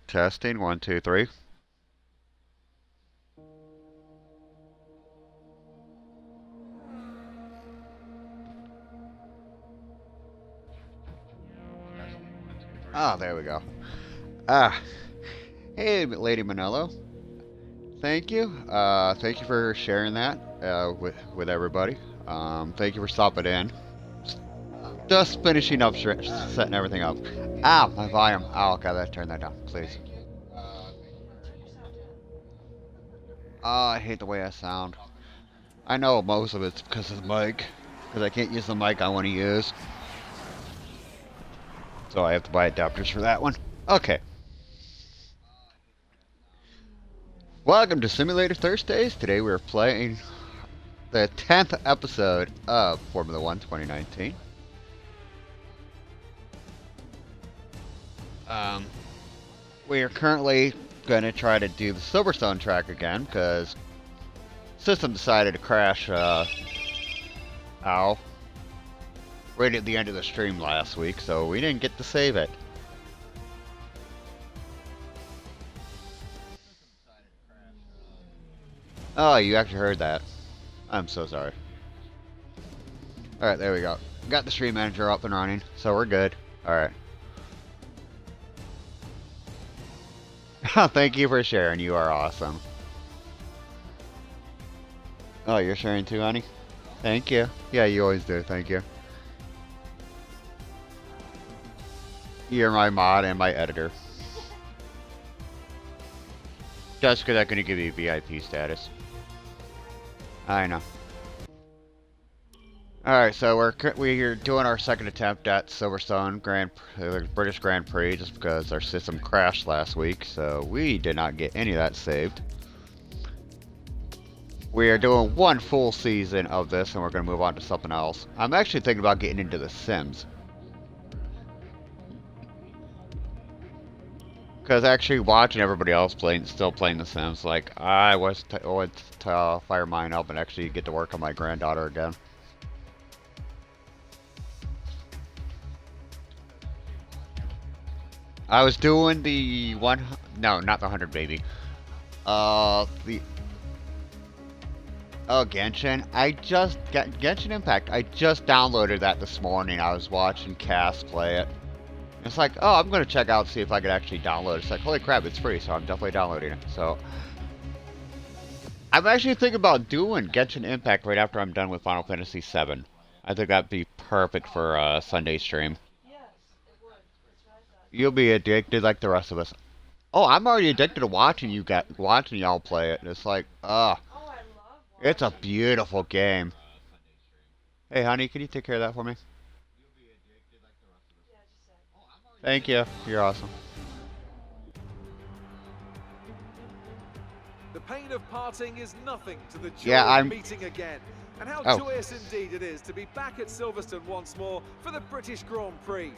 Testing, 1, 2, 3. Ah, there we go. Ah, hey, Lady Manello. Thank you. Thank you for sharing that with everybody. Thank you for stopping in. Just finishing up, setting everything up. Ow, my volume. Oh, gotta turn that down, please. Oh, I hate the way I sound. I know most of it's because of the mic, because I can't use the mic I want to use. So I have to buy adapters for that one. Okay. Welcome to Simulator Thursdays. Today we're playing the 10th episode of Formula 1 2019. We are currently going to try to do the Silverstone track again because system decided to crash right at the end of the stream last week, so we didn't get to save it. Oh, you actually heard that. I'm so sorry. Alright, there we go. Got the stream manager up and running, so we're good. Alright. Thank you for sharing. You are awesome. Oh, you're sharing too, honey? Thank you. Yeah, you always do. Thank you. You're my mod and my editor. Just because I'm going to give you VIP status. I know. Alright, so we're doing our second attempt at Silverstone British Grand Prix just because our system crashed last week, so we did not get any of that saved. We are doing one full season of this and we're going to move on to something else. I'm actually thinking about getting into The Sims. Because actually watching everybody else still playing The Sims, like I went to fire mine up and actually get to work on my granddaughter again. I was doing the no, not the 100 baby. Genshin. Genshin Impact. I just downloaded that this morning. I was watching Cass play it. It's like, oh, I'm gonna check out see if I could actually download it. It's like, holy crap, it's free, so I'm definitely downloading it. So I'm actually thinking about doing Genshin Impact right after I'm done with Final Fantasy VII. I think that'd be perfect for a Sunday stream. You'll be addicted like the rest of us. Oh, I'm already addicted to watching y'all play it. It's like, it's a beautiful game. Hey, honey, can you take care of that for me? Thank you. You're awesome. The pain of parting is nothing to the joy of meeting again. And how joyous indeed it is to be back at Silverstone once more for the British Grand Prix.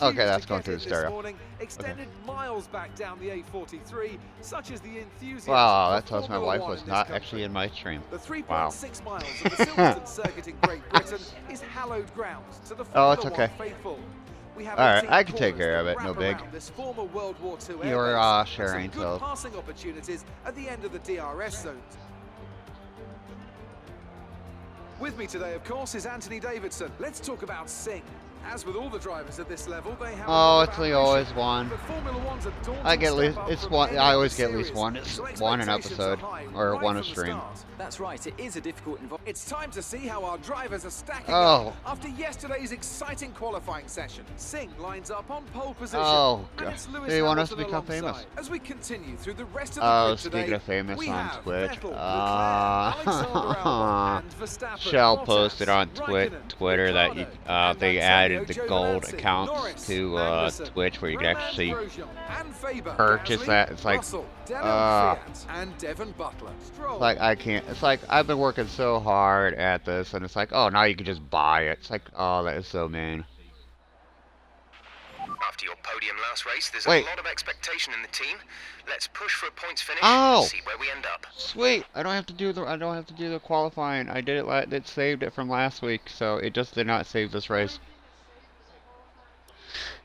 Okay, that's going through the stereo. Morning extended miles back down the A43, such as the enthusiasm. Wow, that tells my wife was not actually in my stream. The 3.6 miles of the Silverstone circuit in Great Britain is hallowed ground to the Formula One faithful. Alright, I can take care of it, no big. World War II You're sharing, so passing opportunities at the end of the DRS zones. With me today, of course, is Anthony Davidson. Let's talk about Sing. As with all the drivers at this level, they have it's always one. I get at least one. I always get at least one. It's one an episode or one a stream. That's right. It is a difficult environment. It's time to see how our drivers are stacking up after yesterday's exciting qualifying session. Singh lines up on pole position. Oh, and it's Lewis they want us to Hamilton become famous. alongside. As we continue through the rest of the grid today, speaking of famous we on have Twitch, Vettel, Leclerc, Alexander Albon, and Verstappen, Shell Bottas, posted on Raikkonen, Twitter that Ricciardo, they and added the Antonio gold Giovinazzi, accounts Norris, to Anderson, Twitch where you can Romain actually Grosjean, and Faber, purchase Gasly, that. It's like, Russell, Daniel Kvyat, and Devon Butler. Stroll. like I can't. It's like I've been working so hard at this, and it's like, oh, now you can just buy it. It's like, oh, that is so mean. After your podium last race, there's Wait. a lot of expectation in the team. Let's push for a points finish Oh! and see where we end up. Sweet. I don't have to do the qualifying. I did it. It saved it from last week, so it just did not save this race.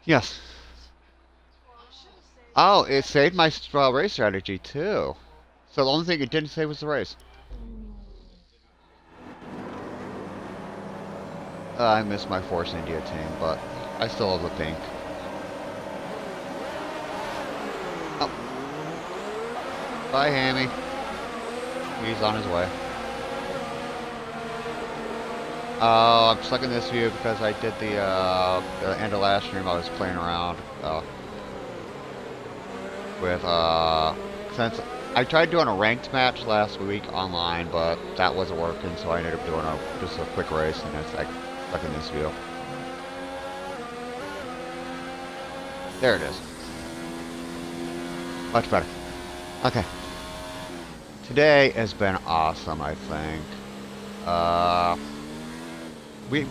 Yes. Oh, it saved my race strategy too. So the only thing it didn't save was the race. I missed my Force India team, but I still have the pink. Oh. Bye, Hammy. He's on his way. I'm stuck in this view because I did the end of last stream. I was playing around with since I tried doing a ranked match last week online, but that wasn't working, so I ended up doing just a quick race, and it's like stuck in this view. There it is. Much better. Okay. Today has been awesome, I think.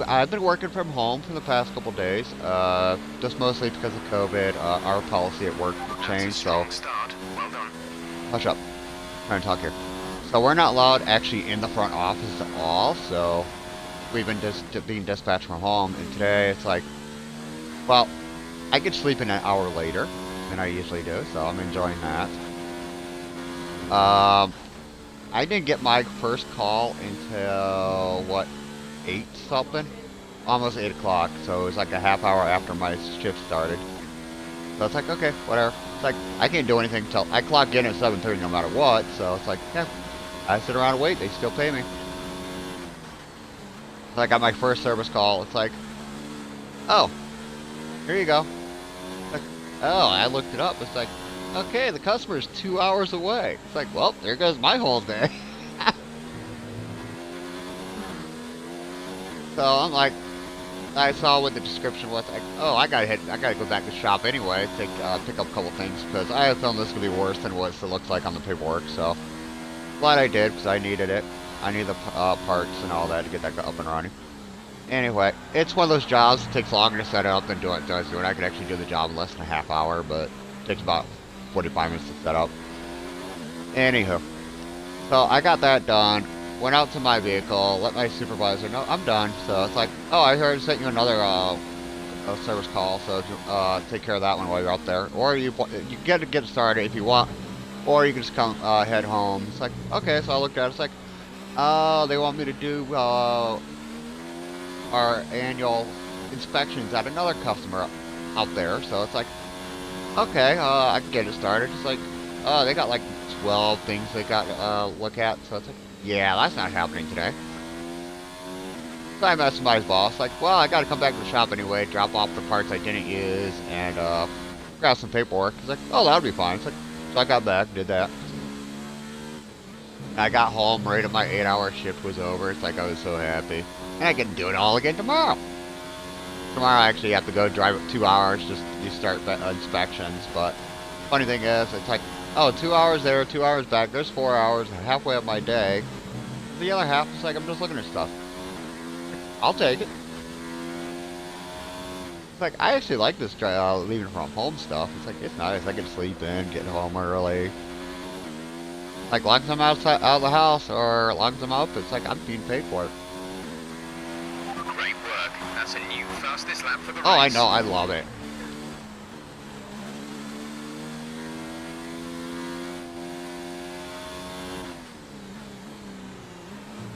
I've been working from home for the past couple days, just mostly because of COVID. Our policy at work changed, so... Well done. Hush up. I'm trying to talk here. So we're not allowed actually in the front office at all, so we've been being dispatched from home, and today it's like, well, I could sleep in an hour later than I usually do, so I'm enjoying that. I didn't get my first call until, what, 8 something? Almost 8 o'clock, so it was like a half hour after my shift started. So it's like, okay, whatever. It's like, I can't do anything until I clock in at 7:30 no matter what, so it's like, yeah, I sit around and wait, they still pay me. So I got my first service call, it's like, oh, here you go. Like, oh, I looked it up, it's like, okay, the customer's 2 hours away. It's like, well, there goes my whole day. So I'm like, I saw what the description was, like, oh, I gotta go back to the shop anyway, pick up a couple things, because I have feeling this could be worse than what it looks like on the paperwork, so glad I did, because I needed it. I need the parts and all that to get that up and running. Anyway, it's one of those jobs that takes longer to set up than it does do it. I could actually do the job in less than a half hour, but it takes about 45 minutes to set up. Anywho, so I got that done. Went out to my vehicle, let my supervisor know I'm done. So it's like, oh, I heard I sent you another service call, so take care of that one while you're out there. Or you get to get started if you want, or you can just come head home. It's like, okay, so I looked at it. It's like, they want me to do our annual inspections at another customer out there. So it's like, okay, I can get it started. It's like, they got like 12 things they got to look at. So it's like, yeah, that's not happening today. So I messaged my boss, like, well, I gotta come back to the shop anyway, drop off the parts I didn't use, and grab some paperwork. He's like, oh, that'll be fine. It's like, so I got back, did that. I got home right at my 8-hour shift was over. It's like I was so happy. And I can do it all again tomorrow. Tomorrow I actually have to go drive 2 hours just to start inspections, but funny thing is, it's like, oh, 2 hours there, 2 hours back. There's 4 hours, halfway of my day. The other half is like I'm just looking at stuff. I'll take it. It's like I actually like this leaving from home stuff. It's like it's nice. I can sleep in, get home early. Like long as I'm out of the house or long as I'm up, it's like I'm being paid for it. Great work. That's a new fastest lap for the race. Oh, I know. I love it.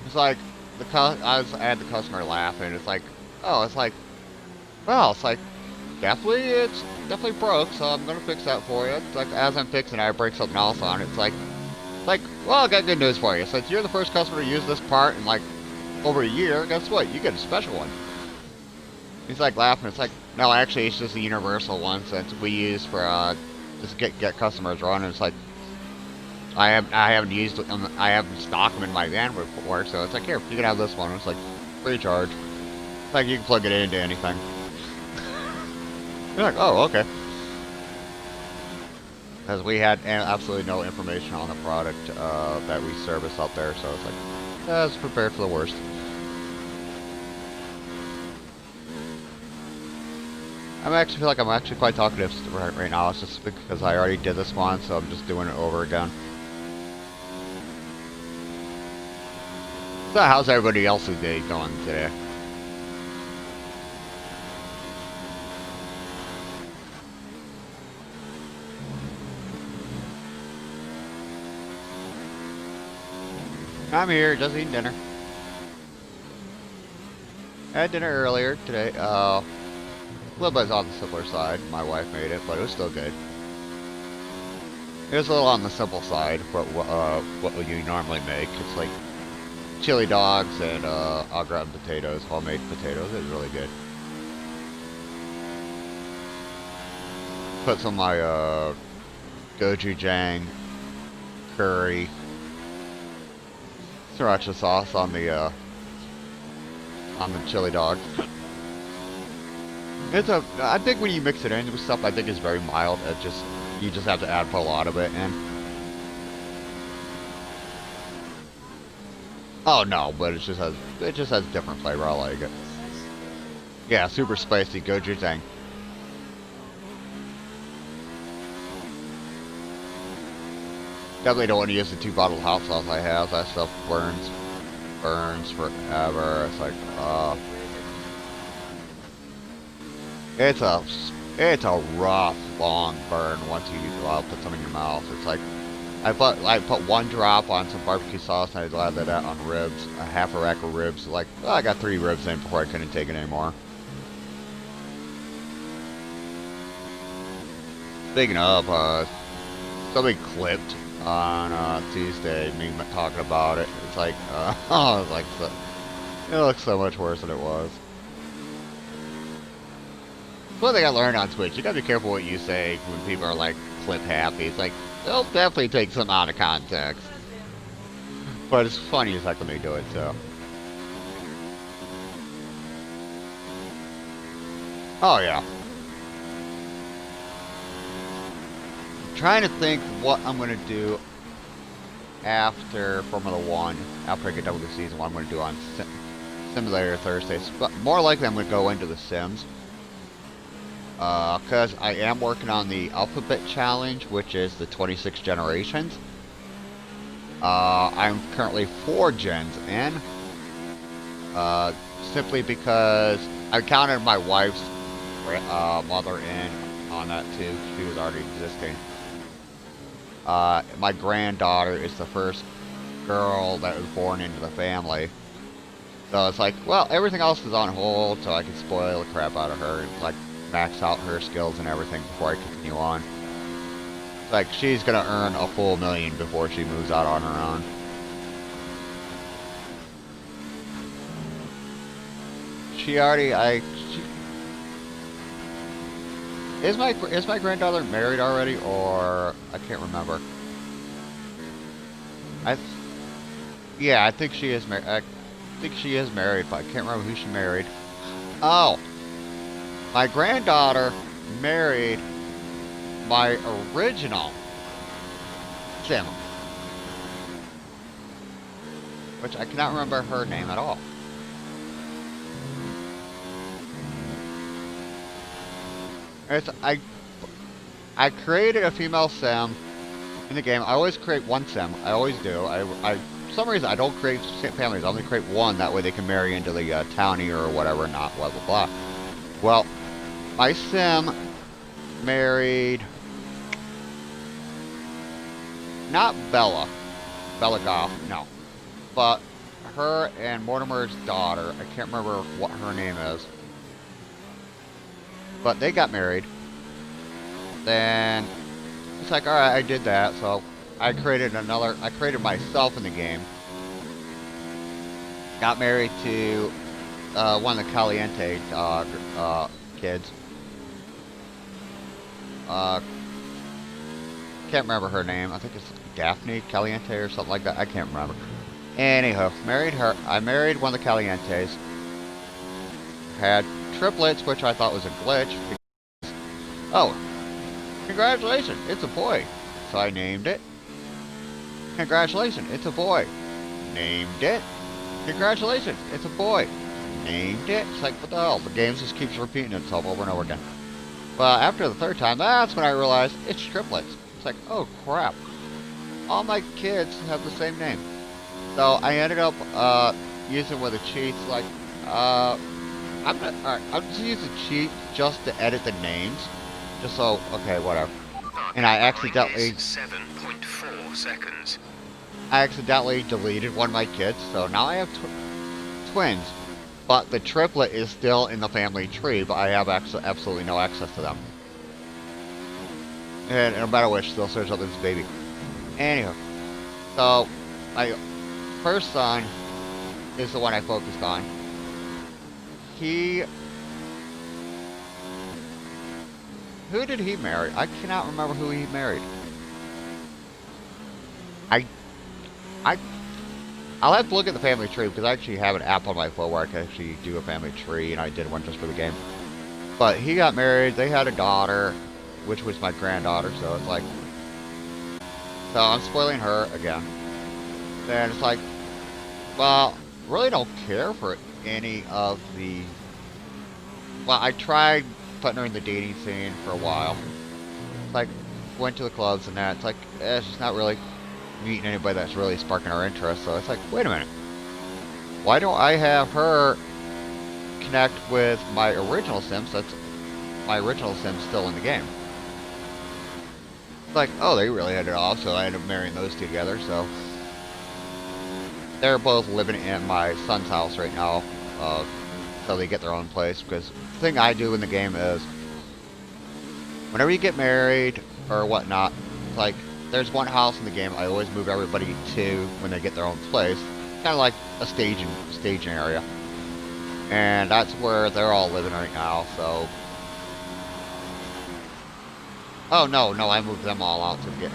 It's like I had the customer laughing. It's like, oh, it's like well, it's like, it's definitely broke, so I'm gonna fix that for you. It's like, as I'm fixing it, I break something else on it. It's like, well, I got good news for you. Since you're the first customer to use this part in like over a year, guess what? You get a special one. He's like laughing. It's like, no, actually, it's just a universal one since we use for just get customers running. It's like, I haven't used them. I haven't stocked them in my van before, so it's like, here, you can have this one. It's like free charge. It's like you can plug it into anything. You're like, oh, okay. Because we had absolutely no information on the product that we service out there, so it's like, let's prepare for the worst. I actually feel like I'm actually quite talkative right now. It's just because I already did this one, so I'm just doing it over again. So how's everybody else's day going today? I'm here, just eating dinner. I had dinner earlier today. A little bit on the simpler side. My wife made it, but it was still good. It was a little on the simple side for what you normally make. It's like chili dogs and au gratin potatoes, homemade potatoes. It was really good. Put some of my gochujang curry sriracha sauce on the chili dog. I think when you mix it in with stuff, I think it's very mild. You just have to put a lot of it in. Oh no, but it just has different flavor. I like it. Yeah, super spicy gochujang. Definitely don't want to use the 2-bottle hot sauce I have. That stuff burns forever. It's like, it's a rough, long burn once you put some in your mouth. It's like, I put 1 drop on some barbecue sauce and I lathered that on ribs, a half a rack of ribs. Like, well, I got 3 ribs in before I couldn't take it anymore. Speaking of, somebody clipped on Tuesday, me talking about it. It's like, oh, it's like, it looks so much worse than it was. One thing I learned on Twitch, you gotta be careful what you say when people are like clip happy. It's like, they'll definitely take some out of context. But it's funny as heck when they do it, so. Oh yeah. Trying to think what I'm going to do after Formula 1, after I get done with the season, what I'm going to do on Simulator Thursdays. But more likely I'm going to go into the Sims. Because I am working on the Alphabet Challenge, which is the 26 generations. I'm currently 4 gens in. Simply because I counted my wife's mother in on that too. She was already existing. My granddaughter is the first girl that was born into the family. So it's like, well, everything else is on hold, so I can spoil the crap out of her and like max out her skills and everything before I continue on. It's like, she's gonna earn a full $1 million before she moves out on her own. Is my granddaughter married already, or I can't remember. Yeah, I think she is married. I think she is married, but I can't remember who she married. Oh, my granddaughter married my original Sim, which I cannot remember her name at all. I created a female Sim in the game. I always create 1 Sim. I always do. For some reason, I don't create families. I only create 1. That way they can marry into the townie or whatever, not blah, blah, blah. Well, my Sim married... Not Bella. Bella Goff, no. But her and Mortimer's daughter, I can't remember what her name is. But they got married. Then it's like, alright, I did that, so I created myself in the game. Got married to one of the Caliente kids. Can't remember her name. I think it's Daphne Caliente or something like that. I can't remember. Anyhow, married her. I married one of the Calientes. Had triplets, which I thought was a glitch. Oh, congratulations, it's a boy. So I named it. Congratulations, it's a boy. Named it. Congratulations, it's a boy. Named it. It's like, what the hell? The game just keeps repeating itself over and over again. But after the third time, that's when I realized it's triplets. It's like, oh crap. All my kids have the same name. So I ended up using with a cheat, like, I'm just using cheat just to edit the names. Just so, okay, whatever. And I accidentally 7.4 seconds. I accidentally deleted one of my kids, so now I have twins. But the triplet is still in the family tree, but I have absolutely no access to them. And no matter which, still search up this baby. Anyhow, so my first son is the one I focused on. Who did he marry? I cannot remember who he married. I'll have to look at the family tree because I actually have an app on my phone where I can actually do a family tree, and I did one just for the game. But he got married, they had a daughter, which was my granddaughter, so it's like... So I'm spoiling her again. Then it's like, well, really don't care for any of the... Well, I tried putting her in the dating scene for a while. It's like, went to the clubs and that. It's like, it's just not really meeting anybody that's really sparking her interest. So it's like, wait a minute. Why don't I have her connect with my original Sims? That's my original Sims still in the game. It's like, oh, they really hit it off, so I ended up marrying those two together. So they're both living in my son's house right now. So they get their own place, because the thing I do in the game is whenever you get married or whatnot, it's like there's one house in the game I always move everybody to when they get their own place, kind of like a staging area, and that's where they're all living right now. So oh no, I moved them all out to get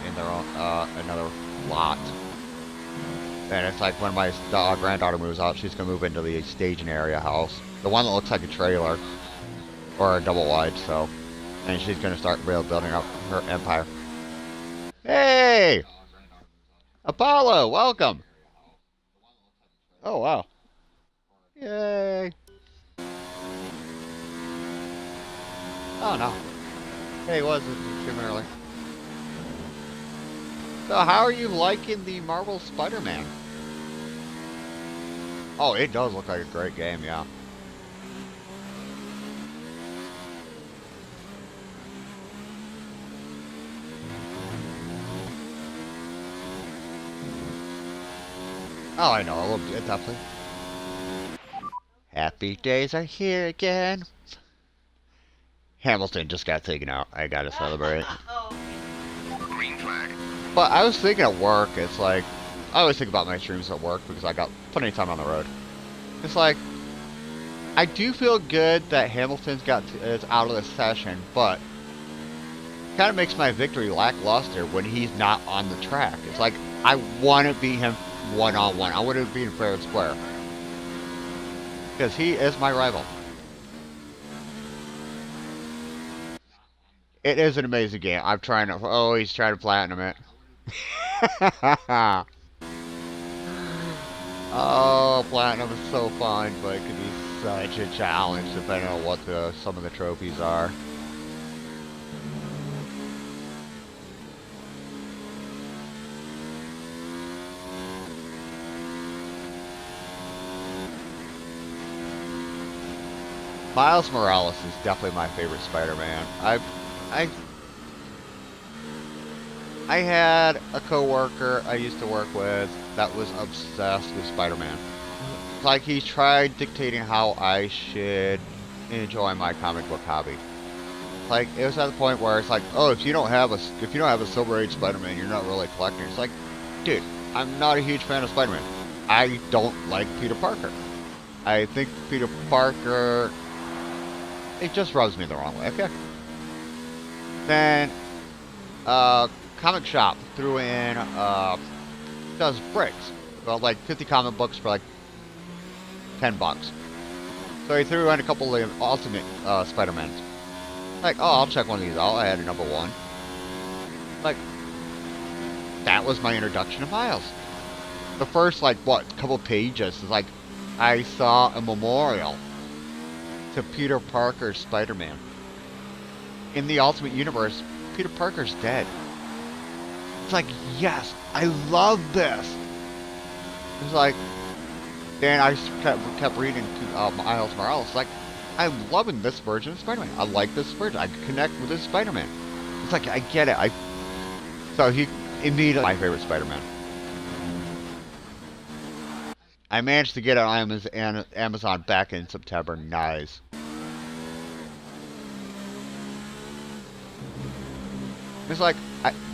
in their own another lot. And it's like when my granddaughter moves out, she's gonna move into the staging area house, the one that looks like a trailer or a double wide. So, and she's gonna start building up her empire. Hey, Apollo, welcome. Oh wow, yay! Oh no, hey, it wasn't too early. So how are you liking the Marvel Spider-Man? Oh, it does look like a great game, yeah. Oh, I know, a little bit, definitely. Happy days are here again. Hamilton just got taken out. I gotta celebrate. Green flag. But I was thinking at work, it's like, I always think about my streams at work because I got plenty of time on the road. It's like, I do feel good that Hamilton's is out of the session, but kind of makes my victory lackluster when he's not on the track. It's like, I want to beat him one-on-one. I want to beat him fair and square. Because he is my rival. It is an amazing game. I'm trying to, he's trying to platinum it. Oh, platinum is so fun, but it can be such a challenge depending on what some of the trophies are. Miles Morales is definitely my favorite Spider-Man. I had a coworker I used to work with that was obsessed with Spider-Man. It's like he tried dictating how I should enjoying my comic book hobby. Like, it was at the point where it's like, oh, if you don't have a Silver Age Spider-Man, you're not really collecting. It's like, dude, I'm not a huge fan of Spider-Man. I don't like Peter Parker. I think Peter Parker, it just rubs me the wrong way. Okay. Then, Comic Shop threw in, does bricks. Well, like 50 comic books for like $10. So he threw in a couple of Ultimate Spider-Mans. Like, oh, I'll check one of these out. I had a number 1. Like, that was my introduction to Miles. The first, like, couple pages is like, I saw a memorial to Peter Parker's Spider-Man. In the Ultimate Universe, Peter Parker's dead. It's like, yes, I love this. It's like, then I kept reading Miles Morales. Like, I'm loving this version of Spider-Man. I like this version. I connect with this Spider-Man. It's like, I get it. So he immediately my favorite Spider-Man. I managed to get it on Amazon back in September. Nice. It's like,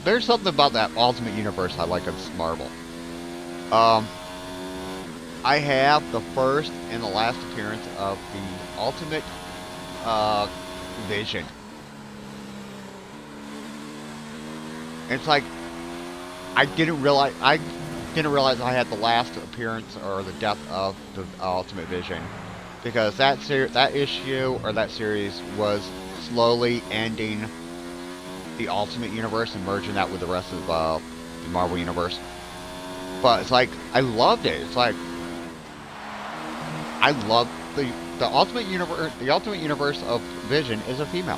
there's something about that Ultimate Universe I like on Marvel. I have the first and the last appearance of the Ultimate Vision. It's like, I didn't realize I had the last appearance or the death of the Ultimate Vision, because that issue or that series was slowly ending the Ultimate Universe and merging that with the rest of the Marvel Universe. But it's like, I loved it. It's like, I love the Ultimate Universe. The Ultimate Universe of Vision is a female.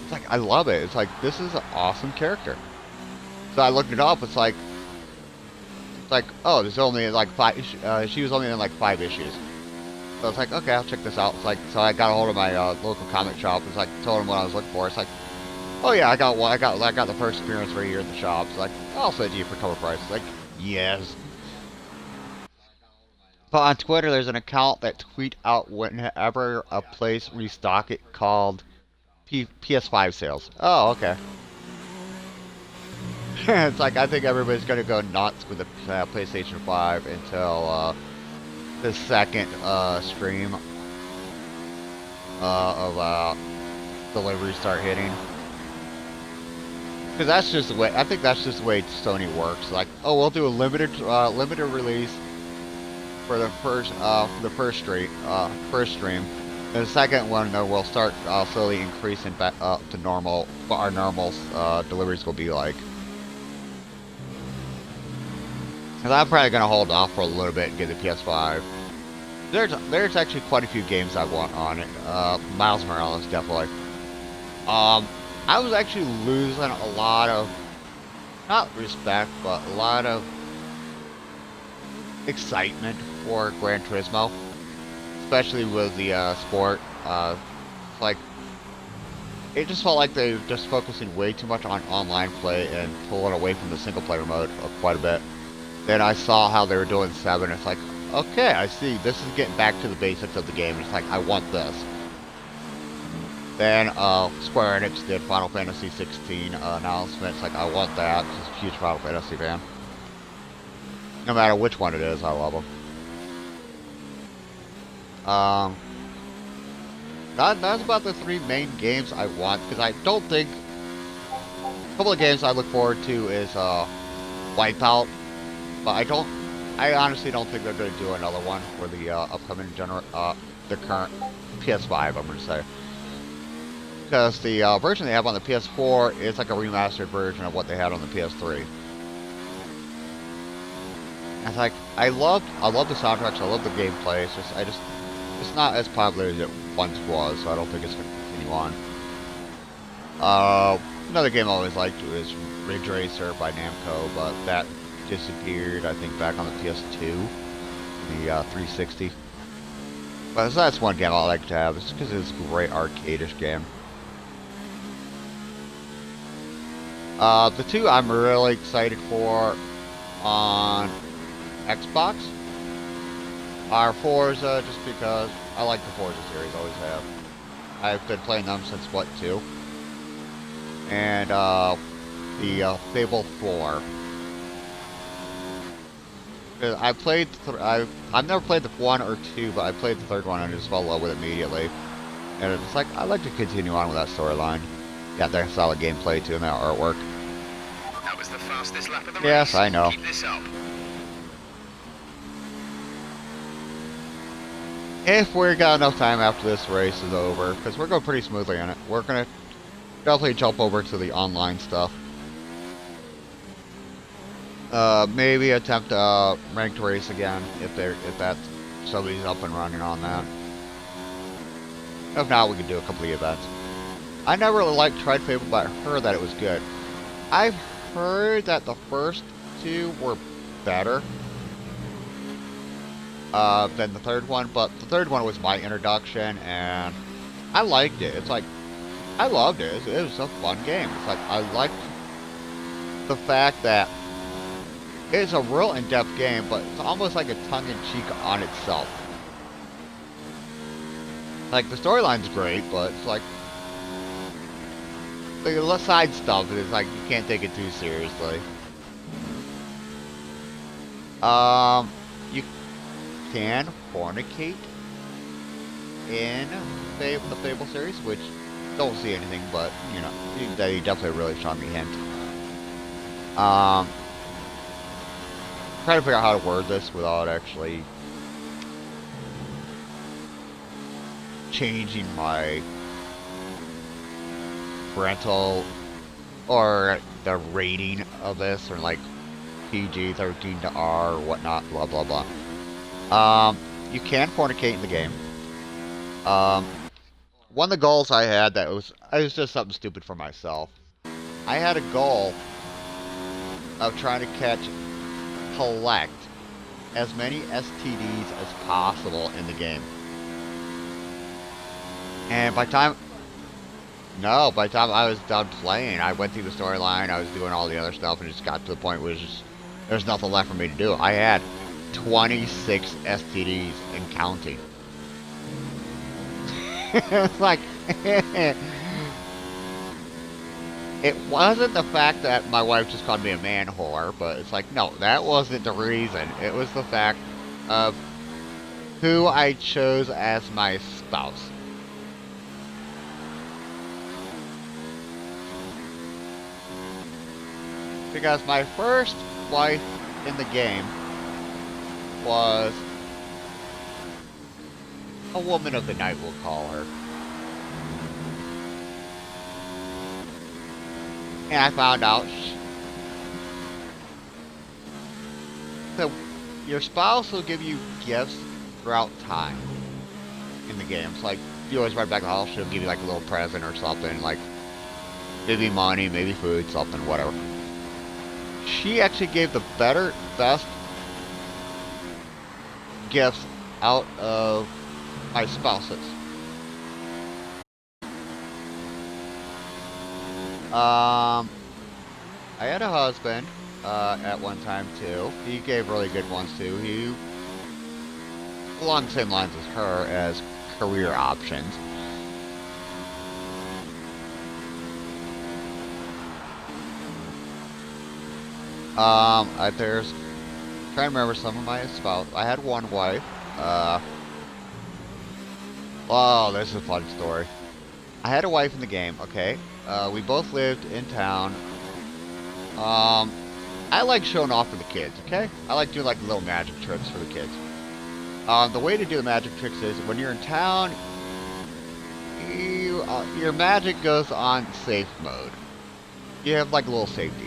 It's like, I love it. It's like, this is an awesome character. So I looked it up. It's like, oh, there's only like 5. She was only in like 5 issues. So it's like, okay, I'll check this out. It's like, so I got a hold of my local comic shop. It's like, told them what I was looking for. It's like, oh yeah, I got the first appearance right here at the shop. It's like, I'll send you for cover price. It's like, yes. But on Twitter, there's an account that tweet out whenever a place restock it called PS5 sales. Oh, okay. It's like, I think everybody's gonna go nuts with the PlayStation 5 until the second stream of deliveries start hitting. Because that's just the way. I think that's just the way Sony works. Like, oh, we'll do a limited release for the first stream. And the second one, though, we'll start slowly increasing back up to normal. What our normal deliveries will be like. Because I'm probably gonna hold off for a little bit and get the PS5. There's actually quite a few games I want on it. Miles Morales, definitely. I was actually losing a lot of, not respect, but a lot of excitement for Gran Turismo, especially with the sport. Like, it just felt like they were just focusing way too much on online play and pulling away from the single player mode quite a bit. Then I saw how they were doing 7. It's like, okay, I see. This is getting back to the basics of the game. It's like, I want this. Then Square Enix did Final Fantasy 16 announcement. It's like, I want that. Just a huge Final Fantasy fan. No matter which one it is, I love them. That's about the 3 main games I want, because I don't think... A couple of games I look forward to is Wipeout, but I honestly don't think they're going to do another one for the upcoming the current PS5, I'm going to say. Because the version they have on the PS4 is like a remastered version of what they had on the PS3. And it's like, I love the soundtracks, I love the gameplay. It's not as popular as it once was, so I don't think it's going to continue on. Another game I always liked was Ridge Racer by Namco, but that disappeared, I think, back on the PS2, the 360. But that's one game I like to have, it's because it's a great arcade-ish game. The 2 I'm really excited for on Xbox are Forza, just because I like the Forza series, always have. I've been playing them since what, 2? And the Fable 4. I've never played the 1 or 2, but I played the 3rd one and just fell in love with it immediately. And it's like, I'd like to continue on with that storyline. Yeah, there's solid gameplay too and that artwork. That was the fastest lap of the race. Yes, I know. Keep this up. If we got enough time after this race is over, because we're going pretty smoothly on it, we're going to definitely jump over to the online stuff. Maybe attempt a ranked race again if somebody's up and running on that. If not, we could do a couple of events. I never really tried Fable, but I heard that it was good. I've heard that the first 2 were better than the 3rd one, but the 3rd one was my introduction, and I liked it. It's like, I loved it. It was a fun game. It's like, I liked the fact that it's a real in-depth game, but it's almost like a tongue-in-cheek on itself. Like, the storyline's great, but it's like, the side stuff is like, you can't take it too seriously. You can fornicate in the Fable series, which don't see anything, but, you know, they definitely really strongly hint. Trying to figure out how to word this without actually changing my parental or the rating of this, or like PG-13 to R or whatnot, blah blah blah. You can fornicate in the game. One of the goals I had it was just something stupid for myself. I had a goal of trying to collect as many STDs as possible in the game. And by the time I was done playing, I went through the storyline, I was doing all the other stuff, and it just got to the point where there's nothing left for me to do. I had 26 STDs and counting. It's like, it wasn't the fact that my wife just called me a man whore, but it's like, no, that wasn't the reason. It was the fact of who I chose as my spouse. Because my first wife in the game was a woman of the night, we'll call her. And I found out that your spouse will give you gifts throughout time in the game. It's like, you always ride back to the house, she'll give you like a little present or something, like maybe money, maybe food, something, whatever. She actually gave the best gifts out of my spouses. I had a husband at one time too. He gave really good ones too. He, along the same lines as her, as career options. There's, trying to remember some of my spouse. I had one wife. Oh, this is a fun story. I had a wife in the game, okay? We both lived in town. I like showing off for the kids, okay? I like doing like little magic tricks for the kids. The way to do the magic tricks is when you're in town, your magic goes on safe mode. You have like a little safety.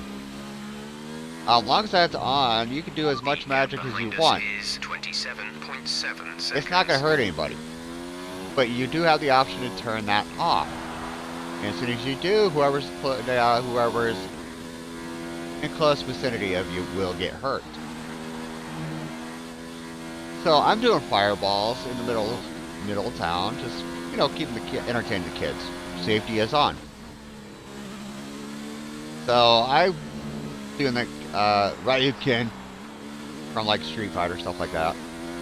As long as that's on, you can do as much magic as you want. Is 27.7 seconds. It's not going to hurt anybody. But you do have the option to turn that off. And as soon as you do, whoever's in close vicinity of you will get hurt. So I'm doing fireballs in the middle of town, just, you know, keeping entertaining the kids. Safety is on. So I'm doing the Ryukin from like Street Fighter, stuff like that.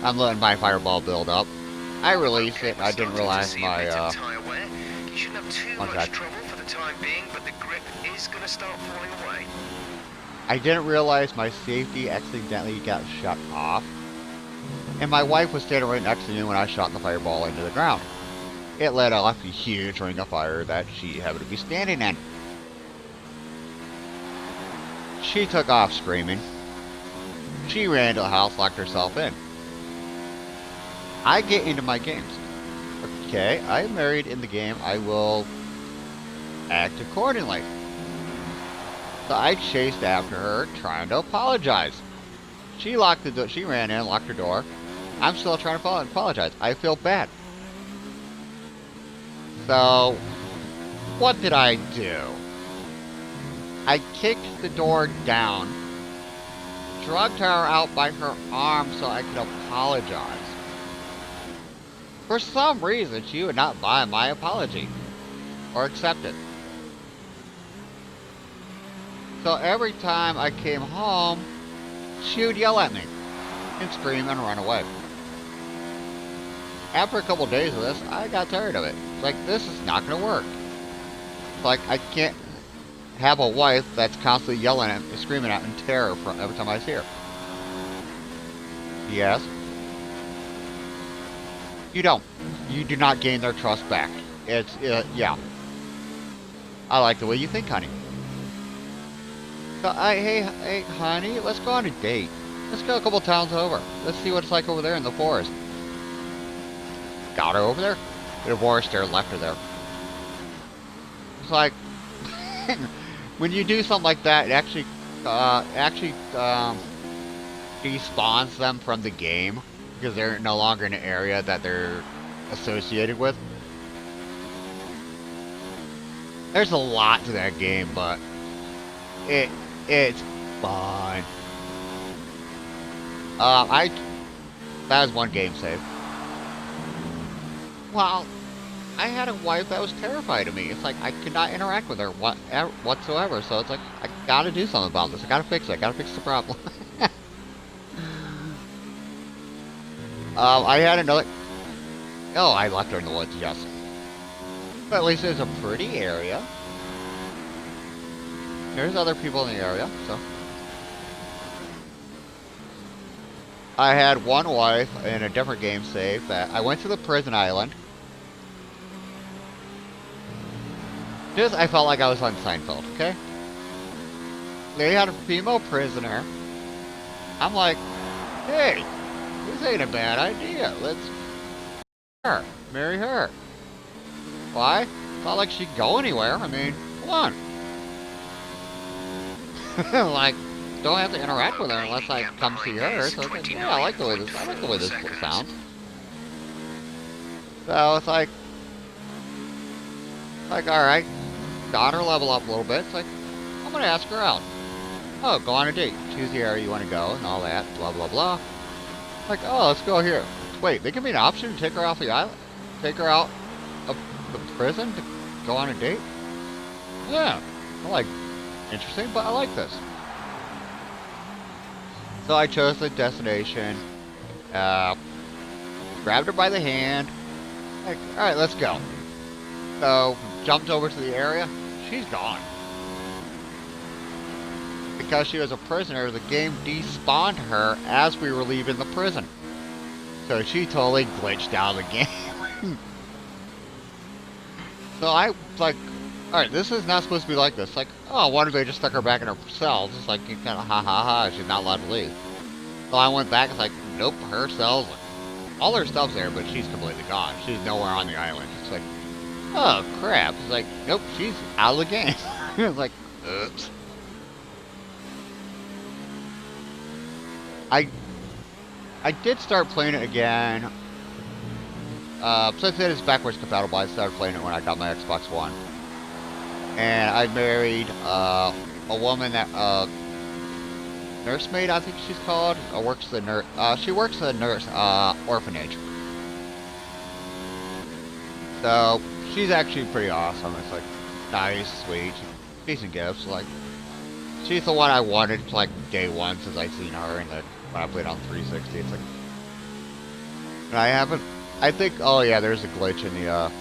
I'm letting my fireball build up. I release it. I didn't realize my shouldn't have too One much sec. trouble for the time being, but the grip is going to start falling away. I didn't realize my safety accidentally got shut off. And my wife was standing right next to me when I shot the fireball into the ground. It let off a huge ring of fire that she happened to be standing in. She took off screaming. She ran to the house, locked herself in. I get into my games. Okay, I'm married in the game. I will act accordingly. So I chased after her, trying to apologize. She locked the door. She ran in, locked her door. I'm still trying to apologize. I feel bad. So, what did I do? I kicked the door down, drugged her out by her arm so I could apologize. For some reason, she would not buy my apology or accept it. So every time I came home, she would yell at me and scream and run away. After a couple days of this, I got tired of it. It's like, this is not going to work. It's like, I can't have a wife that's constantly yelling at me, screaming at me in terror every time I see her. Yes. You don't. You do not gain their trust back. It's, yeah. I like the way you think, honey. So, hey, honey, let's go on a date. Let's go a couple towns over. Let's see what it's like over there in the forest. Got her over there. Divorced her, left her there. It's like, when you do something like that, it actually despawns them from the game because they're no longer in an area that they're associated with. There's a lot to that game, but it's fun. That was one game save. Well, I had a wife that was terrified of me. It's like I could not interact with her whatsoever. So it's like I gotta do something about this. I gotta fix it. I gotta fix the problem. I had another. Oh, I left her in the woods. Yes, but at least it's a pretty area. There's other people in the area, so. I had one wife in a different game save that I went to the prison island. Just, I felt like I was on Seinfeld, okay? They had a female prisoner. I'm like, hey, this ain't a bad idea. Let's marry her. Why? It's not like she'd go anywhere. I mean, come on. Like, don't have to interact with her unless I come see her. So it's like, yeah, I like the way this sounds. So it's like, all right, got her level up a little bit. It's like, I'm gonna ask her out. Oh, go on a date. Choose the area you want to go and all that. Blah blah blah. Like, oh, let's go here. Wait, they give me an option to take her off the island, take her out of the prison to go on a date. Yeah, I like, interesting, but I like this. So I chose the destination, grabbed her by the hand, like, alright, let's go. So, jumped over to the area, she's gone. Because she was a prisoner, the game despawned her as we were leaving the prison. So she totally glitched out of the game. So I, like, alright, this is not supposed to be like this. Like, oh, why did they just stuck her back in her cells? It's like, you kind of, ha ha ha, she's not allowed to leave. So I went back, it's like, nope, her cells, all her stuff's there, but she's completely gone. She's nowhere on the island. It's like, oh, crap. It's like, nope, she's out of the game. It's like, oops. I did start playing it again. Since it is backwards compatible, I started playing it when I got my Xbox One. And I married a woman that nursemaid, I think she's called. Works the nurse. She works the nurse orphanage. So she's actually pretty awesome. It's like nice, sweet, decent gifts. Like she's the one I wanted like day one since I seen her and when I played on 360. It's like, and I haven't. I think. Oh yeah, there's a glitch in the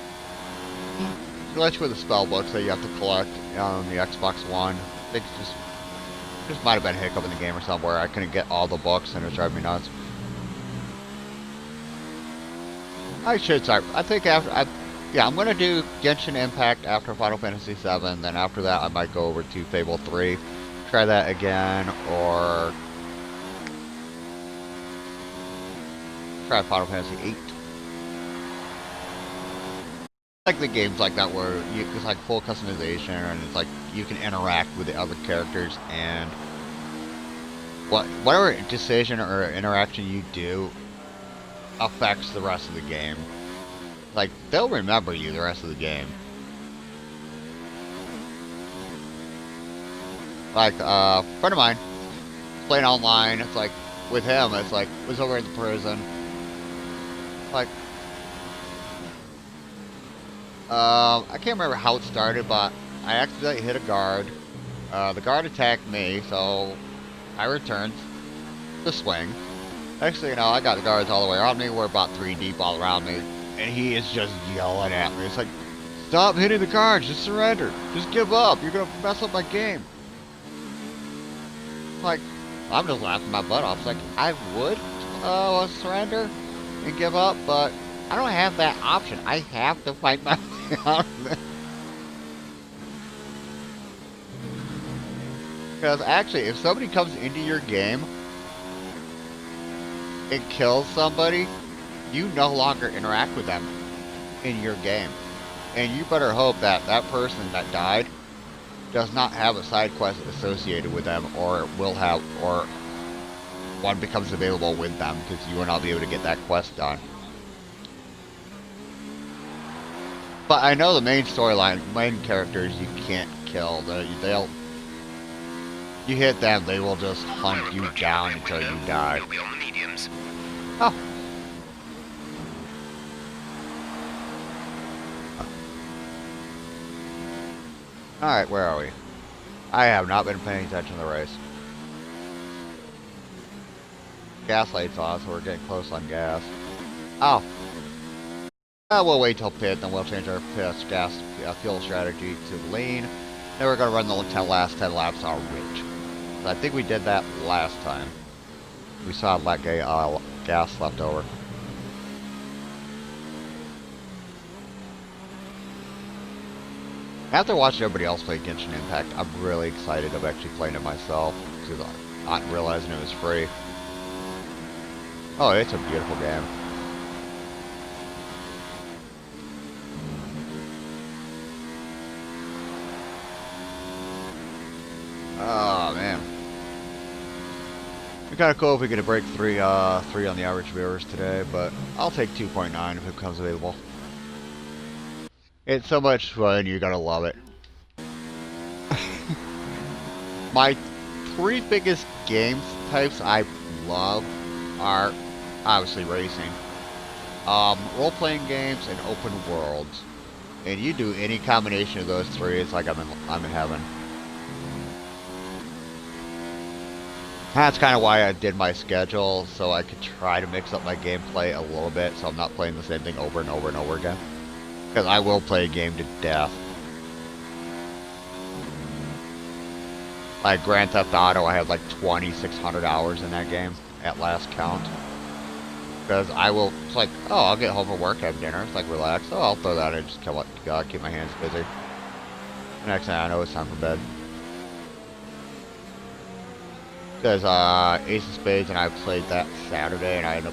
glitch with the spell books that you have to collect on the Xbox One. I think just might have been a hiccup in the game or somewhere. I couldn't get all the books and it was driving me nuts. I should start. I think yeah, I'm gonna do Genshin Impact after Final Fantasy VII. Then after that, I might go over to Fable 3, try that again, or try Final Fantasy 8. Like the games like that where it's like full customization and it's like you can interact with the other characters and whatever decision or interaction you do affects the rest of the game. Like, they'll remember you the rest of the game. Like, a friend of mine playing online, it's like, with him, it's like, was over in the prison. Like, I can't remember how it started, but I accidentally hit a guard. The guard attacked me, so I returned the swing. Next thing you know, I got the guards all the way around me. We're about 3 deep all around me. And he is just yelling at me. It's like, stop hitting the guards. Just surrender. Just give up. You're going to mess up my game. Like, I'm just laughing my butt off. It's like, I would surrender and give up, but I don't have that option. I have to fight my way out of this. Because actually, if somebody comes into your game and kills somebody, you no longer interact with them in your game. And you better hope that that person that died does not have a side quest associated with them, or will have, or one becomes available with them, because you will not be able to get that quest done. But I know the main storyline, main characters you can't kill. They'll you hit them, they will just hunt you down until you die. It'll be on the mediums. Oh. Alright, where are we? I have not been paying attention to the race. Gas light's on, so we're getting close on gas. Oh. We'll wait till pit, then we'll change our gas fuel strategy to lean. Then we're going to run the last 10 laps on rich. I think we did that last time. We saw that gas left over. After watching everybody else play Genshin Impact, I'm really excited of actually playing it myself, because I'm not realizing it was free. Oh, it's a beautiful game. Oh man, it'd be kind of cool if we could break three on the average viewers today, but I'll take 2.9 if it becomes available. It's so much fun, you gotta love it. My 3 biggest games types I love are obviously racing, role-playing games, and open worlds. And you do any combination of those 3, it's like I'm in heaven. That's kind of why I did my schedule, so I could try to mix up my gameplay a little bit, so I'm not playing the same thing over and over and over again. Because I will play a game to death. Like Grand Theft Auto, I had like 2,600 hours in that game at last count. Because I will, it's like, oh, I'll get home from work, have dinner, it's like relax, oh, I'll throw that in, just keep my hands busy. The next thing I know, it's time for bed. Because Ace of Spades and I played that Saturday, and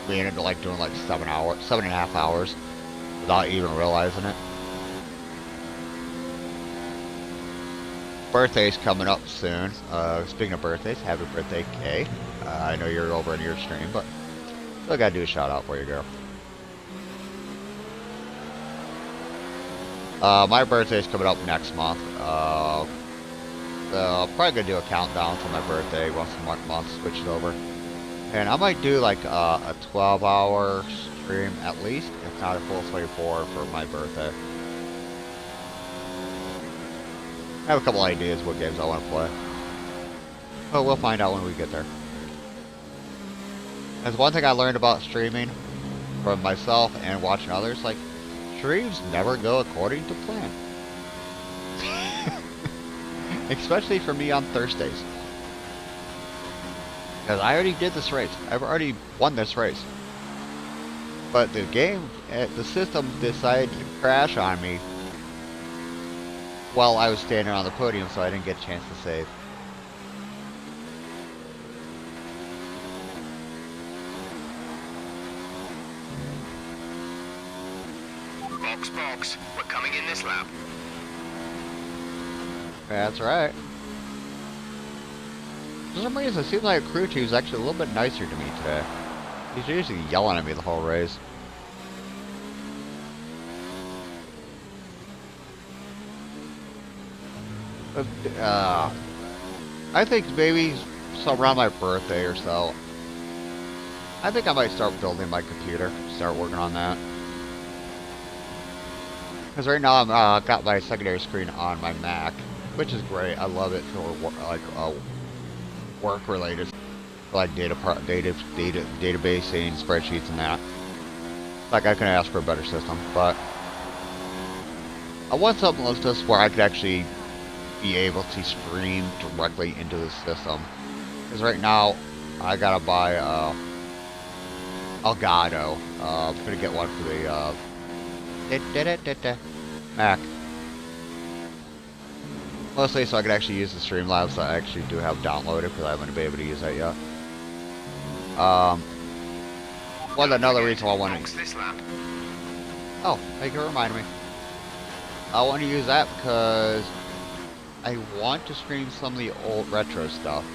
we ended up like doing like 7.5 hours. Without even realizing it. Birthday's coming up soon. Speaking of birthdays, happy birthday, Kay. I know you're over in your stream, but still gotta do a shout out for you, girl. My birthday's coming up next month. So I'm probably gonna do a countdown for my birthday once a month, switch it over. And I might do like a 12-hour stream at least, if not a full 24 for my birthday. I have a couple ideas what games I want to play. But we'll find out when we get there. There's one thing I learned about streaming from myself and watching others, like, streams never go according to plan. Especially for me on Thursdays. Because I already did this race. I've already won this race. But the game, the system decided to crash on me while I was standing on the podium, so I didn't get a chance to save. Box, we're coming in this lap. That's right. For some reason, it seems like Crew 2 is actually a little bit nicer to me today. He's usually yelling at me the whole race. But, I think maybe around my birthday or so, I think I might start building my computer, start working on that. Because right now I'm got my secondary screen on my Mac, which is great. I love it for work related, like databasing, spreadsheets, and that. Like I can ask for a better system, but I want something like this where I could actually be able to stream directly into the system. Because right now I gotta buy Elgato. I'm gonna get one for the Mac. Mostly so I could actually use the Streamlabs that I actually do have downloaded, because I haven't been able to use that yet. Well, another reason why I want to... Oh, thank you for reminding me. I want to use that because I want to stream some of the old retro stuff.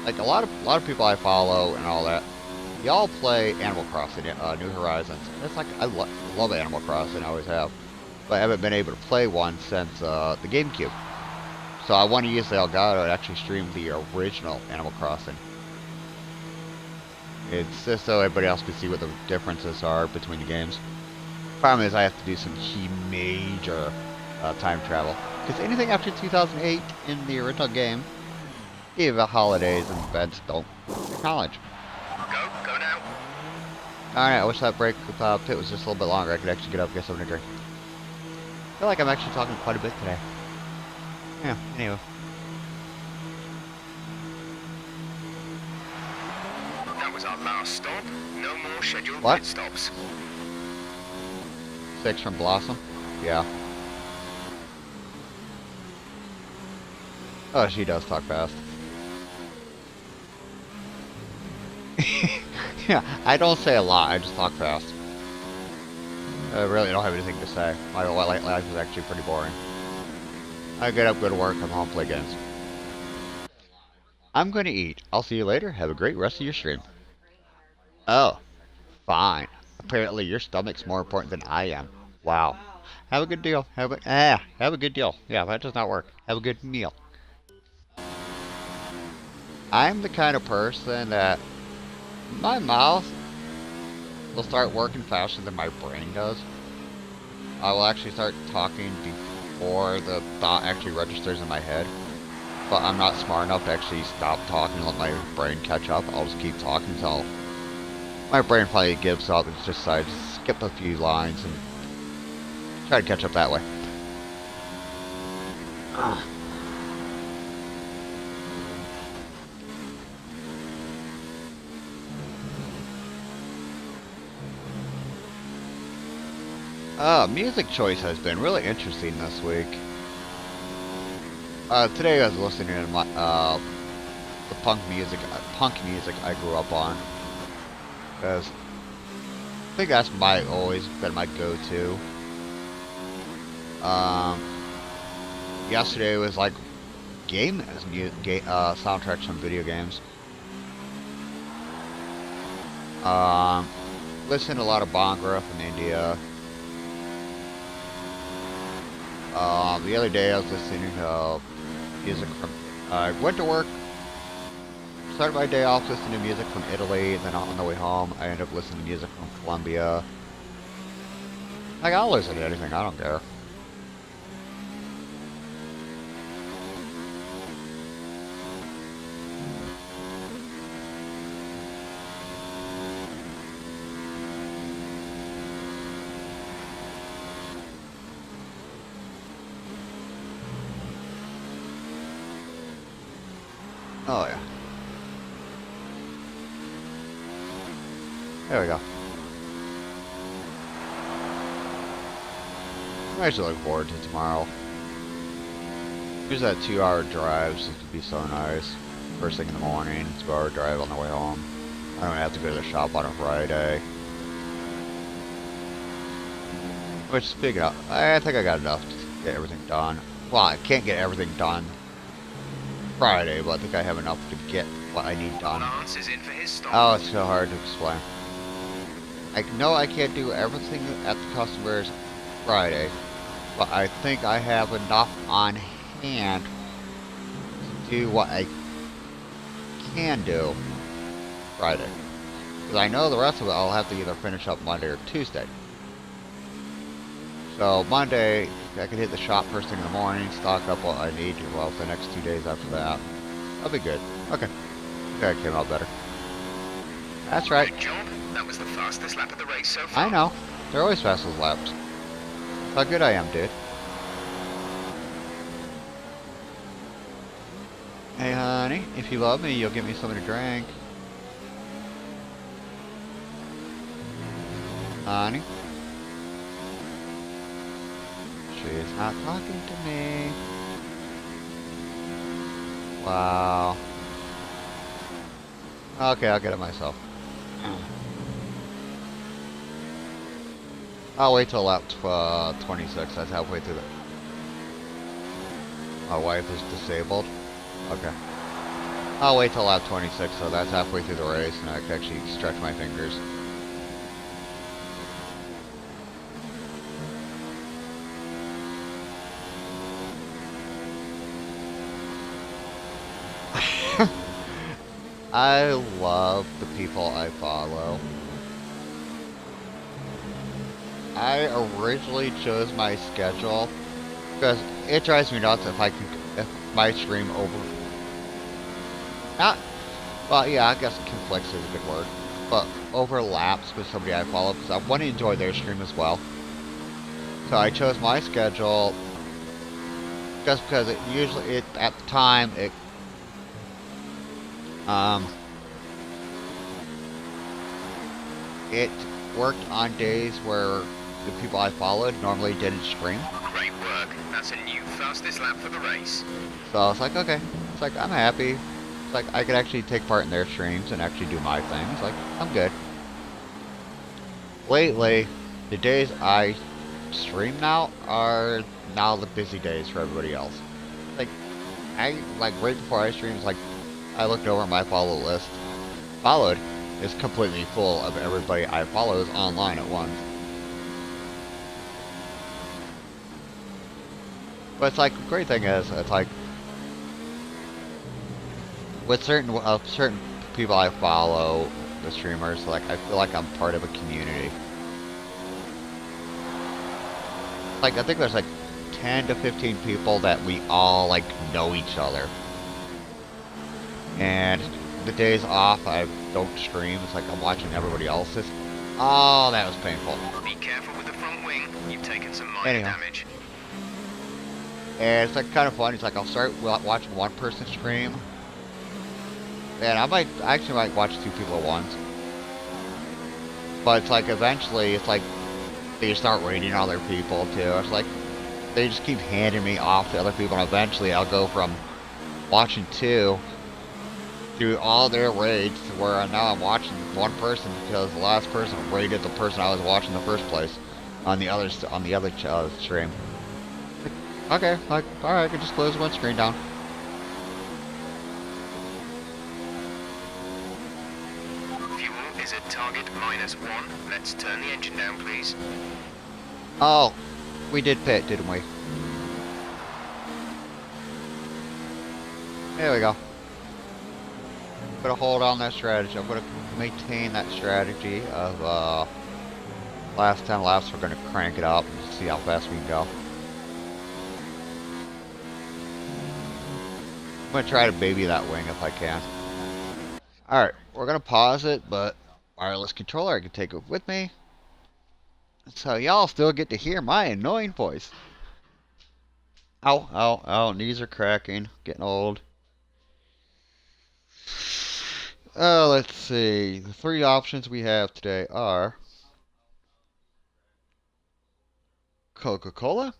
Like a lot of people I follow and all that, y'all play Animal Crossing, New Horizons. It's like I love Animal Crossing, I always have, but I haven't been able to play one since the GameCube. So I want to use the Elgato to actually stream the original Animal Crossing. It's just so everybody else can see what the differences are between the games. Problem is I have to do some key major time travel. Because anything after 2008 in the original game, even holidays and events don't acknowledge. Go now. Alright, I wish that break pit was just a little bit longer. I could actually get up and get something to drink. I feel like I'm actually talking quite a bit today. Yeah, anyway. That was our last stop. No more scheduled What? pit stops. 6 from Blossom? Yeah. Oh, she does talk fast. Yeah, I don't say a lot, I just talk fast. I really don't have anything to say. My life is actually pretty boring. I get up, go to work, come home, play games. I'm going to eat. I'll see you later. Have a great rest of your stream. Oh, fine. Apparently your stomach's more important than I am. Wow. Have a good deal. Have a good deal. Yeah, that does not work. Have a good meal. I'm the kind of person that my mouth will start working faster than my brain does. I will actually start talking before the thought actually registers in my head. But I'm not smart enough to actually stop talking and let my brain catch up. I'll just keep talking until my brain finally gives up and just decides to skip a few lines and try to catch up that way. Music choice has been really interesting this week. Today I was listening to my, the punk music I grew up on. Because I think that's always been my go-to. Yesterday was like soundtracks from video games. Listened to a lot of Bhangra from India. The other day I was listening to music from, I went to work, started my day off listening to music from Italy, and then on the way home I ended up listening to music from Colombia. Like, I'll listen to anything, I don't care. Oh yeah. There we go. I'm actually looking forward to tomorrow. Here's that 2-hour drive, so it could be so nice. First thing in the morning, 2-hour drive on the way home. I don't have to go to the shop on a Friday. Which, speaking of, I think I got enough to get everything done. Well, I can't get everything done Friday, but I think I have enough to get what I need done. Lance is in for his stop. Oh, it's so hard to explain. I know I can't do everything at the customers Friday, but I think I have enough on hand to do what I can do Friday. Because I know the rest of it I'll have to either finish up Monday or Tuesday. So Monday, I can hit the shop first thing in the morning, stock up what I need, well, for the next 2 days after that. That'll be good. Okay. That came out better. That's right. Good job. That was the fastest lap of the race so far. I know. They're always fastest laps. How good I am, dude. Hey, honey, if you love me, you'll give me something to drink. Honey. She's not talking to me. Wow. Okay, I'll get it myself. I'll wait till lap 26. That's halfway through the... My wife is disabled. Okay. I'll wait till lap 26, so that's halfway through the race, and I can actually stretch my fingers. I love the people I follow. I originally chose my schedule because it drives me nuts if my stream well, yeah, I guess conflicts is a good word, but overlaps with somebody I follow because I want to enjoy their stream as well. So I chose my schedule just because at the time it worked on days where the people I followed normally didn't stream. Great work. That's a new fastest lap for the race. So I was like, okay. It's like, I'm happy. It's like, I could actually take part in their streams and actually do my things. Like, I'm good. Lately, the days I stream now are now the busy days for everybody else. Like, right before I stream, it's like, I looked over my followed is completely full of everybody I follow is online at once. But it's like, the great thing is, it's like, with certain people I follow, the streamers, like, I feel like I'm part of a community. Like, I think there's like 10 to 15 people that we all, like, know each other. And the days off, I don't stream. It's like I'm watching everybody else's. Oh, that was painful. Be careful with the front wing. You've taken some minor damage. And it's like kind of fun. It's like I'll start watching one person stream, and I actually might watch 2 people at once. But it's like eventually, it's like they start rating other people too. It's like they just keep handing me off to other people, and eventually I'll go from watching 2 through all their raids to where now I'm watching one person because the last person raided the person I was watching in the first place on the other stream. Okay, like, alright, I can just close one screen down. Fuel is at target -1. Let's turn the engine down, please. Oh, we did pit, didn't we? There we go. I'm gonna hold on that strategy. I'm gonna maintain that strategy of last 10 laps. We're gonna crank it up and see how fast we can go. I'm gonna try to baby that wing if I can. Alright, we're gonna pause it, but wireless controller, I can take it with me. So y'all still get to hear my annoying voice. Ow, ow, ow, knees are cracking. Getting old. Let's see. The three options we have today are Coca-Cola,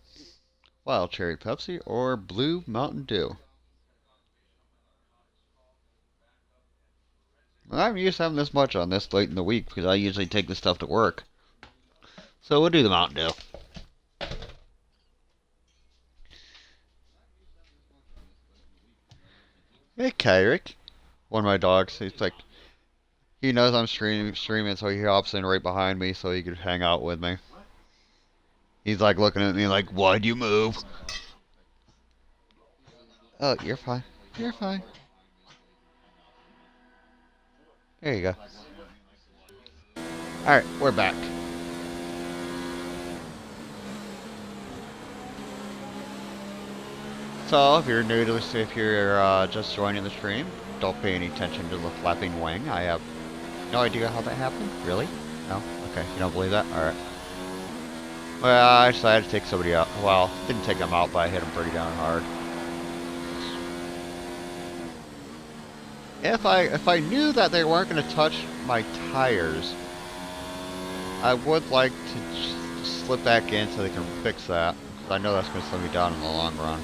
Wild Cherry Pepsi, or Blue Mountain Dew. I'm used to having this much on this late in the week because I usually take this stuff to work. So we'll do the Mountain Dew. Hey, Kyrick. One of my dogs. He's like, he knows I'm streaming, so he hops in right behind me so he could hang out with me. He's like looking at me like, why'd you move? Oh, you're fine. You're fine. There you go. Alright, we're back. So, if you're new to this, if you're just joining the stream, don't pay any attention to the flapping wing. I have no idea how that happened. Really? No? Okay, you don't believe that? Alright. Well, I decided to take somebody out. Well, didn't take them out, but I hit them pretty down hard. If I knew that they weren't going to touch my tires, I would like to slip back in so they can fix that. Because I know that's going to slow me down in the long run.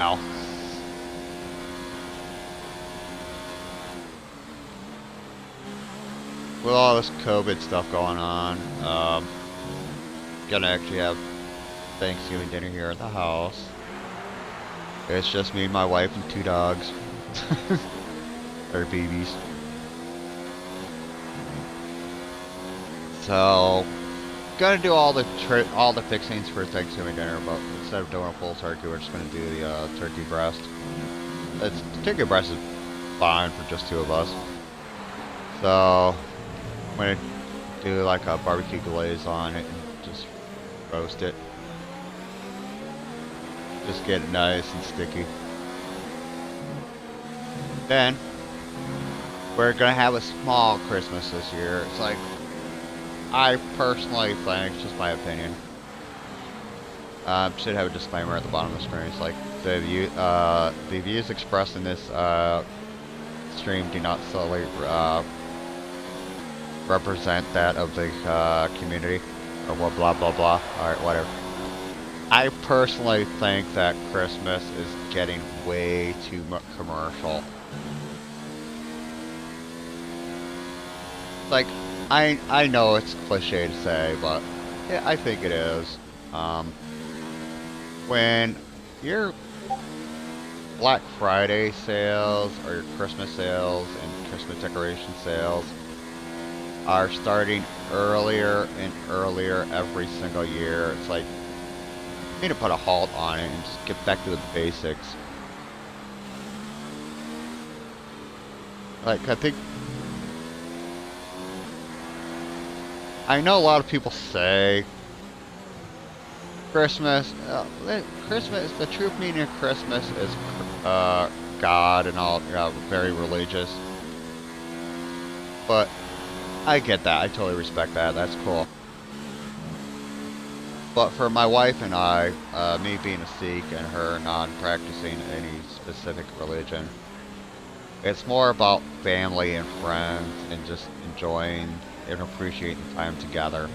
Ow. With all this COVID stuff going on, gonna actually have Thanksgiving dinner here at the house. It's just me, my wife, and 2 dogs. Or babies. So, gonna do all the fixings for Thanksgiving dinner, but instead of doing a full turkey, we're just gonna do the turkey breast. The turkey breast is fine for just 2 of us. So, I'm gonna do like a barbecue glaze on it and just roast it. Just get it nice and sticky. Then, we're gonna have a small Christmas this year. It's like, I personally think, it's just my opinion. Should have a disclaimer at the bottom of the screen. It's like the views expressed in this stream do not solely represent that of the community, or what, blah blah blah. All right, whatever. I personally think that Christmas is getting way too commercial. Like, I know it's cliche to say, but yeah, I think it is. When your Black Friday sales or your Christmas sales and Christmas decoration sales are starting earlier and earlier every single year, it's like, you need to put a halt on it and just get back to the basics. Like, I know a lot of people say Christmas, the true meaning of Christmas is God and all, very religious. But I get that. I totally respect that. That's cool. But for my wife and I, me being a Sikh and her non-practicing any specific religion, it's more about family and friends and just enjoying and appreciating time together.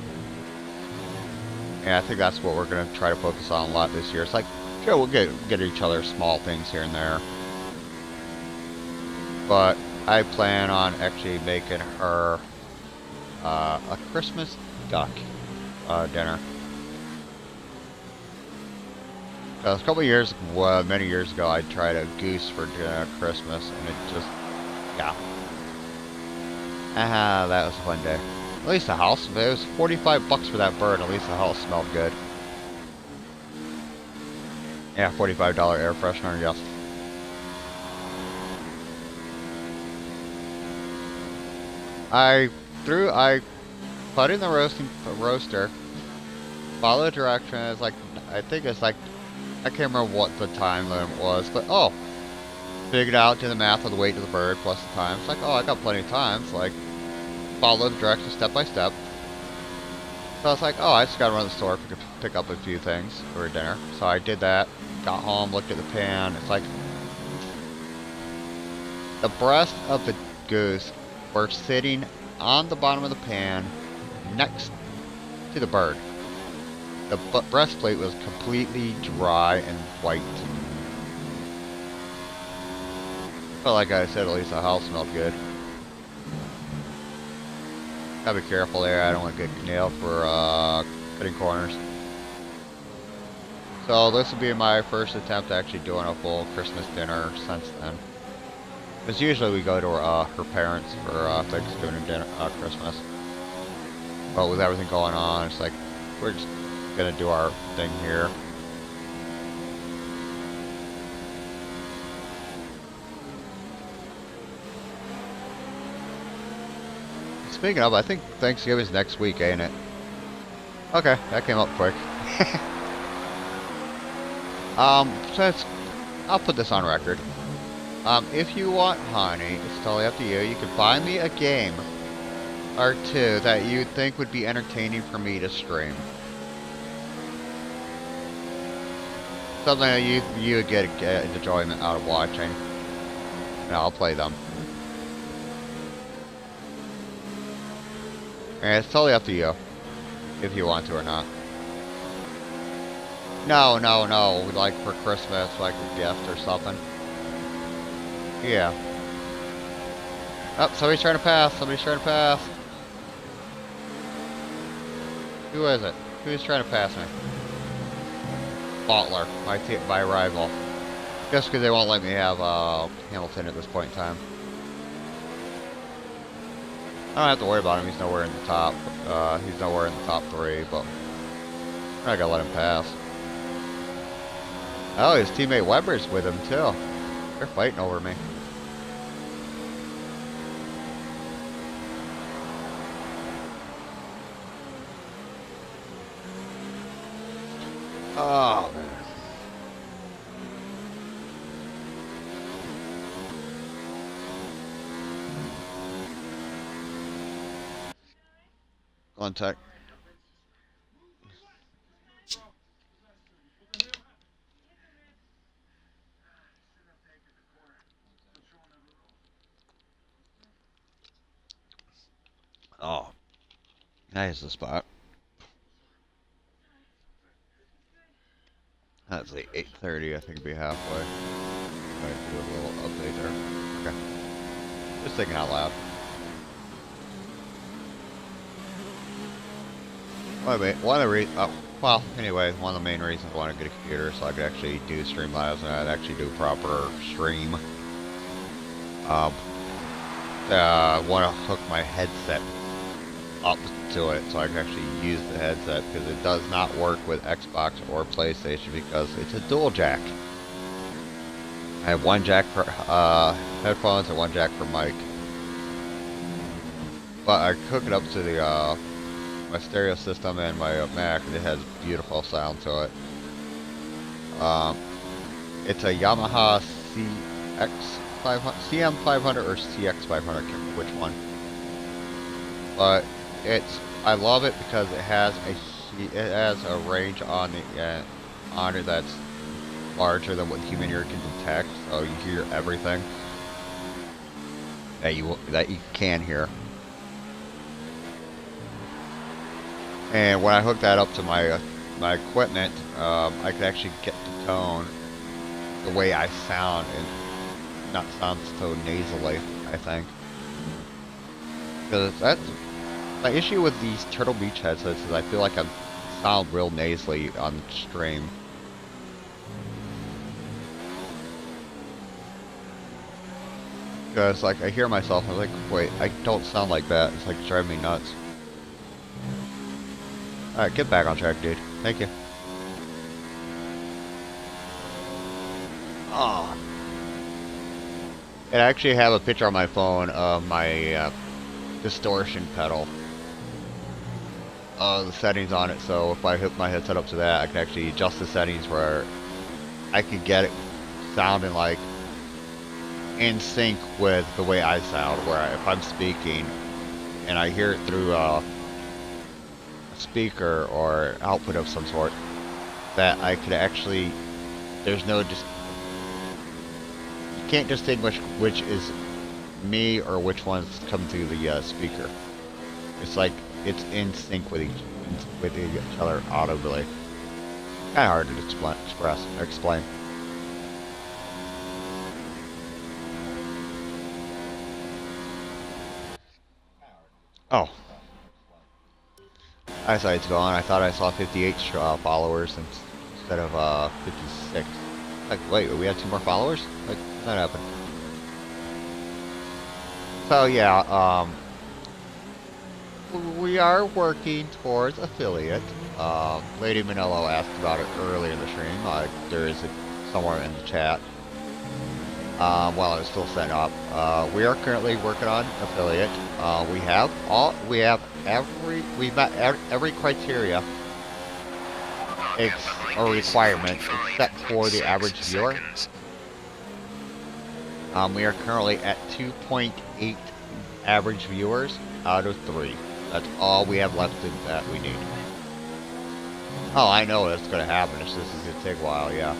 And I think that's what we're going to try to focus on a lot this year. It's like, sure, we'll get each other small things here and there. But I plan on actually making her a Christmas duck dinner. A couple of years, many years ago, I tried a goose for Christmas, and it just, yeah. That was a fun day. At least the house, it was $45 for that bird. At least the house smelled good. Yeah, $45 air freshener, yes. I put in the roaster, follow the directions, like, I think it's like, I can't remember what the time limit was, but figured out, did the math of the weight of the bird plus the time. It's like, I got plenty of time. It's like, follow the directions step by step, So I was like, oh, I just gotta run to the store, pick up a few things for dinner. So I did that, got home, looked at the pan. It's like the breast of the goose were sitting on the bottom of the pan next to the bird. The breastplate was completely dry and white. But like I said, at least the house smelled good. Gotta be careful there, I don't want to get nailed for cutting corners. So this will be my first attempt at actually doing a full Christmas dinner since then. Because usually we go to her parents for Thanksgiving dinner, Christmas. But with everything going on, it's like, we're just gonna do our thing here. Speaking of, I think Thanksgiving's next week, ain't it? Okay, that came up quick. So I'll put this on record. If you want, honey, it's totally up to you. You can buy me a game or two that you think would be entertaining for me to stream. Something that you would get enjoyment out of watching. And I'll play them. And it's totally up to you, if you want to or not. No, like for Christmas, like a gift or something. Yeah. Oh, somebody's trying to pass, Who is it? Who's trying to pass me? Butler, my rival. Just because they won't let me have Hamilton at this point in time. I don't have to worry about him. He's nowhere in the top. He's nowhere in the top 3, but I gotta let him pass. Oh, his teammate Weber's with him too. They're fighting over me. Oh man. Contact. Oh, that is the spot. That's the 8:30. I think it'll be halfway. Might do a little update there. Okay. Just thinking out loud. One of the main reasons I want to get a computer so I could actually do Streamlabs and I'd actually do proper stream. Want to hook my headset up to it so I can actually use the headset because it does not work with Xbox or PlayStation because it's a dual jack. I have one jack for headphones and one jack for mic. But I hook it up to the my stereo system and my Mac, and it has beautiful sound to it. It's a Yamaha CM500 or CX500, which one? But I love it because it has a range on it that's larger than what the human ear can detect, so you hear everything that you can hear. And when I hook that up to my equipment, I could actually get the tone the way I sound and not sound so nasally, I think. Because that's my issue with these Turtle Beach headsets is I feel like I sound real nasally on stream. Because like I hear myself, I'm like, wait, I don't sound like that. It's like driving me nuts. Alright, get back on track, dude. Thank you. Oh. And I actually have a picture on my phone of my distortion pedal. The settings on it, so if I hook my headset up to that, I can actually adjust the settings where I can get it sounding like in sync with the way I sound, where if I'm speaking and I hear it through a speaker or output of some sort that I could actually, there's no just, you can't distinguish which is me or which one's come through the speaker. It's like it's in sync with each other audibly. Kind of hard to explain. Oh. I saw it's gone. I thought I saw 58 followers instead of 56. Like, wait, we have 2 more followers? Like, that happened. So yeah, we are working towards affiliate. Lady Manello asked about it earlier in the stream. There is somewhere in the chat. While it's still setting up, we are currently working on affiliate. We've met every criteria or requirement except for the average viewer. We are currently at 2.8 average viewers out of 3. That's all we have left that we need. Oh, I know that's going to happen. This is going to take a while, yeah.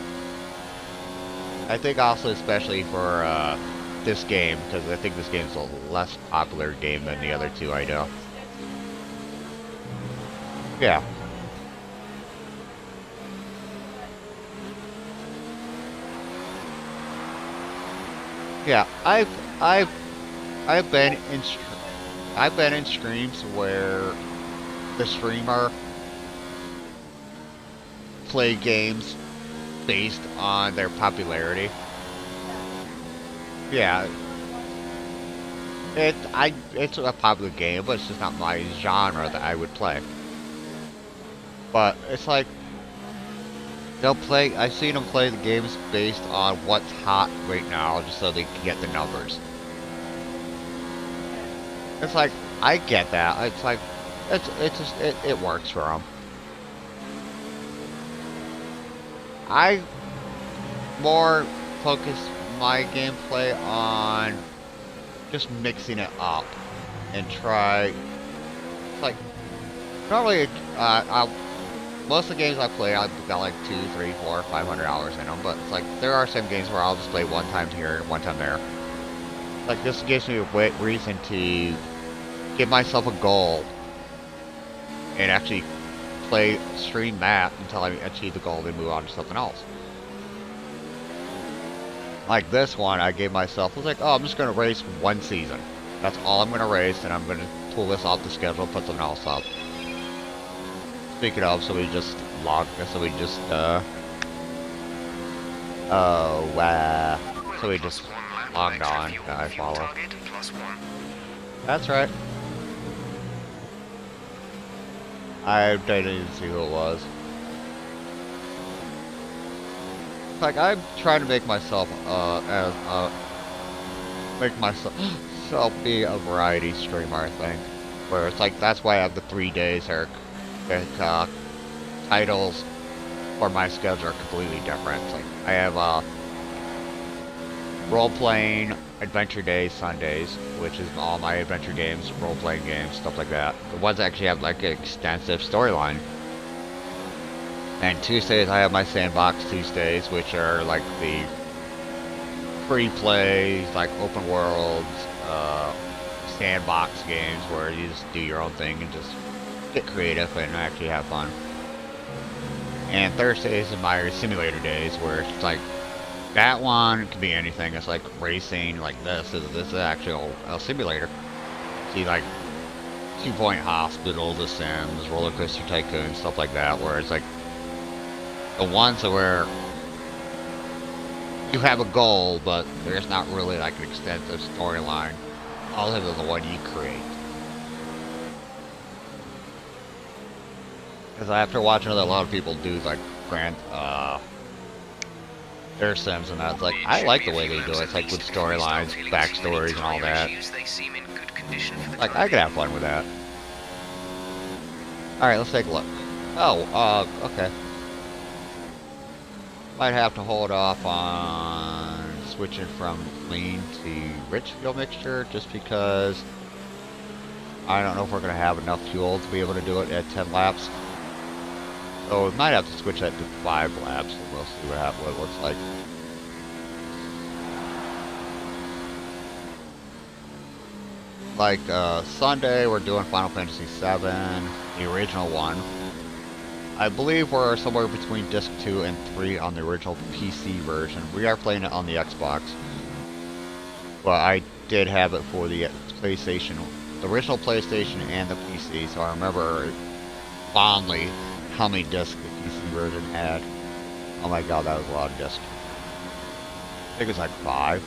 I think also especially for this game, because I think this game is a less popular game than the other 2 I know. Yeah. Yeah, I've been in streams where the streamer play games based on their popularity. Yeah. It's a popular game, but it's just not my genre that I would play. But it's like I've seen them play the games based on what's hot right now, just so they can get the numbers. It's like, I get that. It's like, it works for them. I more focus my gameplay on just mixing it up and try. It's like, normally, most of the games I play, I've got like 2, 3, 4, 500 hours in them, but it's like, there are some games where I'll just play one time here and one time there. Like, this gives me a reason to give myself a goal and actually stream that until I achieve the goal, then move on to something else. Like this one, I gave myself, I was like, oh, I'm just going to race one season. That's all I'm going to race, and I'm going to pull this off the schedule, put something else up. Speaking of, so we just logged on. I follow. That's right. I didn't see who it was. Like, I'm trying to make myself be a variety streamer, I think. Where it's like, that's why I have the 3 days or titles for my schedule are completely different. It's like, I have role-playing adventure days, Sundays, which is all my adventure games, role-playing games, stuff like that. The ones that actually have like an extensive storyline. And Tuesdays I have my Sandbox Tuesdays, which are like the free plays, like open worlds, sandbox games where you just do your own thing and just get creative and actually have fun. And Thursdays are my simulator days, where it's like, that one could be anything. It's like racing, like this is actually a simulator. See, like 2 Point Hospital, The Sims, Roller Coaster Tycoon, stuff like that, where it's like the ones where you have a goal, but there's not really like an extensive storyline other than the one you create. Because after watching a lot of people do like their Sims and that's like, I like the way they do it. It's like with storylines, backstories, and all that. Like, I could have fun with that. Alright, let's take a look. Oh, okay. Might have to hold off on switching from clean to rich fuel mixture, just because I don't know if we're going to have enough fuel to be able to do it at 10 laps. So we might have to switch that to 5 laps, and we'll see what it looks like. Like Sunday, we're doing Final Fantasy VII, the original one. I believe we're somewhere between Disc 2 and 3 on the original PC version. We are playing it on the Xbox. But I did have it for the PlayStation, the original PlayStation and the PC, so I remember fondly how many discs the PC version had. Oh my god, that was a lot of discs. I think it was like 5.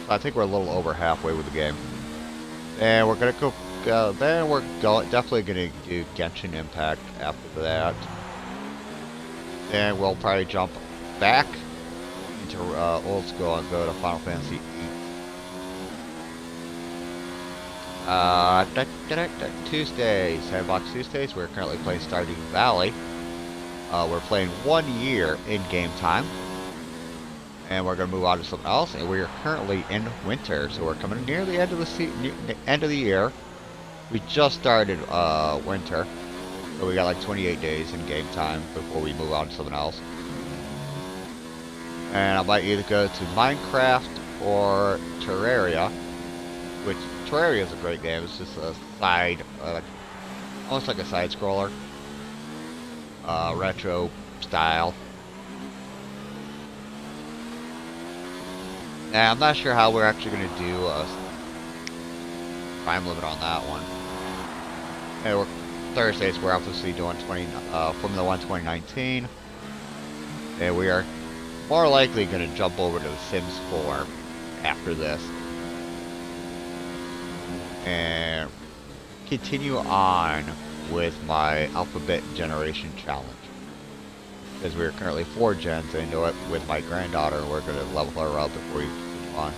So I think we're a little over halfway with the game. And we're gonna go, definitely gonna do Genshin Impact after that. Then we'll probably jump back into old school and go to Final Fantasy VIII. Tuesdays, Sandbox Tuesdays. We're currently playing Stardew Valley. We're playing 1 year in game time, and we're going to move on to something else. And we are currently in winter, so we're coming near the end of the year. We just started winter, so we got like 28 days in game time before we move on to something else. And I might either go to Minecraft or Terraria, which Terraria is a great game. It's just a side, almost like a side scroller, retro style. And I'm not sure how we're actually going to do a time limit on that one. And Thursdays we're obviously doing Formula 1 2019, and we are more likely going to jump over to The Sims 4 after this and continue on with my alphabet generation challenge, because we are currently 4 gens into it with my granddaughter, and we're going to level her up before we move on.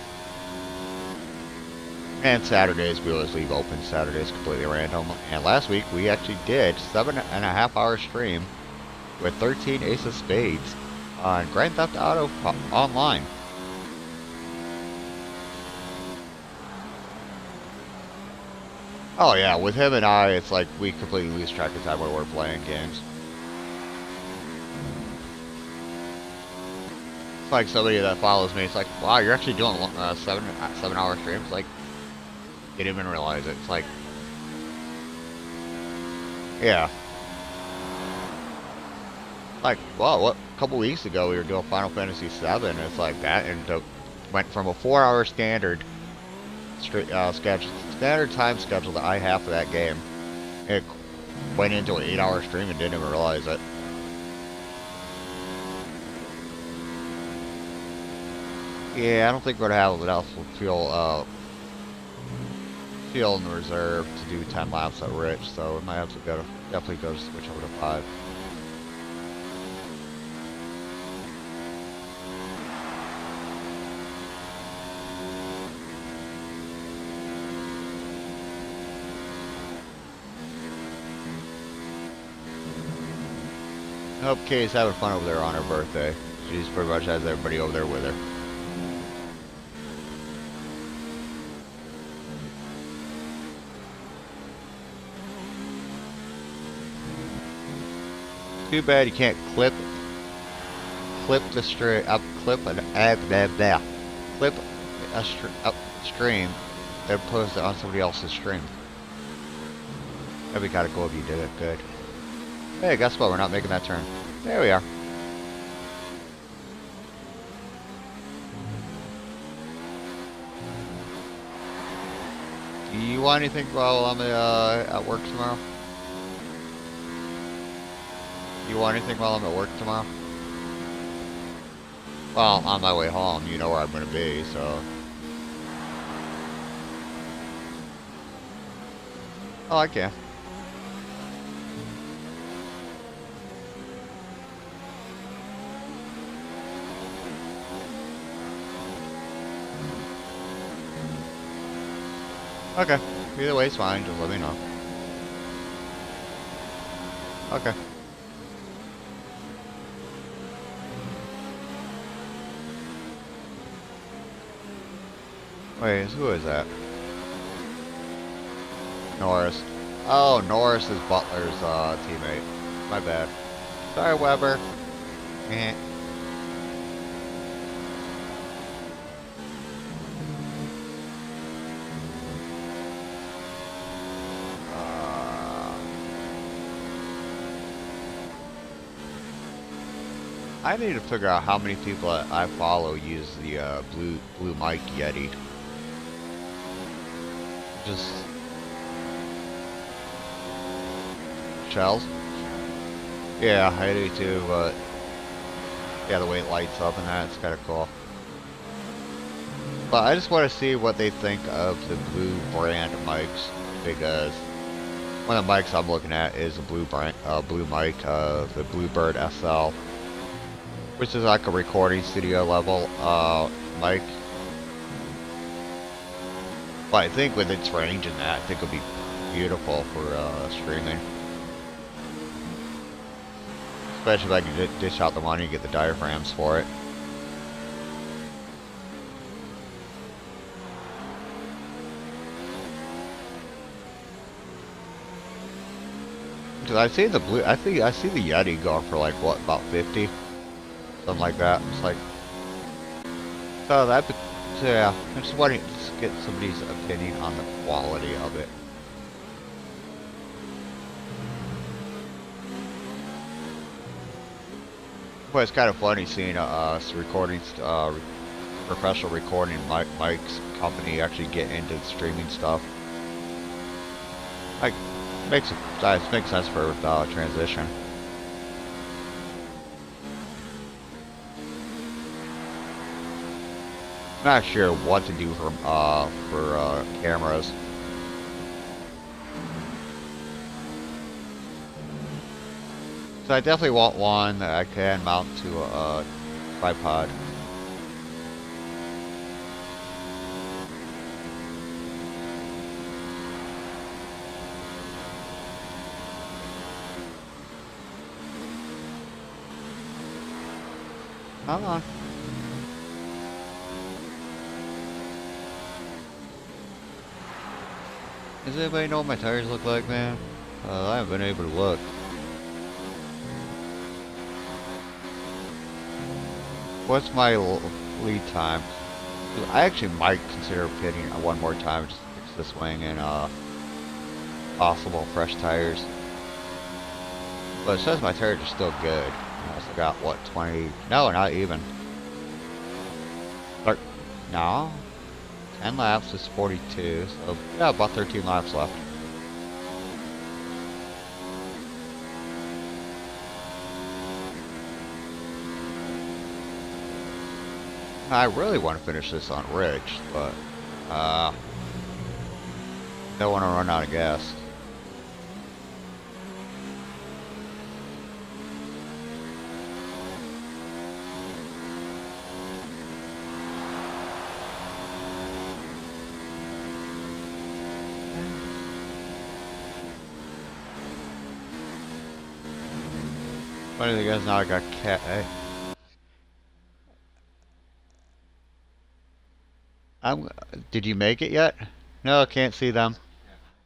And Saturdays we always leave open. Saturdays completely random. And last week we actually did 7.5 hour stream with 13 Ace of Spades on Grand Theft Auto Online. Oh yeah, with him and I, it's like we completely lose track of time when we're playing games. It's like somebody that follows me, it's like, wow, you're actually doing 7 hour streams? Like, you didn't even realize it. It's like, yeah. Like, well, what? A couple weeks ago we were doing Final Fantasy VII, and it's like that, and went from a 4-hour standard time schedule that I have for that game. It went into an 8-hour stream and didn't even realize it. Yeah, I don't think we're gonna have enough fuel in the reserve to do 10 laps at Rich, so we might have to definitely go to switch over to 5. I hope Kay's having fun over there on her birthday. She's pretty much has everybody over there with her. Too bad you can't clip the stream clip a stream and post it on somebody else's stream. That'd be kind of cool if you did it. Good. Hey, guess what? We're not making that turn. There we are. Do you want anything while I'm at work tomorrow? You want anything while I'm at work tomorrow? Well, on my way home, you know where I'm going to be, so... Oh, I can. Okay. Either way, it's fine. Just let me know. Okay. Wait, who is that? Norris. Oh, Norris is Butler's teammate. My bad. Sorry, Weber. Eh. I need to figure out how many people I follow use the blue mic Yeti. Just shells. Yeah, I do too, but yeah, the way it lights up and that, it's kind of cool. But I just want to see what they think of the blue brand mics, because one of the mics I'm looking at is a blue brand, blue mic, the Bluebird SL, which is like a recording studio level mic. But I think with its range and that, I think it'll be beautiful for streaming. Especially if I can dish out the money and get the diaphragms for it. Because I see the blue, I see the Yeti going for like what, about 50, something like that. It's like, so that, so yeah. I just wanted to get somebody's opinion on the quality of it. But it's kind of funny seeing recording, professional recording mics company actually get into streaming stuff. Like, makes sense for transition. I'm not sure what to do for cameras. So I definitely want one that I can mount to a tripod. Come on. Does anybody know what my tires look like, man? I haven't been able to look. What's my lead time? I actually might consider pitting one more time just to fix this wing and possible fresh tires. But it says my tires are still good. I still got what, 20? No, not even. No, 10 laps is 42. So yeah, about 13 laps left. I really want to finish this on Ridge, but don't want to run out of gas. Funny thing is, now I got cat. Hey. Did you make it yet? No, I can't see them.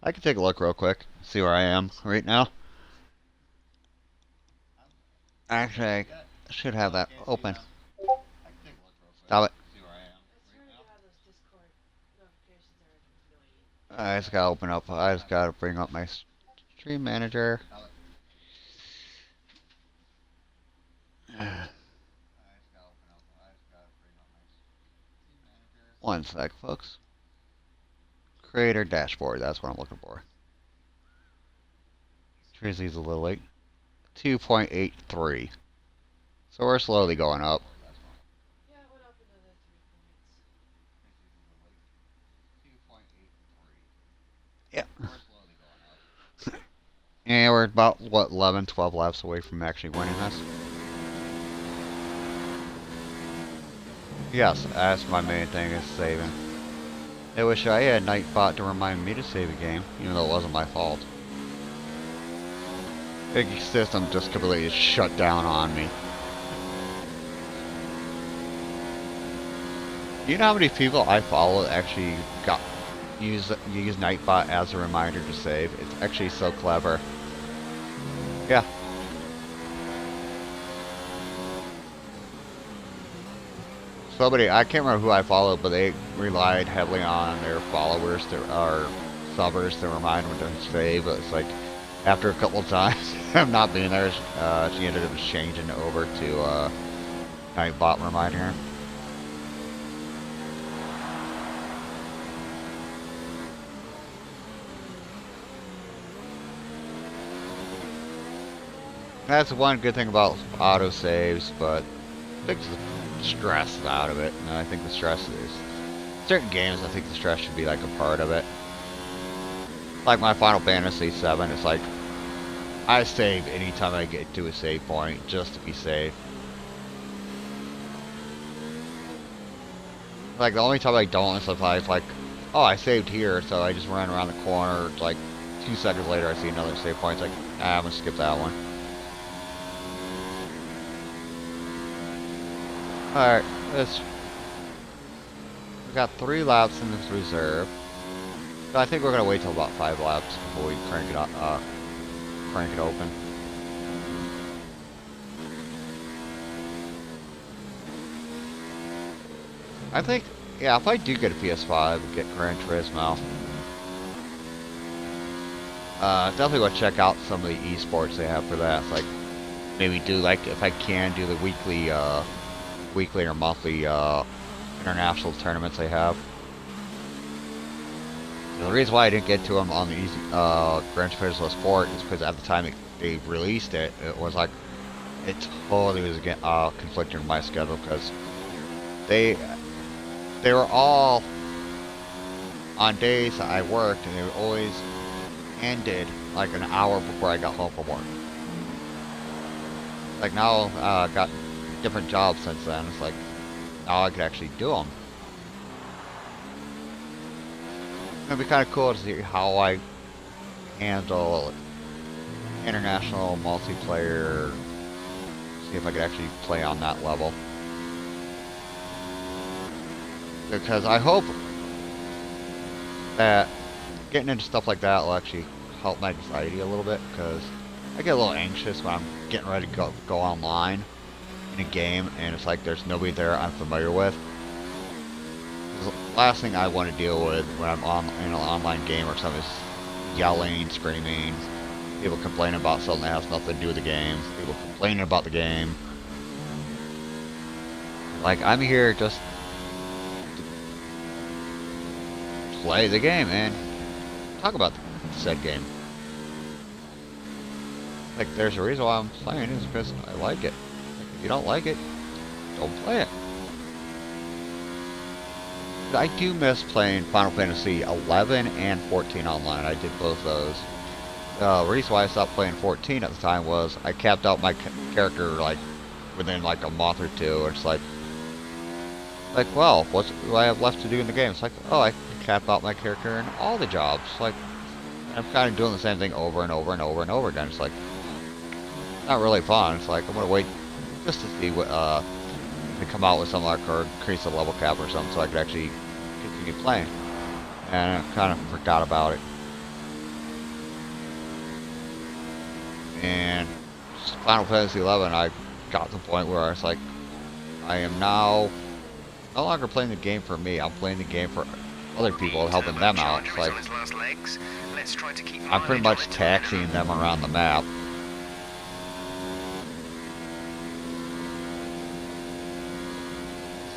I can take a look real quick. See where I am right now. Actually, I should have that open. Stop it. I just gotta open up. I just gotta bring up my stream manager. One sec, folks. Creator dashboard, that's what I'm looking for. Grizzly's a little late. 2.83. So we're slowly going up. Yeah, it went up another 3 points. Yeah. And we're about, what, 11, 12 laps away from actually winning this. Yes, that's my main thing, is saving. I wish I had Nightbot to remind me to save a game, even though it wasn't my fault. The system just completely shut down on me. Do you know how many people I follow that actually use Nightbot as a reminder to save? It's actually so clever. Yeah. Somebody, I can't remember who I followed, but they relied heavily on their followers or subbers to remind them to save. But it's like, after a couple of times of not being there, she ended up changing over to Nightbot reminding her. That's one good thing about auto saves, but takes the stress out of it. And I think the stress is certain games. I think the stress should be like a part of it. Like my Final Fantasy VII, it's like I save anytime I get to a save point just to be safe. Like the only time I don't is if I like, oh, I saved here, so I just run around the corner. Like 2 seconds later, I see another save point. It's like, I'm gonna skip that one. Alright, we got 3 laps in this reserve. So I think we're gonna wait till about 5 laps before we crank it up, crank it open. I think, yeah, if I do get a PS5 and get Gran Turismo, definitely go check out some of the esports they have for that. It's like, maybe do like, if I can, do the weekly or monthly international tournaments they have. The reason why I didn't get to them on the easy Gran Turismo Sport is because at the time they released it, it was like it totally was conflicting with my schedule because they were all on days that I worked and they were always ended like an hour before I got home from work. Like now, I got different jobs since then. It's like now I could actually do them. It'd be kind of cool to see how I handle international multiplayer. See if I could actually play on that level. Because I hope that getting into stuff like that will actually help my anxiety a little bit. Because I get a little anxious when I'm getting ready to go online in a game and it's like there's nobody there I'm familiar with. The last thing I want to deal with when I'm in an online game or something is yelling, screaming, people complaining about something that has nothing to do with the game, people complaining about the game. Like, I'm here just to play the game and talk about said game. Like, there's a reason why I'm playing is because I like it. Like, if you don't like it, don't play it. I do miss playing Final Fantasy 11 and 14 online. I did both those. The reason why I stopped playing 14 at the time was I capped out my character like within like a month or two. It's like, well, what do I have left to do in the game? It's like, oh, I can cap out my character in all the jobs. Like, I'm kind of doing the same thing over and over and over and over again. It's like, not really fun. It's like, I'm gonna wait just to see what to come out with something like or increase the level cap or something so I could actually continue playing. And I kind of forgot about it. And Final Fantasy 11, I got to the point where I was like, I am now no longer playing the game for me. I'm playing the game for other people, helping them out. It's like I'm pretty much taxiing them around the map.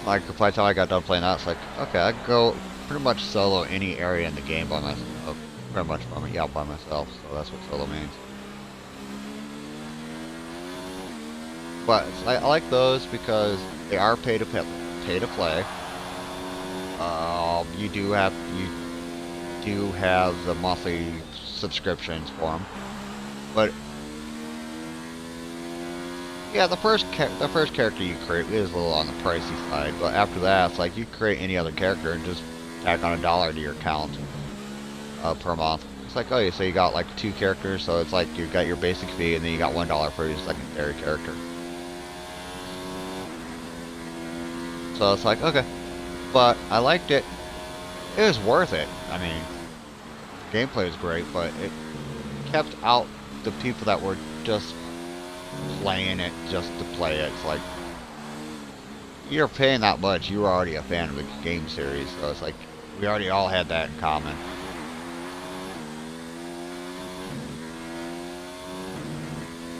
Like, by the time I got done playing that, it's like, okay, I can go pretty much solo any area in the game by myself. Pretty much by myself, so that's what solo means. But I like those because they are pay to play. You do have the monthly subscriptions for them, but yeah, the first character you create is a little on the pricey side, but after that, it's like you create any other character and just tack on $1 to your account per month. It's like, oh, so you got like 2 characters, so it's like you got your basic fee, and then you got $1 for your secondary character. So it's like, okay. but I liked it. It was worth it. I mean, gameplay was great, but it kept out the people that were just playing it just to play it. It's like, you're paying that much, you were already a fan of the game series, so it's like, we already all had that in common.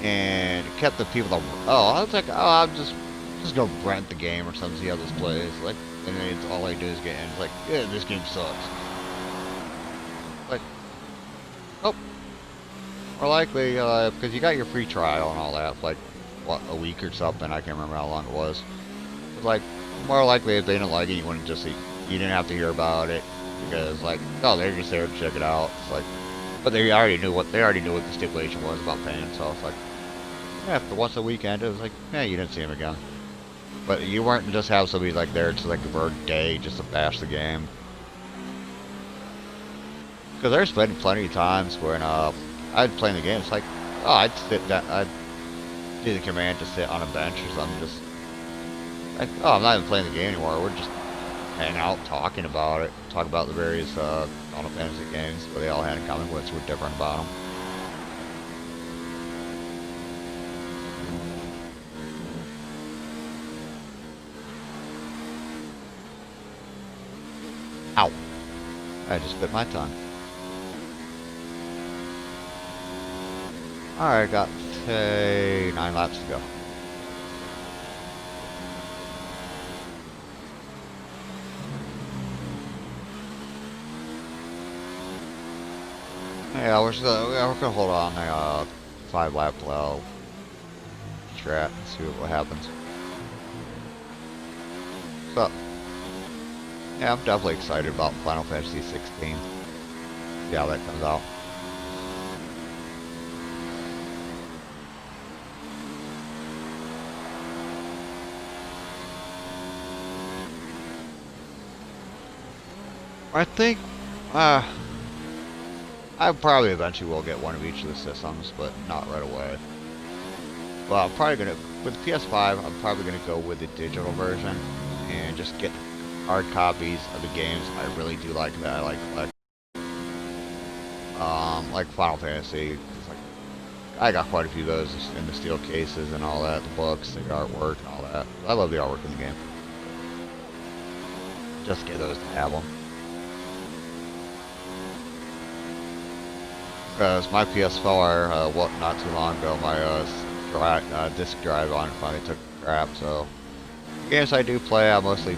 And it kept the people that, I was like, I'm just go rent the game or something, see how this plays. Like, and then it's all I do is get in. It's like, yeah, this game sucks. Like, oh, more likely, because you got your free trial and all that, like, what, a week or something, I can't remember how long it was. It's like, more likely if they didn't like it, you wouldn't just see, you didn't have to hear about it, because, like, oh, they're just there to check it out. It's like, but they already knew what the stipulation was about paying, so it's like, yeah, for once a weekend, it was like, yeah, you didn't see him again. But you weren't just have somebody like there to like for a day just to bash the game. Because there's been plenty of times when I'd play the game, it's like, oh, I'd sit down, I'd do the command to sit on a bench or something, just like, oh, I'm not even playing the game anymore, we're just hanging out talking about it, talk about the various Final Fantasy games, but they all had in common which were different about them. Ow. I just bit my tongue. Alright, got 9 laps to go. Yeah, we're gonna hold on the 5 lap strat and see what happens. So, yeah, I'm definitely excited about Final Fantasy 16. See how that comes out. I think, I probably eventually will get one of each of the systems, but not right away. Well, I'm probably gonna, with the PS5, I'm probably gonna go with the digital version and just get hard copies of the games I really do like that I like Final Fantasy. It's like, I got quite a few of those in the steel cases and all that, the books, the artwork and all that. I love the artwork in the game. Just get those to have them. Because my PS4, not too long ago, my disc drive on it finally took crap, so the games I do play, I mostly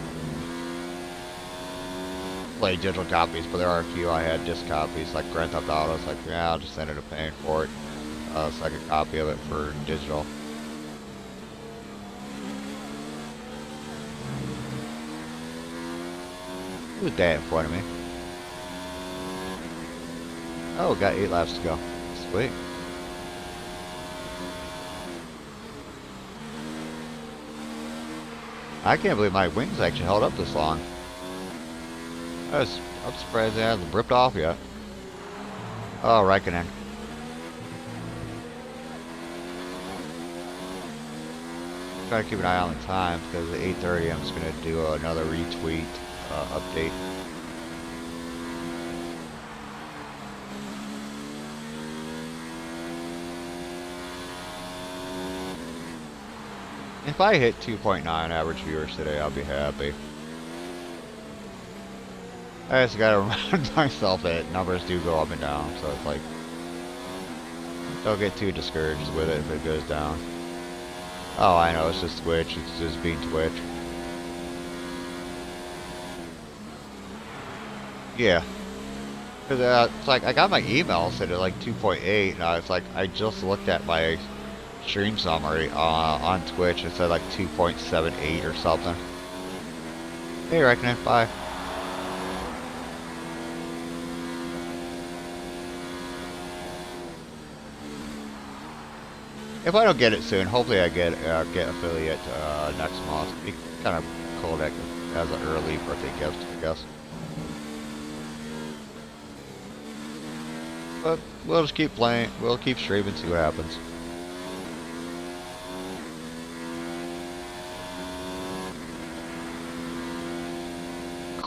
play digital copies, but there are a few I had disc copies, like Grand Theft Auto. It's like, yeah, I'll just ended up paying for it, second copy of it for digital. Who's that in front of me? Oh, got 8 laps to go. Sweet. I can't believe my wings actually held up this long. I'm surprised they haven't ripped off yet. Oh, Raikkonen. Try to keep an eye on the time because at 8:30 I'm just going to do another retweet update. If I hit 2.9 average viewers today, I'll be happy. I just gotta remind myself that numbers do go up and down, so it's like, don't get too discouraged with it if it goes down. Oh, I know, it's just Twitch, it's just being Twitch. Yeah. Cause it's like, I got my email set at like 2.8, and it's like, I just looked at my stream summary on Twitch, it said like 2.78 or something. Hey, Raikkonen, bye. If I don't get it soon, hopefully I get affiliate next month. It'd be kind of cool that as an early birthday gift, I guess. But we'll just keep playing. We'll keep streaming, see what happens.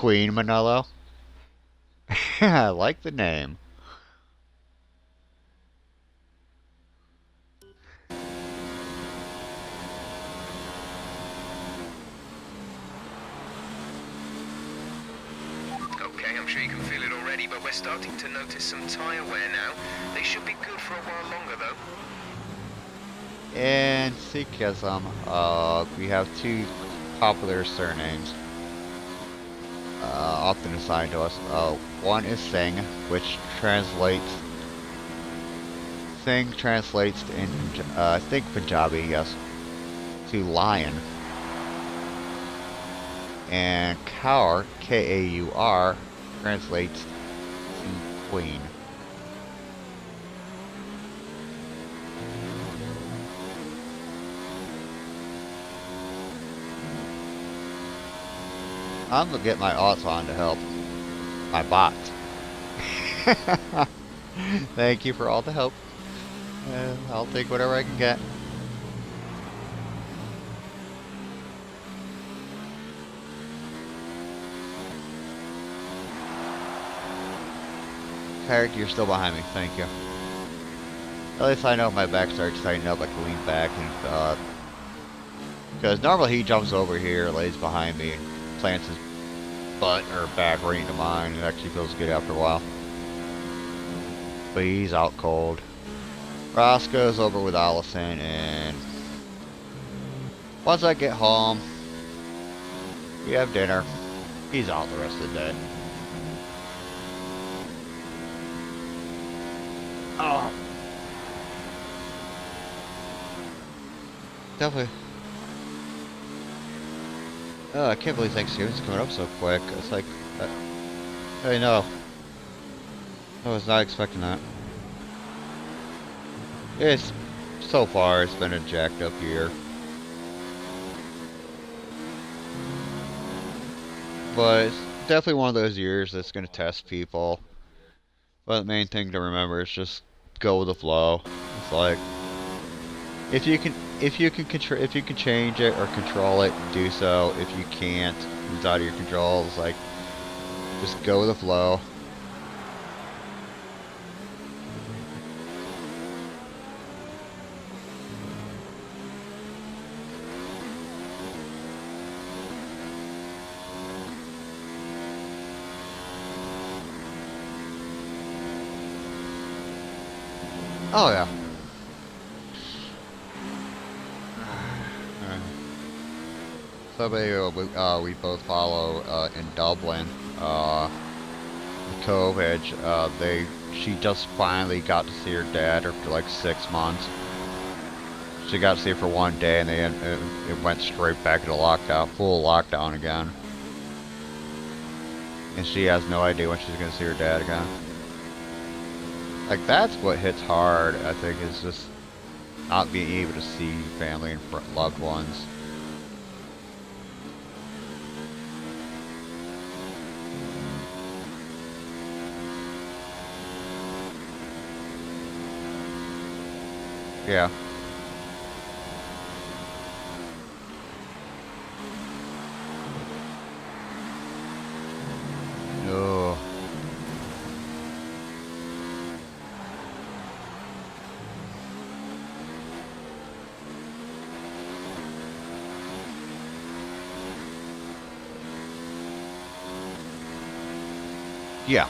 Queen Manello. I like the name. Okay, I'm sure you can feel it already, but we're starting to notice some tyre wear now. They should be good for a while longer, though. In Sikhism, we have two popular surnames often assigned to us. One is Singh, which translates in, I think Punjabi, yes, to lion. And Kaur, K-A-U-R, translates to queen. I'm gonna get my auts on to help my bots. Thank you for all the help. I'll take whatever I can get. Tarek, you're still behind me. Thank you. At least I know my back starts tightening up. I can lean back and because normally he jumps over here, lays behind me, and plants his butt or back right into mine. It actually feels good after a while. But he's out cold. Roscoe's over with Allison, and once I get home, we have dinner. He's out the rest of the day. Oh. Definitely. Oh, I can't believe Thanksgiving's coming up so quick. It's like, I know. I was not expecting that. So far, it's been a jacked up year. But it's definitely one of those years that's going to test people. But the main thing to remember is just go with the flow. It's like, if you can change it or control it, do so. If you can't, it's out of your control. It's like, just go with the flow. Oh yeah. Somebody we both follow in Dublin, COVID. She just finally got to see her dad after like 6 months. She got to see her for one day, and it went straight back into lockdown, full lockdown again. And she has no idea when she's gonna see her dad again. Like, that's what hits hard, I think, is just not being able to see family and loved ones. Yeah. Oh. Yeah.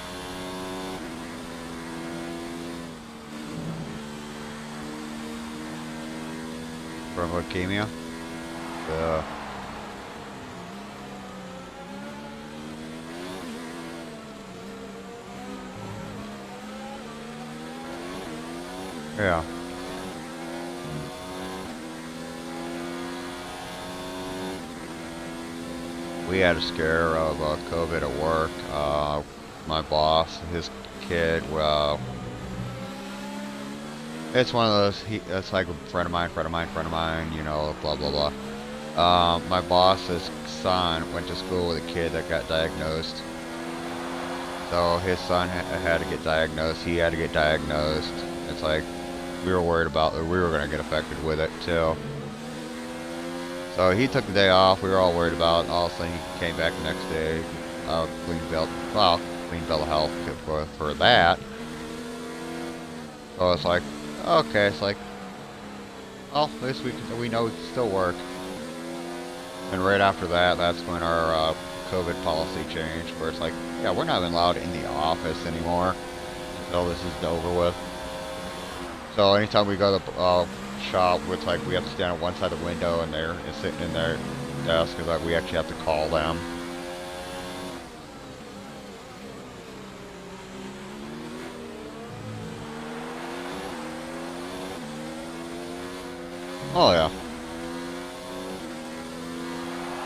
From leukemia? Yeah. We had a scare of COVID at work. My boss, his kid, well, it's one of those, it's like a friend of mine, you know, blah, blah, blah. My boss's son went to school with a kid that got diagnosed. So his son had to get diagnosed, he had to get diagnosed. It's like, we were worried about, we were going to get affected with it too. So he took the day off, we were all worried about it. All of a sudden he came back the next day, clean bill of health for that. So it's like, okay, it's like, well, at least we know it can still work. And right after that, that's when our COVID policy changed, where it's like, yeah, we're not even allowed in the office anymore until this is over with. So anytime we go to the shop, it's like we have to stand on one side of the window, and they're sitting in their desk, because like we actually have to call them. Oh yeah.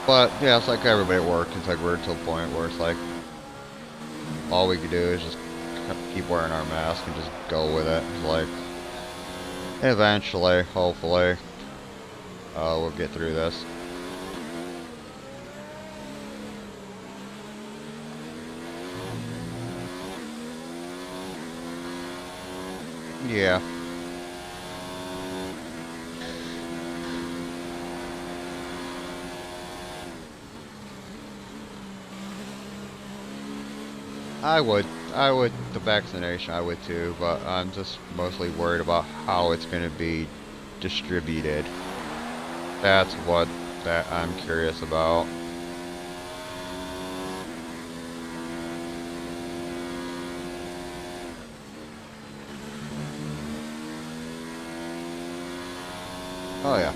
But yeah, it's like everybody at work. It's like we're to the point where it's like all we can do is just keep wearing our mask and just go with it. It's like eventually, hopefully, we'll get through this. Yeah. I would, the vaccination, I would too, but I'm just mostly worried about how it's going to be distributed. That's what I'm curious about. Oh yeah.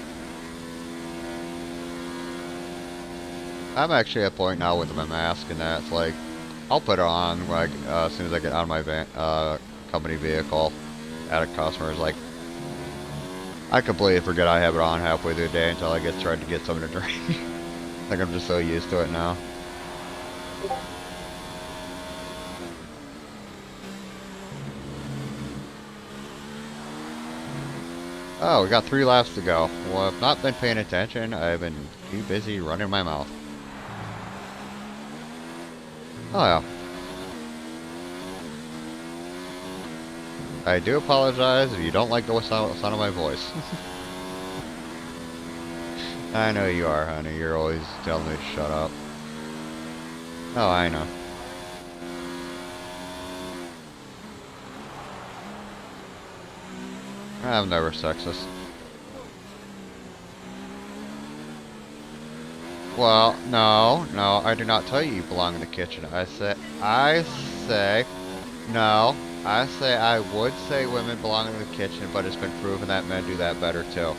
I'm actually at a point now with my mask and that, it's like, I'll put it on like as soon as I get out of my company vehicle at a customer's. Like, I completely forget I have it on halfway through the day until I tried to get something to drink. Like, I'm just so used to it now. Oh, we got 3 laps to go. Well, I've not been paying attention. I've been too busy running my mouth. Oh yeah. I do apologize if you don't like the sound of my voice. I know you are, honey. You're always telling me to shut up. Oh, I know. I'm never sexist. Well, no, I do not tell you belong in the kitchen. I say, no, I say I would say women belong in the kitchen, but it's been proven that men do that better too.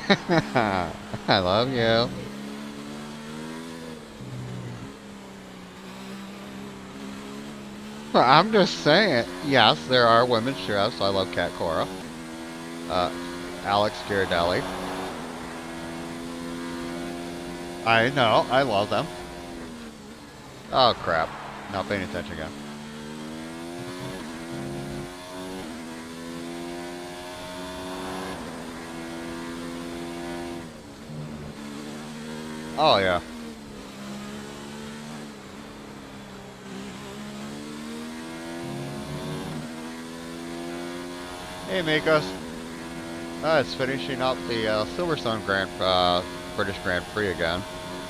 I love you. Well, I'm just saying, yes, there are women chefs. I love Kat Cora. Alex Girardelli. I know, I love them. Oh crap, not paying attention again. Oh yeah. Hey Mikos. It's finishing up the Silverstone British Grand Prix again.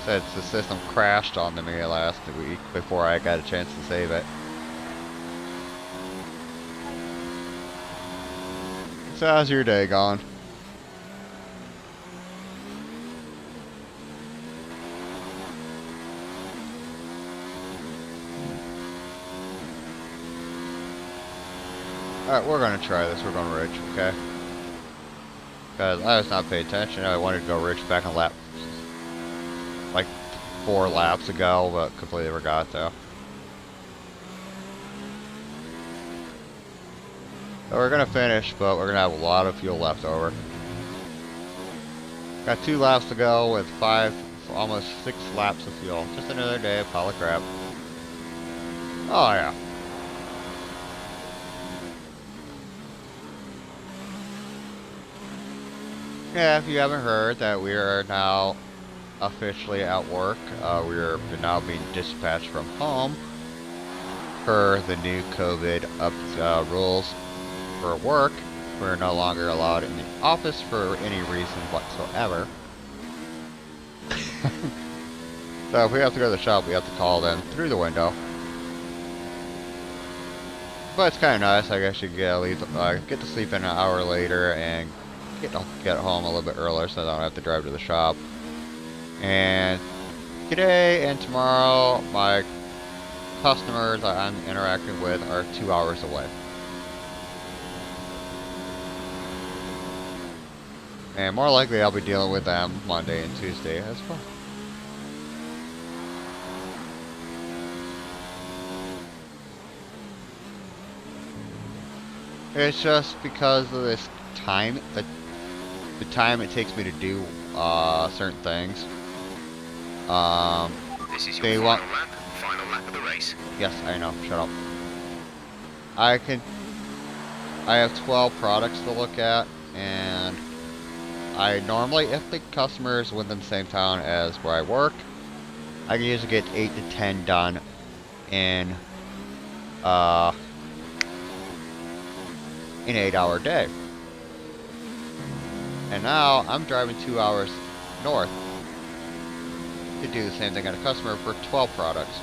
Since the system crashed on me last week before I got a chance to save it. So how's your day going? Alright, we're gonna try this. We're going rich, okay? Because I was not paying attention. I wanted to go rich back on lap like 4 laps ago, but completely forgot though. So we're gonna finish, but we're gonna have a lot of fuel left over. Got 2 laps to go with 5, almost 6 laps of fuel. Just another day of pile of crap. Oh yeah. Yeah, if you haven't heard that we are now officially at work. We're now being dispatched from home per the new COVID rules for work. We're no longer allowed in the office for any reason whatsoever. So if we have to go to the shop, we have to call them through the window. But it's kind of nice. I guess you get to sleep in an hour later and get home a little bit earlier, so I don't have to drive to the shop. And today and tomorrow, my customers that I'm interacting with are 2 hours away. And more likely I'll be dealing with them Monday and Tuesday as well. It's just because of this time, the time it takes me to do certain things. This is They your want. final lap of the race. Yes, I know. Shut up. I have 12 products to look at, and I normally, if the customer is within the same town as where I work, I can usually get 8 to 10 done in an 8-hour day. And now I'm driving 2 hours north to do the same thing at a customer for 12 products.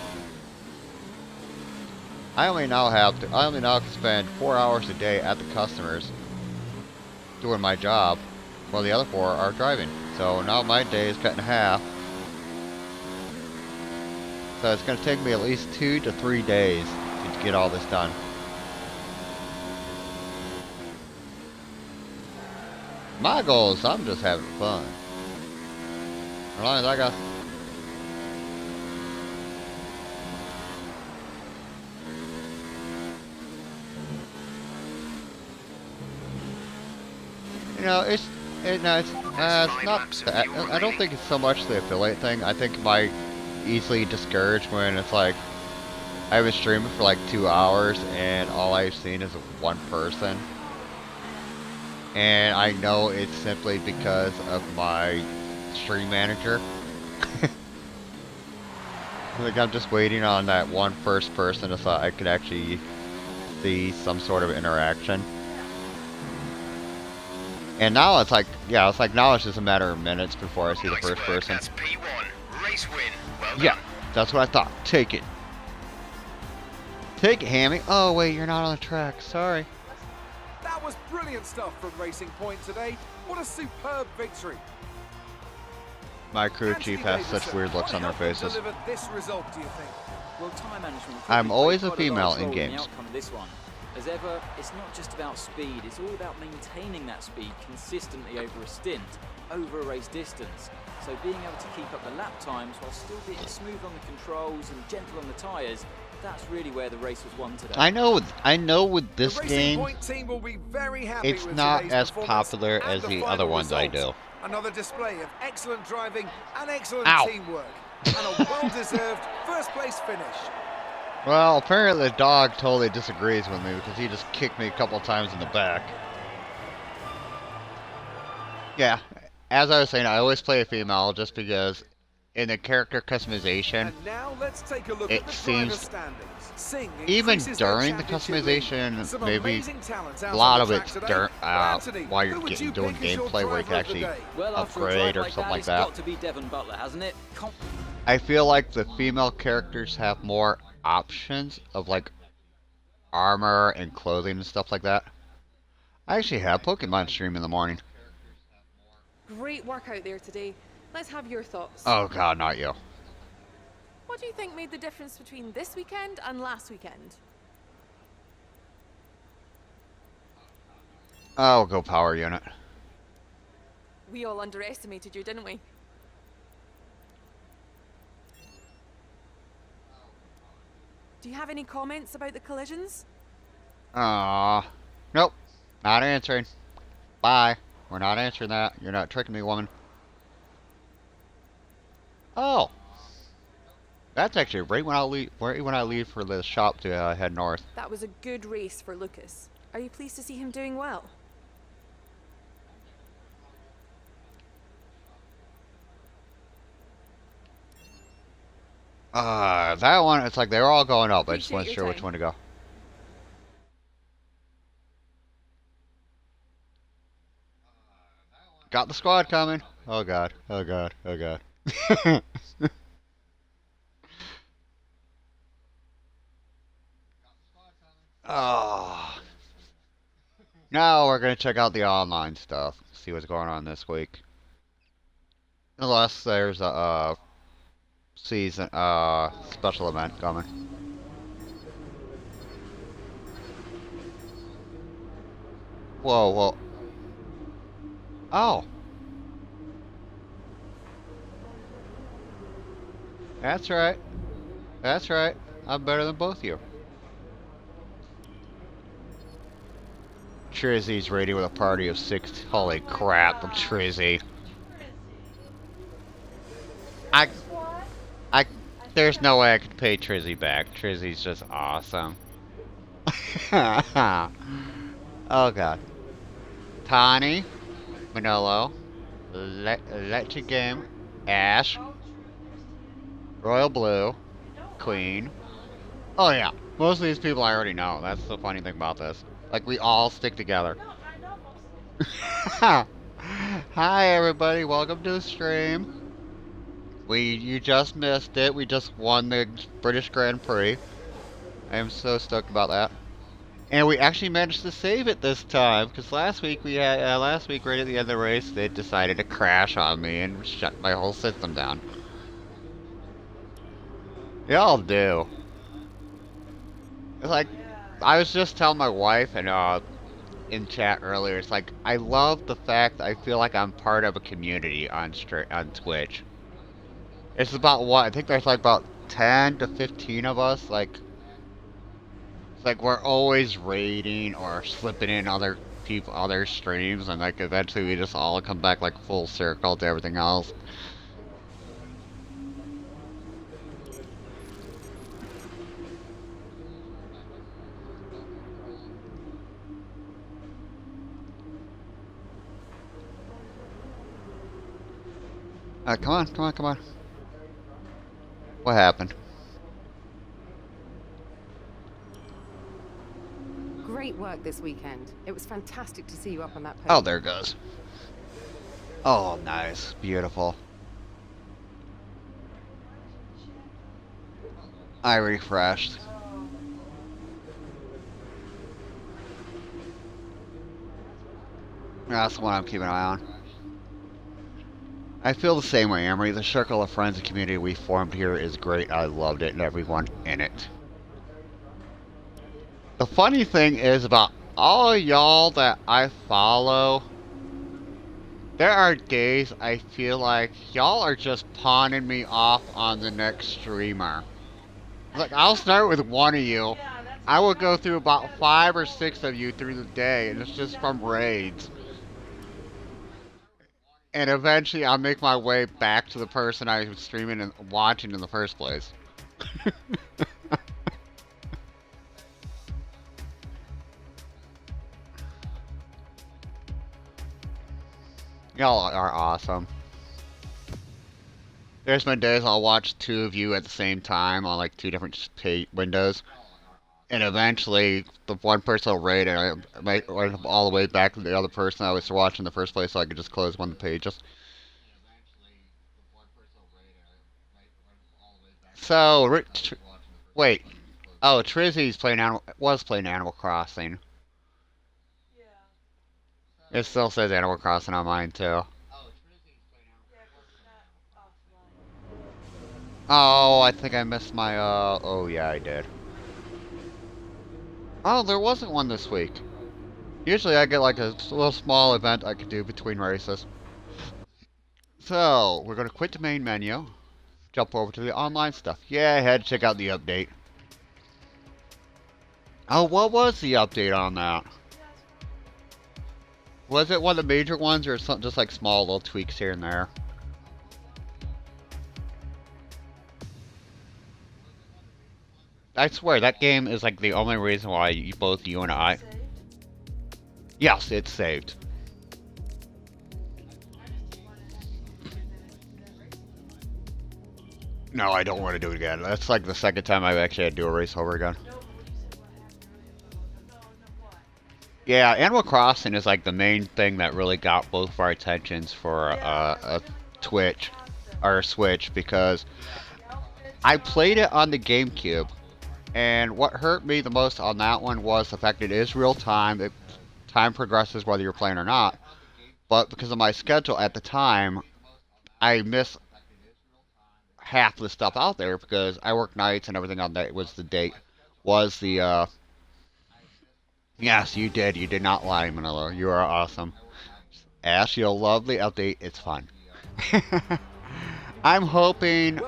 I only now can spend 4 hours a day at the customers doing my job, while the other 4 are driving. So now my day is cut in half. So it's going to take me at least 2 to 3 days to get all this done. My goal is I'm just having fun. As long as I got... You know, it's not that, I don't think it's so much the affiliate thing. I think it might easily discourage when it's like I've been streaming for like 2 hours and all I've seen is one person. And I know it's simply because of my stream manager. Like I'm just waiting on that one first person so I could actually see some sort of interaction. And now it's like, yeah, it's like now it's just a matter of minutes before I see the first person. That's P1. Race win. Well Yeah, done. that's what I thought. Take it. Take it, Hammy. Oh, wait, you're not on the track. Sorry. That was brilliant stuff from Racing Point today. What a superb victory. My crew Anthony chief has Davidson, such weird looks what on their helped them faces. deliver this result, do you think? Well, time management. I'm probably always played a quite female large in role games. the outcome of this one. As ever, it's not just about speed, it's all about maintaining that speed consistently over a stint, over a race distance. So being able to keep up the lap times while still being smooth on the controls and gentle on the tyres, that's really where the race was won today. I know with this The Racing game, Point team will be very happy it's with not today's as performance popular and as the other final ones I result. do. Another display of excellent driving and excellent Ow. teamwork. And a well-deserved first place finish. Well, apparently the dog totally disagrees with me because he just kicked me a couple of times in the back. Yeah, as I was saying, I always play a female just because in the character customization, And now let's take a look it at the seems driver standings. Singh even increases their during the championship lead. customization, Some maybe amazing talents out a lot on of the it's track today. Anthony, while you're who would you doing pick as your gameplay where you can driver of the actually day? Well, after a upgrade drive or like something that, like it's that. got to be Devon Butler, hasn't it? I feel like the female characters have more options of like armor and clothing and stuff like that. I actually have Pokemon stream in the morning. Great work out there today. Let's have your thoughts. Oh god, not you. What do you think made the difference between this weekend and last weekend? Oh, go power unit. We all underestimated you, didn't we? Do you have any comments about the collisions? Aww. Nope. Not answering. Bye. We're not answering that. You're not tricking me, woman. Oh. That's actually right when I leave for the shop to head north. That was a good race for Lucas. Are you pleased to see him doing well? That one, it's like they were all going up. I just Appreciate wasn't your sure which time. one to go. Got the squad coming. Oh god. Oh god. Oh god. Oh. Now we're gonna check out the online stuff. See what's going on this week. Unless there's a season special event coming. Whoa, whoa. Oh. That's right. That's right. I'm better than both of you. Trizzy's ready with a party of 6. Holy crap, Trizzy. There's no way I could pay Trizzy back. Trizzy's just awesome. Oh god. Tawny, Manolo, Electric Game, Ash, Royal Blue, Queen. Oh yeah, most of these people I already know. That's the funny thing about this. Like, we all stick together. Hi everybody, welcome to the stream. You just missed it. We just won the British Grand Prix. I am so stoked about that. And we actually managed to save it this time, because last week right at the end of the race, they decided to crash on me and shut my whole system down. Y'all do. It's like, I was just telling my wife and in chat earlier, it's like, I love the fact that I feel like I'm part of a community on Twitch. It's about what? I think there's like about 10 to 15 of us. Like, it's like we're always raiding or slipping in other streams, and like eventually we just all come back like full circle to everything else. Come on, come on, come on. What happened? Great work this weekend. It was fantastic to see you up on that podium. Oh, there it goes. Oh, nice. Beautiful. I refreshed. That's the one I'm keeping an eye on. I feel the same way, Emery. The circle of friends and community we formed here is great. I loved it and everyone in it. The funny thing is about all y'all that I follow, there are days I feel like y'all are just pawning me off on the next streamer. Like, I'll start with one of you. I will go through about 5 or 6 of you through the day, and it's just from raids. And eventually I'll make my way back to the person I was streaming and watching in the first place. Y'all are awesome. There's been days I'll watch 2 of you at the same time on like 2 different windows. And eventually, the one person will raid, and I might run all the way back to the other person I was watching in the first place, so I could just close one of the pages. So, wait. Oh, Trizzy's was playing Animal Crossing. It still says Animal Crossing on mine, too. Oh, I think I missed my, oh yeah, I did. Oh, there wasn't one this week. Usually I get like a little small event I could do between races. So, we're going to quit the main menu. Jump over to the online stuff. Yeah, I had to check out the update. Oh, what was the update on that? Was it one of the major ones or something just like small little tweaks here and there? I swear, that game is like the only reason why both you and I... Yes, it's saved. No, I don't want to do it again. That's like the second time I've actually had to do a race over again. Yeah, Animal Crossing is like the main thing that really got both of our attentions for a Twitch, or a Switch, because I played it on the GameCube, And what hurt me the most on that one was the fact that it is real time. Time progresses whether you're playing or not. But because of my schedule at the time, I missed half the stuff out there because I work nights and everything on that was the date. Was the, Yes, you did. You did not lie, Manolo. You are awesome. Ash, you'll love the update. It's fun. I'm hoping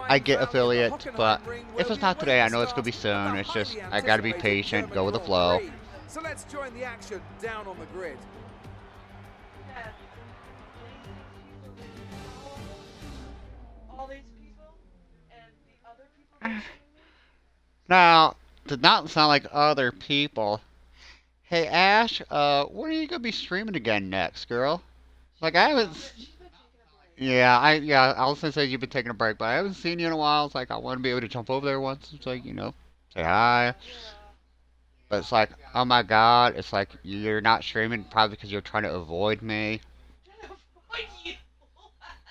I get affiliate, but if it's not today, I know it's going to be soon. It's just, I got to be patient, go with the flow. So let's join the action down on the grid. Now, did not sound like other people. Hey, Ash, when are you going to be streaming again next, girl? Like, I haven't... Yeah, I was gonna say you've been taking a break, but I haven't seen you in a while. It's like, I want to be able to jump over there once. It's like, say hi. But it's like, oh my god, it's like, you're not streaming probably because you're trying to avoid me.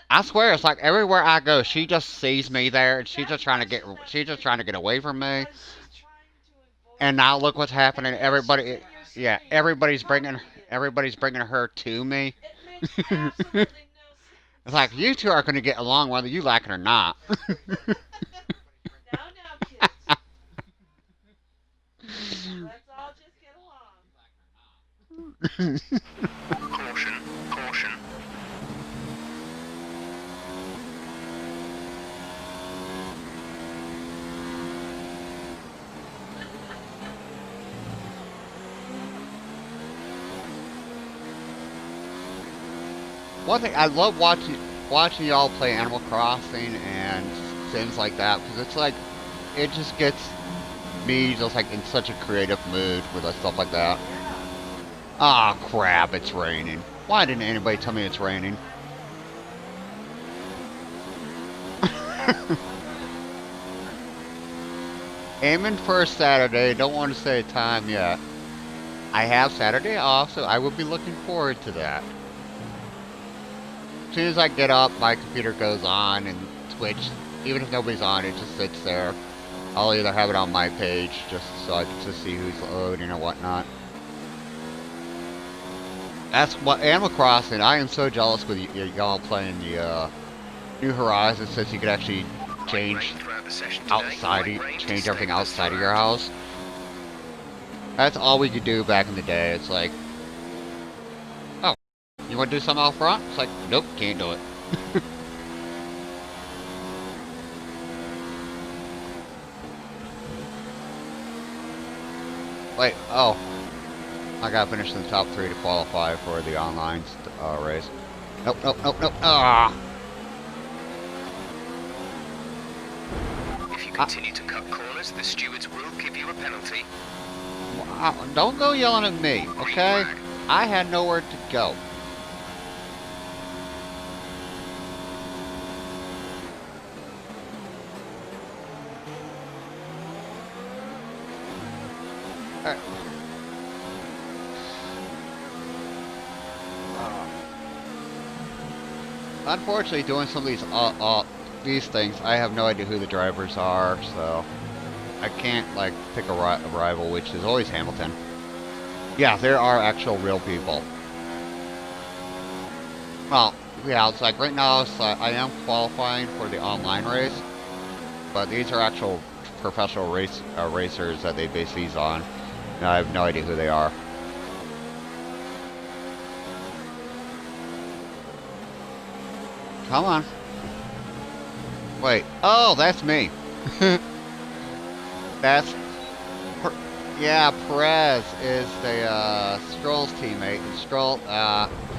I swear, it's like everywhere I go, she just sees me there, and she's just trying to get away from me. And now look what's happening. Everybody's bringing her to me. It's like, you two are going to get along whether you like it or not. Let's all just get along. Caution, caution. One thing, I love watching y'all play Animal Crossing and things like that, because it's like, it just gets me just like in such a creative mood with stuff like that. Ah, crap, it's raining. Why didn't anybody tell me it's raining? Aiming for a Saturday, don't want to say a time yet. I have Saturday off, so I will be looking forward to that. As soon as I get up, my computer goes on, and Twitch, even if nobody's on, it just sits there. I'll either have it on my page, just so I can just see who's loading or whatnot. That's what Animal Crossing. I am so jealous with y'all playing the New Horizons, since you could actually change change everything outside of your house. That's all we could do back in the day. It's like, oh, you want to do something out front? It's like, nope, can't do it. Wait, oh. I gotta finish in the top 3 to qualify for the online race. Nope, nope, nope, nope. Ah! If you continue to cut corners, the stewards will give you a penalty. Don't go yelling at me, okay? I had nowhere to go. Unfortunately, doing some of these things, I have no idea who the drivers are, so I can't like pick a rival, which is always Hamilton. Yeah, there are actual real people. Well, yeah, it's like right now, I am qualifying for the online race, but these are actual professional racers that they base these on, and I have no idea who they are. Come on. Wait. Oh, that's me. Yeah, Perez is the Stroll's teammate. And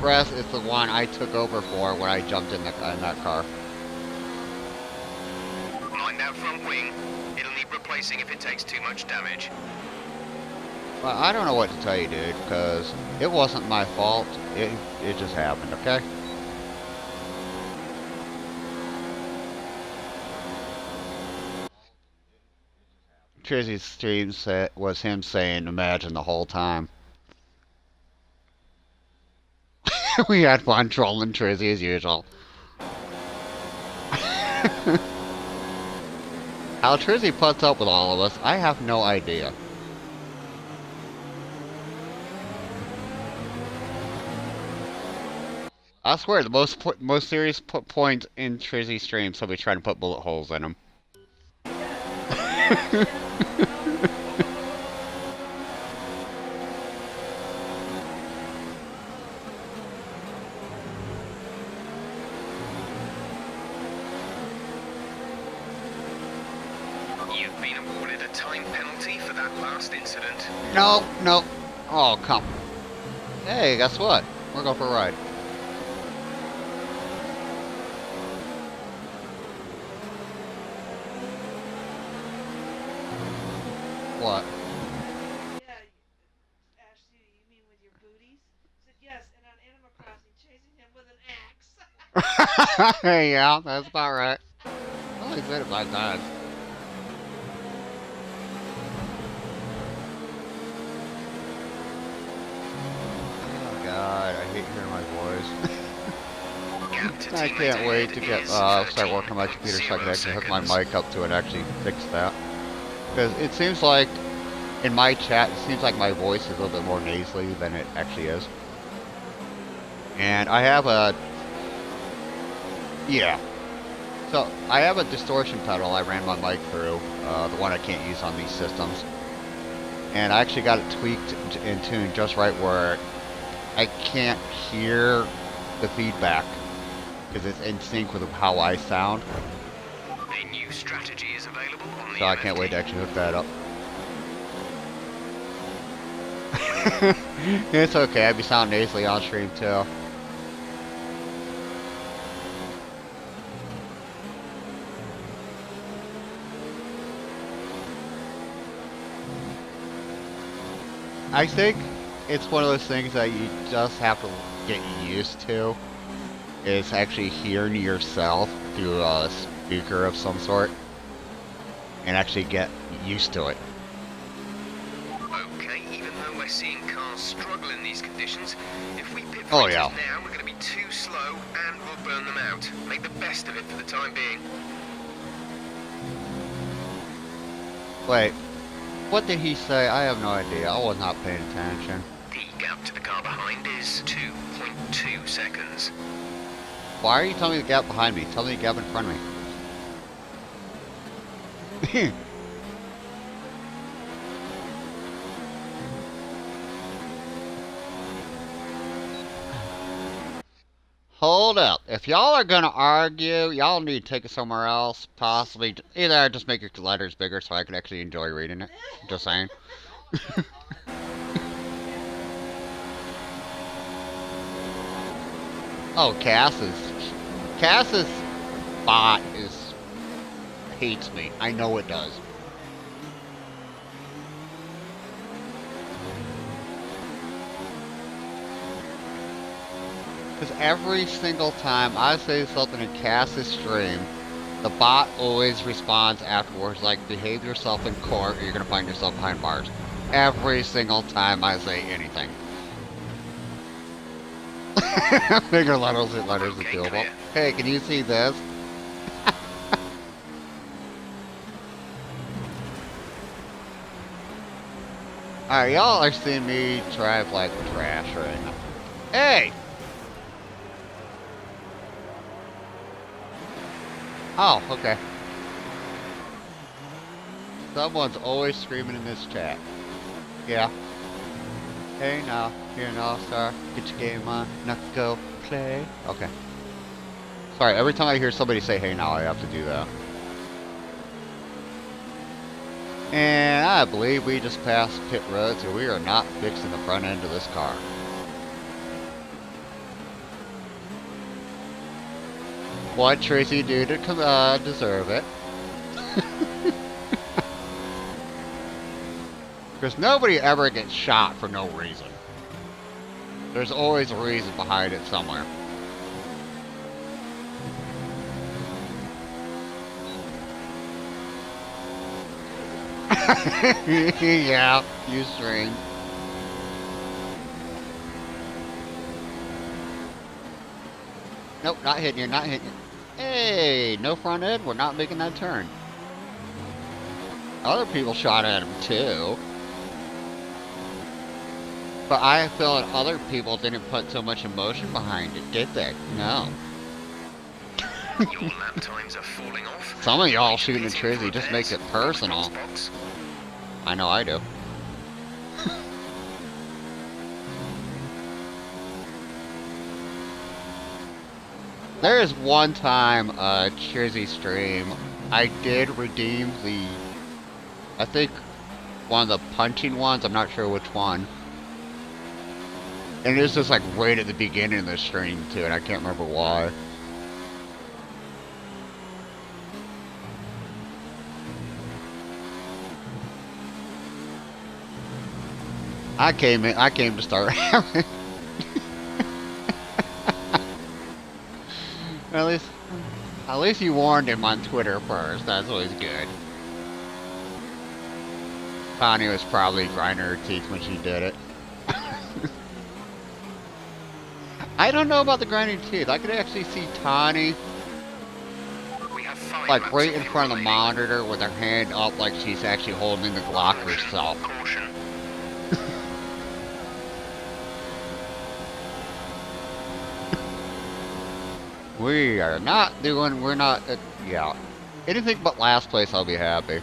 Perez is the one I took over for when I jumped in that car. Mind that front wing. It'll need replacing if it takes too much damage. Well, I don't know what to tell you, dude, because it wasn't my fault. It just happened, okay? Trizzy's stream was him saying, imagine the whole time. We had fun trolling Trizzy as usual. How Trizzy puts up with all of us, I have no idea. I swear, the most serious point in Trizzy's stream, somebody trying to put bullet holes in him. You've been awarded a time penalty for that last incident. No, no. Oh, come. Hey, guess what? We're going for a ride. What? Yeah, asked you, you mean with your booties? Said yes, and on Animal Crossing, chasing him with an axe. Yeah, that's about right. I only said it 5 times. Oh God, I hate hearing my voice. I can't wait to get start working on my computer so I can actually hook my mic up to it and actually fix that. Because it seems like, in my chat, it seems like my voice is a little bit more nasally than it actually is. And I have a... Yeah. So, I have a distortion pedal I ran my mic through, the one I can't use on these systems. And I actually got it tweaked in tune just right where I can't hear the feedback. Because it's in sync with how I sound. A new strategy is available on the So I can't wait to actually hook that up. It's okay, I'd be sounding nasally on stream too. I think it's one of those things that you just have to get used to. Is actually hearing yourself through a speaker of some sort. And actually get used to it. Okay, even though we're seeing cars struggle in these conditions, if we pit Oh, fighters yeah. now, we're going to be too slow and we'll burn them out. Make the best of it for the time being. Wait, what did he say? I have no idea. I was not paying attention. The gap to the car behind is 2.2 seconds. Why are you telling me the gap behind me? Tell me the gap in front of me. Hold up. If y'all are gonna argue, y'all need to take it somewhere else. Possibly, either just make your letters bigger so I can actually enjoy reading it. Just saying. Oh, Cass's bot hates me. I know it does. Because every single time I say something in Cass's stream, the bot always responds afterwards like, behave yourself in court or you're going to find yourself behind bars. Every single time I say anything. Bigger letters is doable. Hey, can you see this? Alright, y'all are seeing me drive like trash right now. Hey! Oh, okay. Someone's always screaming in this chat. Yeah. Hey now, you're an all-star. Get your game on. Now go play. Okay. Sorry, every time I hear somebody say hey now, I have to do that. And I believe we just passed pit road, so we are not fixing the front end of this car. What Tracy do to deserve it? Because nobody ever gets shot for no reason. There's always a reason behind it somewhere. Yeah, you stream. Nope, not hitting you, not hitting you. Hey, no front end, we're not making that turn. other people shot at him too. But I feel that other people didn't put so much emotion behind it, did they? No. Your lap times are falling off. Some of y'all shooting at Trizzy just makes it personal. I know I do. There is one time, Trizzy stream, I did redeem the, I think, one of the punching ones, I'm not sure which one. And it was just like right at the beginning of the stream too, and I can't remember why. I came to start having. At least you warned him on Twitter first. That's always good. Connie was probably grinding her teeth when she did it. I don't know about the grinding teeth. I could actually see Tani like right in front of the monitor with her hand up like she's actually holding the Glock herself. We're not, yeah. Anything but last place, I'll be happy.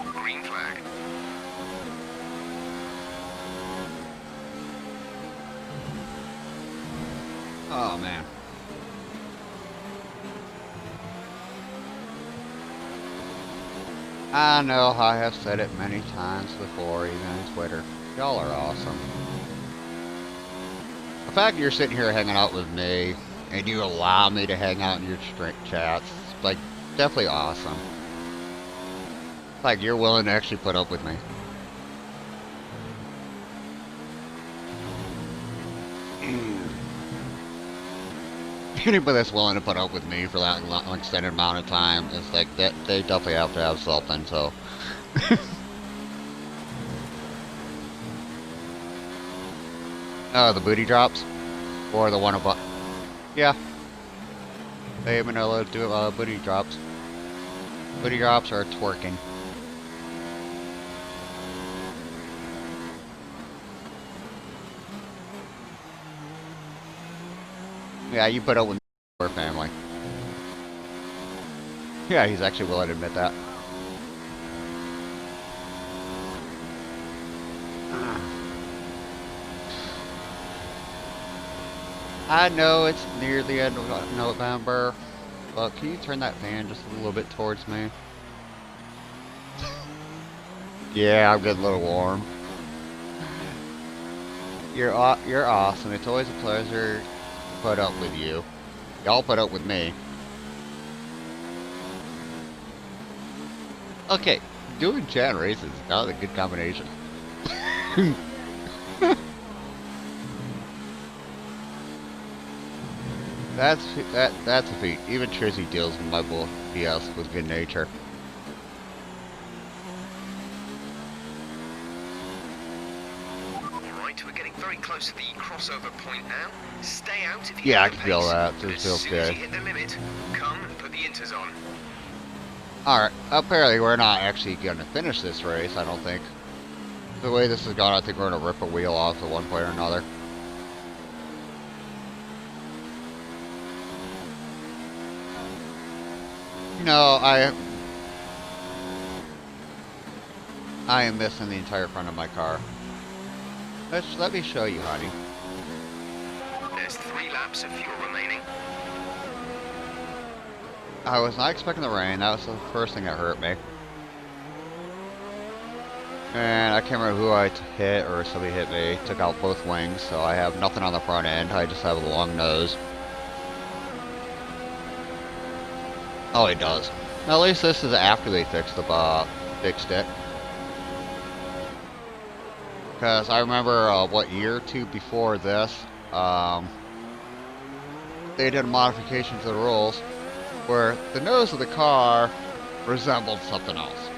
Green flag. Oh, man. I know I have said it many times before, even on Twitter. Y'all are awesome. The fact you're sitting here hanging out with me, and you allow me to hang out in your chats, like, definitely awesome. Like, you're willing to actually put up with me. Anybody that's willing to put up with me for that extended amount of time is like, that they definitely have to have something, so. Oh, the booty drops? Or the one above? Yeah. Hey, Manila, do booty drops. Booty drops are twerking. Yeah, you put up with our family. Yeah, he's actually willing to admit that. I know it's near the end of November, but can you turn that fan just a little bit towards me? Yeah, I'm getting a little warm. You're awesome. It's always a pleasure to put up with you. Y'all put up with me. Okay, doing chat races is not a good combination. That's a feat. Even Trizzy deals with my bull BS with good nature. Alright, we're getting very close to the crossover point now. Stay out if you Yeah, I can feel that. It feels as soon good. as you hit the limit, come and put the inters on. Alright, apparently we're not actually going to finish this race, I don't think. The way this has gone, I think we're going to rip a wheel off at one point or another. No, I am missing the entire front of my car. Let me show you, honey. There's 3 laps of fuel remaining. I was not expecting the rain. That was the first thing that hurt me. And I can't remember who I hit or somebody hit me. Took out both wings, so I have nothing on the front end. I just have a long nose. Oh, it does. Now, at least this is after they fixed it. Because I remember, what, year or two before this, they did a modification to the rules where the nose of the car resembled something else.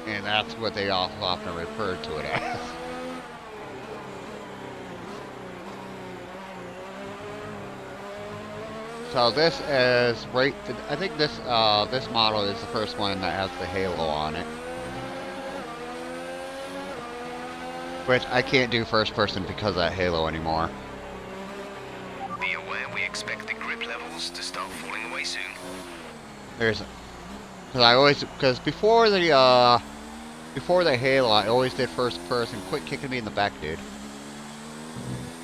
And that's what they often refer to it as. So this is right. I think this this model is the first one that has the halo on it, which I can't do first person because of that halo anymore. Be aware we expect the grip levels to start falling away soon. Because before the halo, I always did first person. Quit kicking me in the back, dude.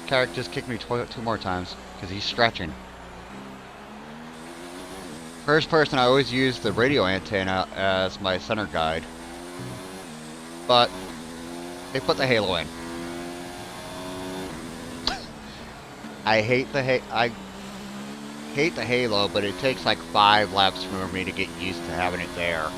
Carrick just kicked me two more times because he's stretching. First person, I always use the radio antenna as my center guide, but they put the halo in. I hate the halo, but it takes like 5 laps for me to get used to having it there.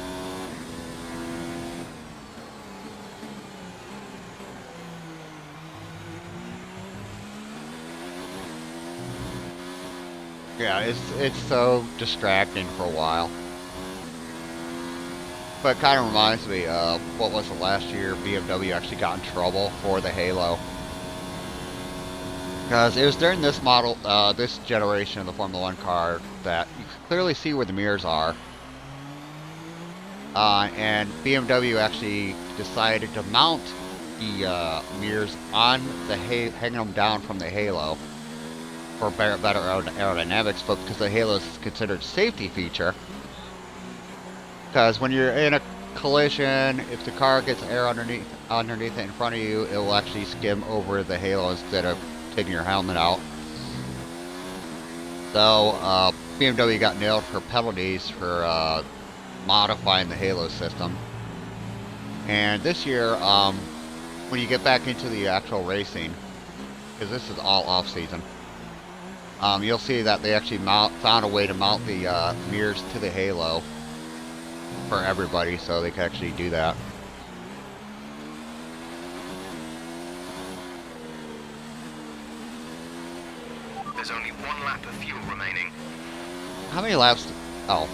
Yeah, it's so distracting for a while. But it kind of reminds me of what was the last year BMW actually got in trouble for the halo. Because it was during this model, this generation of the Formula 1 car that you can clearly see where the mirrors are. And BMW actually decided to mount the mirrors on the hanging them down from the halo for better aerodynamics, but because the halo is considered a safety feature. Because when you're in a collision, if the car gets air underneath it in front of you, it will actually skim over the halo instead of taking your helmet out. So BMW got nailed for penalties for modifying the halo system. And this year, when you get back into the actual racing, because this is all off season, you'll see that they actually found a way to mount the mirrors to the halo for everybody, so they can actually do that. There's only 1 lap of fuel remaining. How many laps? Oh.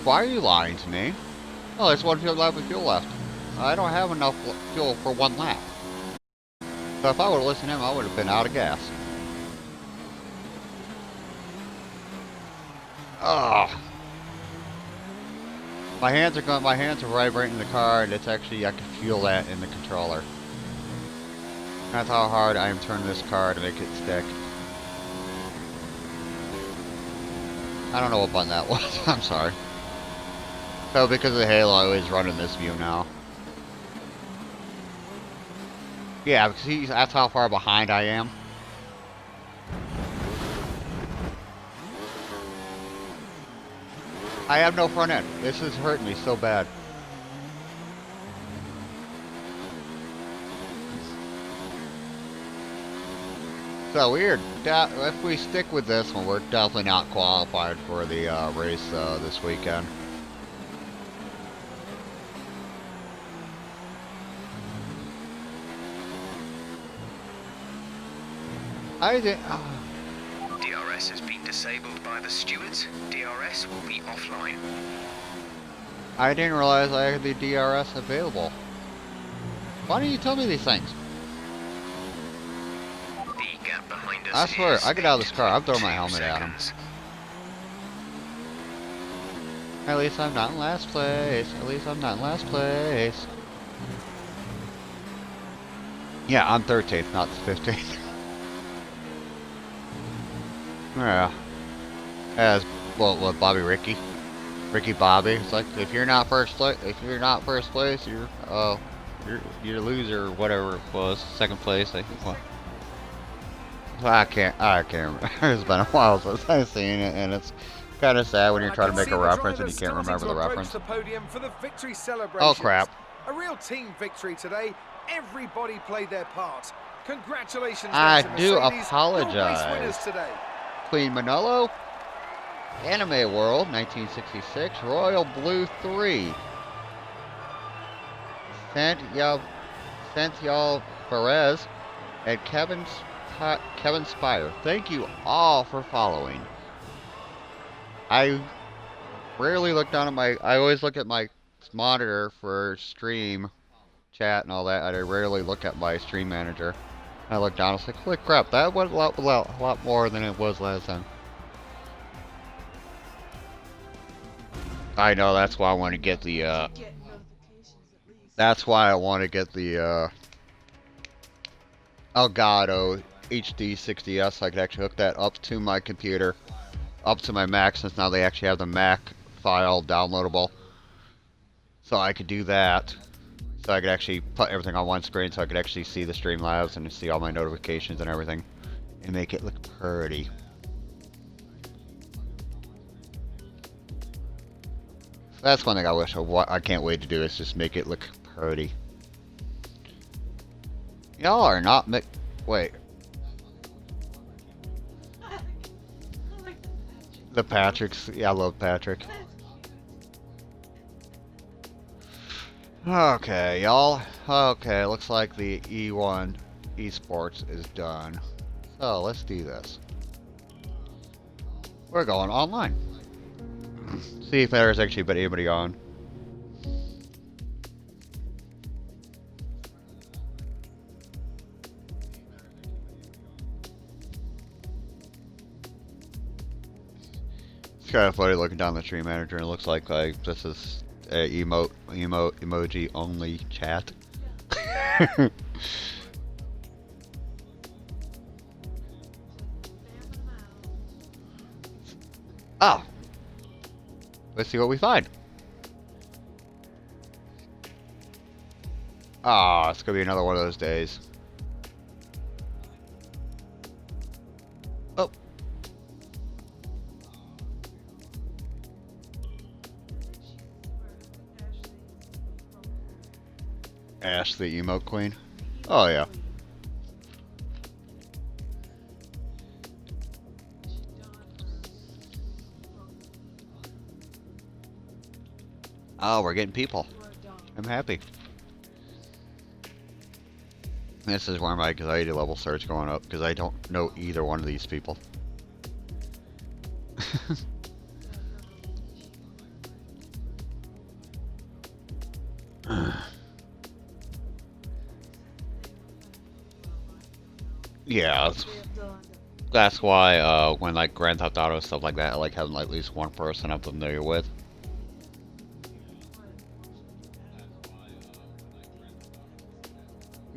Why are you lying to me? Oh, there's 1 lap of fuel left. I don't have enough fuel for 1 lap. So if I would have listened to him, I would have been out of gas. Ugh. My hands are vibrating in the car, and it's actually, I can feel that in the controller. That's how hard I am turning this car to make it stick. I don't know what button that was. I'm sorry. So because of the halo, I always run in this view now. Yeah, because that's how far behind I am. I have no front end. This is hurting me so bad. So weird. If we stick with this one, we're definitely not qualified for the race this weekend. I did. DRS has been disabled by the stewards. DRS will be offline. I didn't realize I had the DRS available. Why don't you tell me these things? The gap behind us. I swear, is I get out of this car, I'm throwing my 2 helmet at him. seconds. At least I'm not in last place. At least I'm not in last place. Yeah, I'm 13th, not 15th. Yeah. As well, what Ricky Bobby. It's like if you're not first place, you're a loser or whatever it was. Second place, I think. Well, I can't remember. It's been a while since I've seen it, and it's kind of sad when you're trying to make a reference and you can't remember the reference. The podium for the victory celebration. Oh crap! A real team victory today. Everybody played their part. Congratulations. I to do Mercedes, apologize. your race winners today. Queen Manolo, Anime World 1966, Royal Blue 3, Santiago Perez, and Kevin Spire. Thank you all for following. I rarely look down at I always look at my monitor for stream, chat, and all that. I rarely look at my stream manager. I looked down, I was like, holy crap, that was a lot more than it was last time. I know, that's why I want to get the, Get notifications at least. that's why I want to get the, Elgato HD 60S, so I could actually hook that up to my computer, up to my Mac, since now they actually have the Mac file downloadable. So I could do that. So I could actually put everything on one screen, so I could actually see the Streamlabs and see all my notifications and everything, and make it look pretty. That's one thing I wish I can't wait to do, is just make it look pretty. Y'all are not wait. I like The Patricks. Yeah, I love Patrick. Okay, y'all. Okay, looks like the E1 Esports is done. So let's do this. We're going online. See if there's actually been anybody on. It's kind of funny looking down the stream manager, and it looks like this is a emoji only chat. Oh, let's see what we find. Ah, it's gonna be another one of those days. Oh. Ash the emote queen. Oh yeah. Oh, we're getting people. I'm happy. This is where my anxiety level starts going up, because I don't know either one of these people. Yeah, that's why when like Grand Theft Auto and stuff like that, I like having like, at least one person I'm familiar with.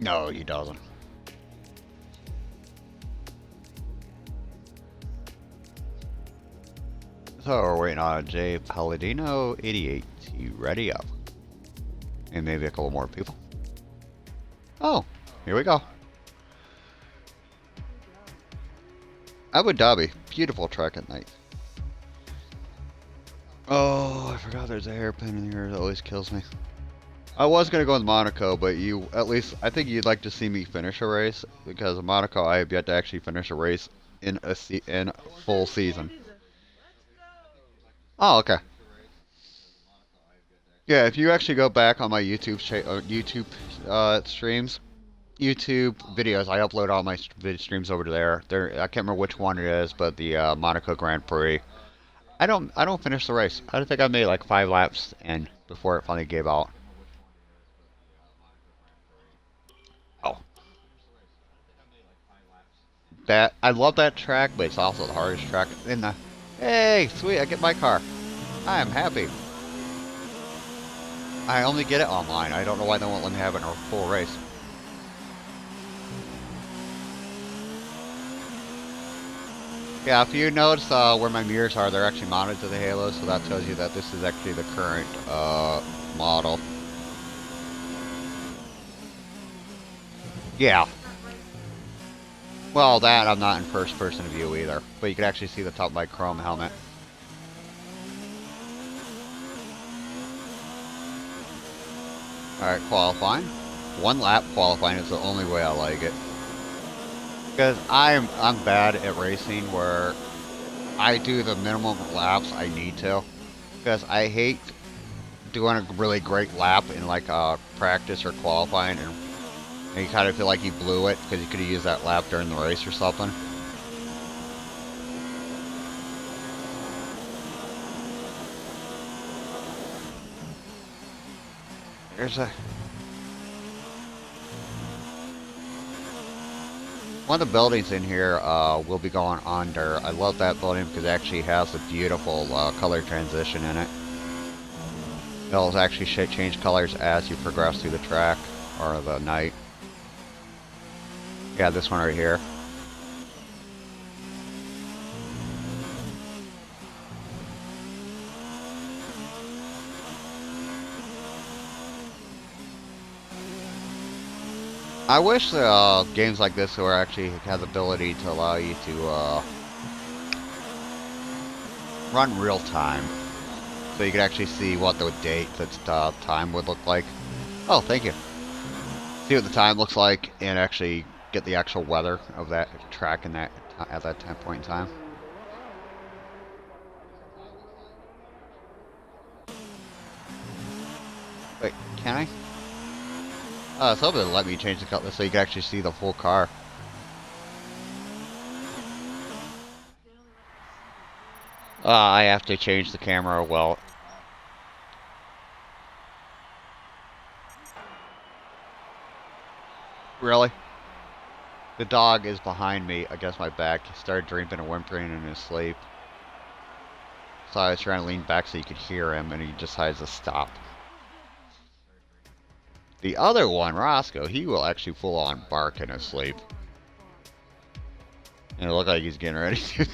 No, he doesn't. So we're waiting on Jay Palladino 88 to ready up. And maybe a couple more people. Oh, here we go. Abu Dhabi, beautiful track at night. Oh, I forgot there's a hairpin in here that always kills me. I was gonna go with Monaco, but you, at least, I think you'd like to see me finish a race, because in Monaco I have yet to actually finish a race in a full season. Oh, okay. Yeah, if you actually go back on my YouTube streams, YouTube videos, I upload all my streams over to there. I can't remember which one it is, but the Monaco Grand Prix. I don't finish the race. I think I made like 5 laps and before it finally gave out. Oh. I love that track, but it's also the hardest track in the... Hey, sweet, I get my car. I am happy. I only get it online. I don't know why they won't let me have it in a full race. Yeah, if you notice where my mirrors are, they're actually mounted to the Halo, so that tells you that this is actually the current model. Yeah. Well, that I'm not in first person view either, but you can actually see the top of my chrome helmet. Alright, qualifying. 1 lap qualifying is the only way I like it. Because I'm bad at racing where I do the minimum laps I need to. Because I hate doing a really great lap in like practice or qualifying and you kind of feel like you blew it because you could have used that lap during the race or something. There's a... One of the buildings in here will be going under. I love that building because it actually has a beautiful color transition in it. It'll actually change colors as you progress through the track or the night. Yeah, this one right here. I wish games like this were actually had the ability to allow you to run real time, so you could actually see what the dates and time would look like. Oh, thank you. See what the time looks like, and actually get the actual weather of that track in that at that point in time. Wait, can I? So they'll let me change the color so you can actually see the full car. I have to change the camera. Well, really? The dog is behind me against my back. He started drinking and whimpering in his sleep. So I was trying to lean back so you could hear him, and he decides to stop. The other one, Roscoe, he will actually full on bark in his sleep. And it looks like he's getting ready to.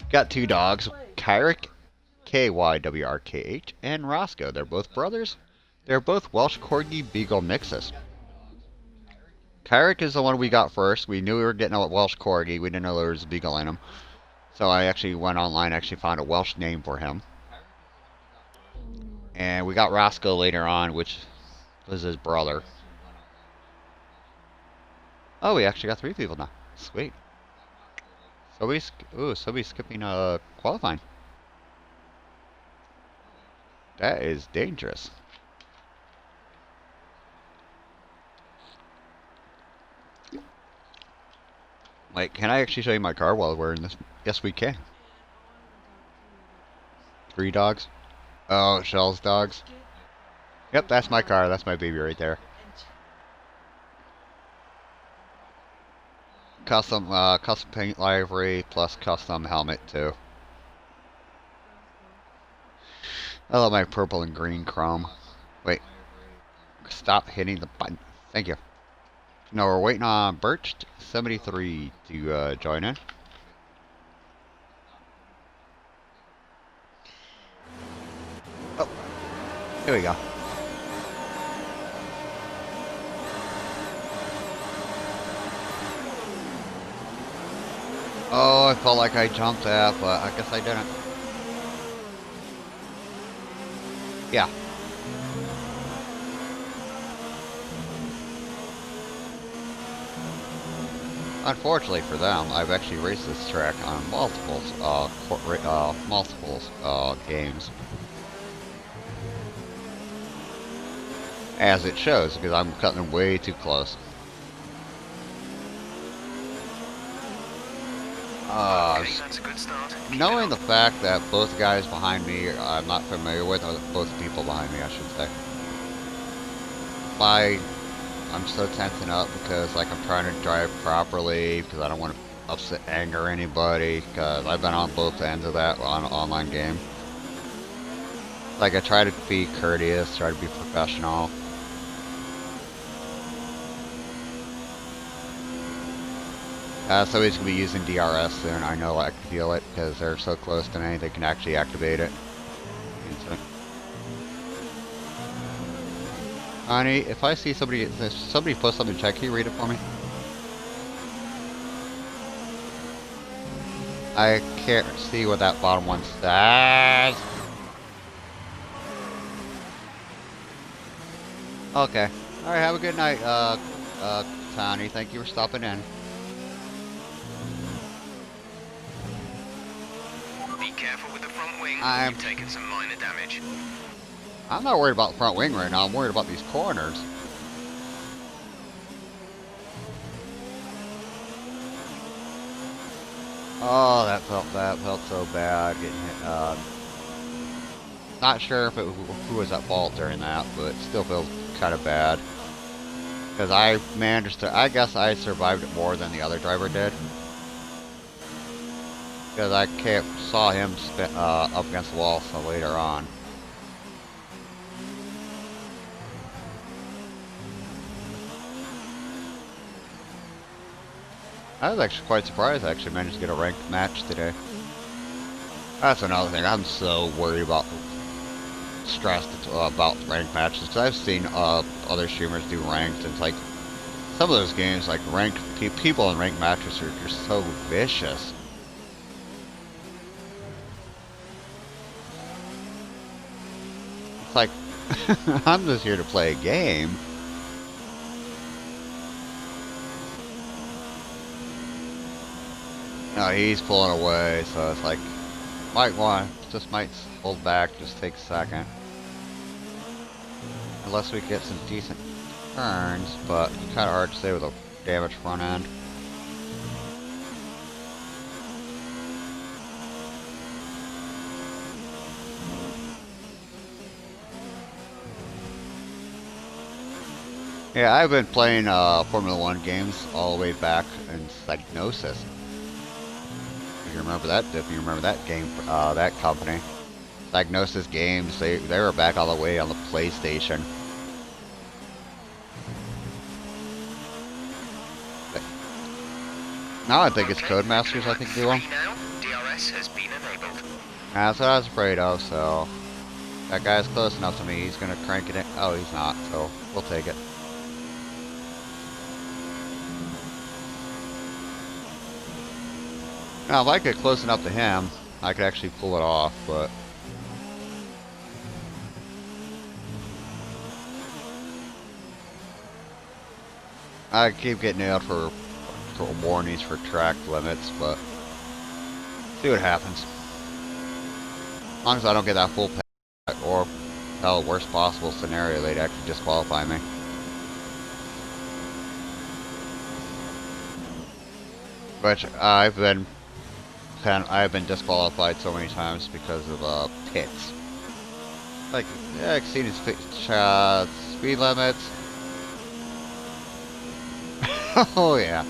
Got two dogs, Kyrick, K-Y-W-R-K-H, and Roscoe. They're both brothers. They're both Welsh Corgi Beagle mixes. Kyrick is the one we got first. We knew we were getting a Welsh Corgi. We didn't know there was a Beagle in him. So I actually went online, actually found a Welsh name for him. And we got Roscoe later on, which was his brother. Oh, we actually got 3 people now. Sweet. Somebody's skipping qualifying. That is dangerous. Wait, can I actually show you my car while we're in this? Yes, we can. 3 dogs. Oh, Shell's dogs. Yep, that's my car. That's my baby right there. Custom paint livery plus custom helmet too. I love my purple and green chrome. Wait. Stop hitting the button. Thank you. No, we're waiting on Birch73 to join in. Oh, here we go. Oh, I felt like I jumped that, but I guess I didn't. Yeah. Unfortunately for them, I've actually raced this track on multiple games. As it shows, because I'm cutting them way too close. That's a good start. Knowing the fact that both guys behind me I'm not familiar with, or both people behind me I should say. I'm so tensing up because like I'm trying to drive properly because I don't want to upset anger anybody, because I've been on both ends of that on an online game. Like I try to be courteous, try to be professional. Somebody's going to be using DRS soon. I know I can feel it because they're so close to me. They can actually activate it. Honey, if I see somebody post something, check, can you read it for me? I can't see what that bottom one says. Okay. Alright, have a good night, Tony. Thank you for stopping in. Be careful with the front wing. You've taken some minor damage. I'm not worried about the front wing right now. I'm worried about these corners. Oh, that felt so bad getting hit. Not sure if who was at fault during that, but it still feels kind of bad. Because I managed to, I guess I survived it more than the other driver did. Because I saw him spin, up against the wall so later on. I was actually quite surprised I actually managed to get a ranked match today. That's another thing. I'm so worried about, stressed about ranked matches. Because I've seen other streamers do ranked. And it's like, some of those games, like ranked people in ranked matches are just so vicious. It's like, I'm just here to play a game. No, he's pulling away, so it's like, might hold back, just take a second. Unless we get some decent turns, but it's kind of hard to say with a damaged front end. Yeah, I've been playing Formula 1 games all the way back in Psygnosis. If you remember that game, that company. Psygnosis Games, they were back all the way on the PlayStation. But now I think it's Codemasters, I think they will. DRS has been enabled. That's what I was afraid of, so that guy's close enough to me, he's gonna crank it in. Oh, he's not, so we'll take it. Now, if I get close enough to him, I could actually pull it off, but... I keep getting nailed for warnings for track limits, but... see what happens. As long as I don't get that full pack, or the worst possible scenario, they'd actually disqualify me. Which, I've been disqualified so many times because of pits. Like, yeah, exceeding speed limits. Oh yeah.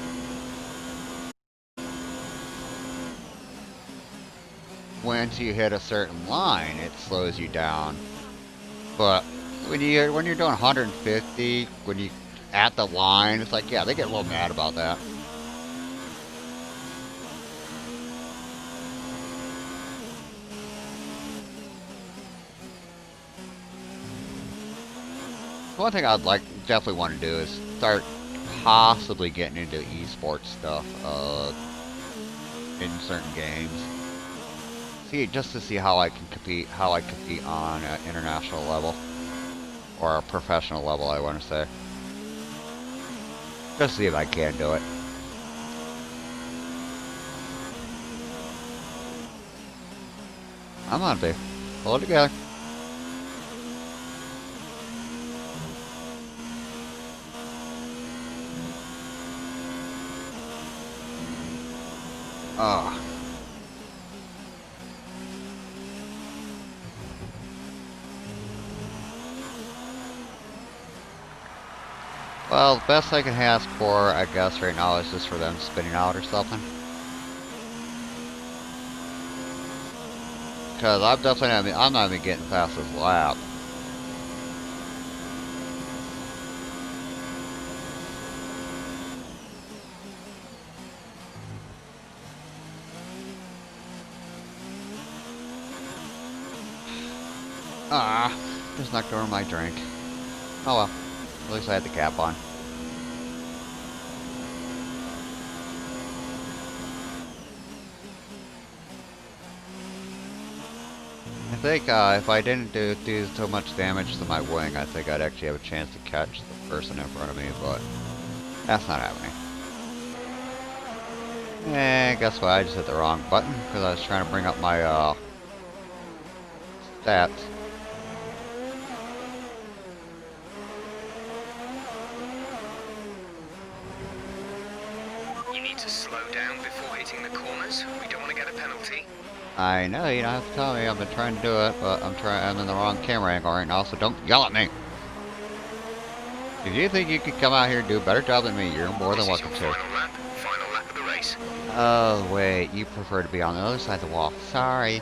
Once you hit a certain line, it slows you down. But when you're doing 150, when you at the line, it's like, yeah, they get a little mad about that. One thing I'd definitely want to do is start possibly getting into esports stuff in certain games. Just to see how I can compete, on an international level or a professional level, I want to say. Just see if I can do it. I'm on, babe. Hold it together. Ah. Well, the best I can ask for, I guess, right now is just for them spinning out or something. Because I'm definitely I'm not even getting past this lap. Ah, just knocked over my drink. Oh well, at least I had the cap on. I think if I didn't do so much damage to my wing, I think I'd actually have a chance to catch the person in front of me, but that's not happening. And guess what? I just hit the wrong button because I was trying to bring up my stats. You need to slow down before hitting the corners. We don't want to get a penalty. I know, you don't have to tell me. I've been trying to do it, but I'm in the wrong camera angle right now, so don't yell at me. If you think you could come out here and do a better job than me, you're more than welcome to. Final lap of the race. Oh, wait. You prefer to be on the other side of the wall. Sorry.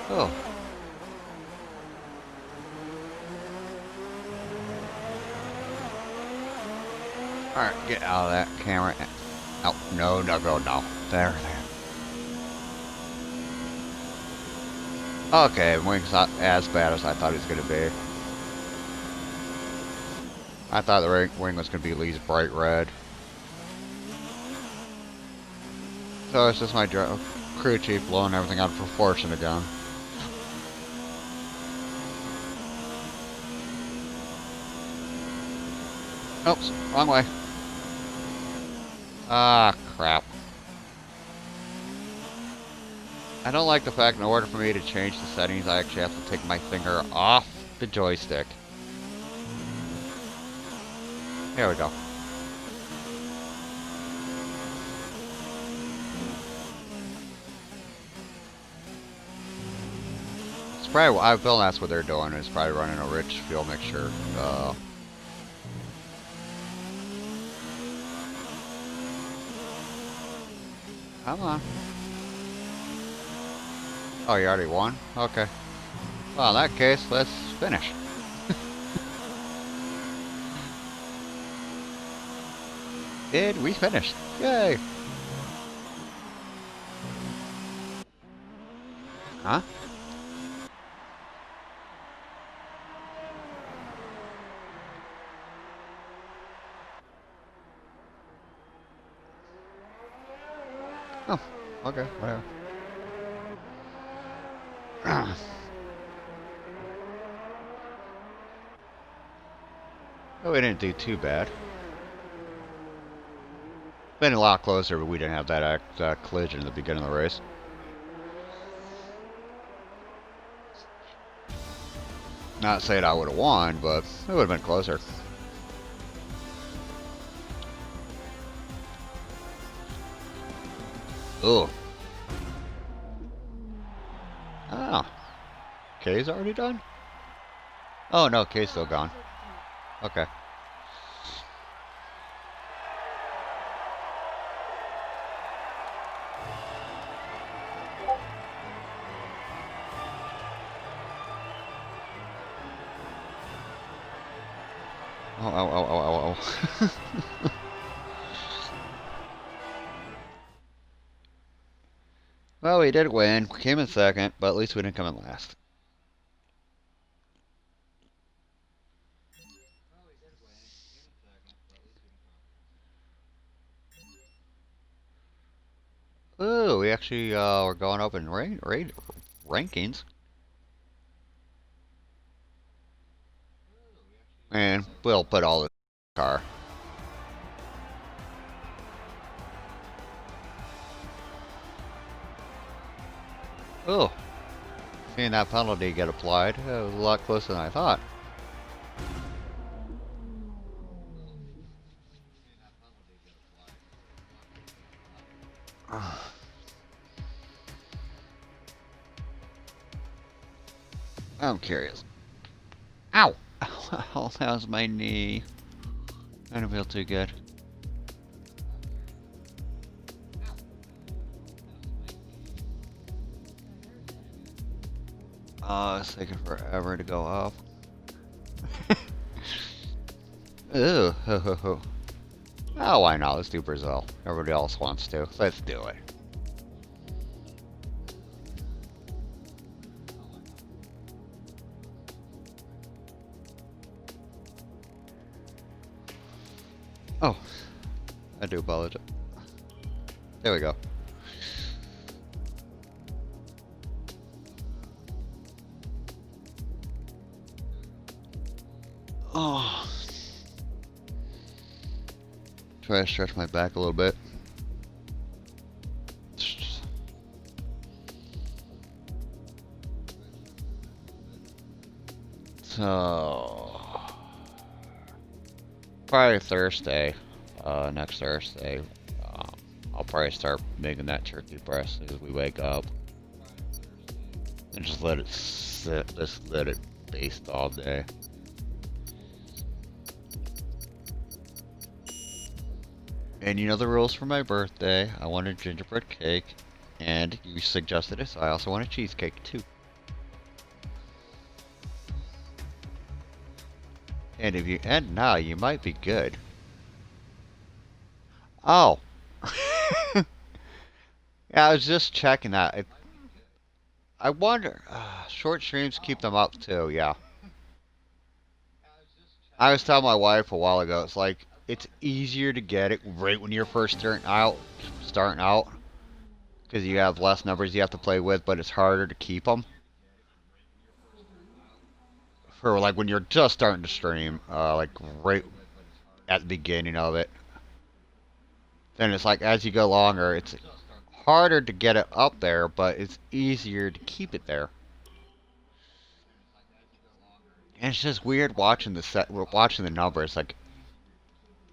Oh. Alright, get out of that camera. Oh, no, no, no, no. There. Okay, Wing's not as bad as I thought he was going to be. I thought the wing was going to be at least bright red. So it's just my crew chief blowing everything out of proportion again. Oops, wrong way. Ah, crap. I don't like the fact in order for me to change the settings, I actually have to take my finger off the joystick. There we go. It's probably, I feel that's what they're doing, is probably running a rich fuel mixture. Come on. Oh, you already won? Okay. Well, in that case, let's finish. And we finished. Yay! Huh? Oh, okay, whatever. Oh, we didn't do too bad. Been a lot closer, but we didn't have that collision at the beginning of the race. Not saying I would have won, but it would have been closer. Ugh. Oh. Kay's already done? Oh no, Kay's still gone. Okay. Oh. Well, we did win. We came in second, but at least we didn't come in last. Ooh, we actually we're going up in rankings. And we'll put all this in the car. Oh, seeing that penalty get applied, it was a lot closer than I thought. I'm curious. Ow! Oh, that was my knee. I don't feel too good. Oh, it's taking forever to go up. Ew. Oh, why not? Let's do Brazil. Everybody else wants to. Let's do it. Oh, I do apologize. There we go. Oh. Try to stretch my back a little bit. So Probably Thursday, next Thursday, I'll probably start making that turkey breast as we wake up. And just let it sit, just let it baste all day. And you know the rules for my birthday. I want a gingerbread cake, and you suggested it, so I also want a cheesecake too. And if you end now, you might be good. Oh. Yeah, I was just checking that. I wonder, short streams keep them up too, yeah. I was telling my wife a while ago, it's like, it's easier to get it right when you're first starting out, because you have less numbers you have to play with, but it's harder to keep them. For like when you're just starting to stream, like right at the beginning of it. Then it's like as you go longer, it's harder to get it up there, but it's easier to keep it there. And it's just weird watching the numbers. Like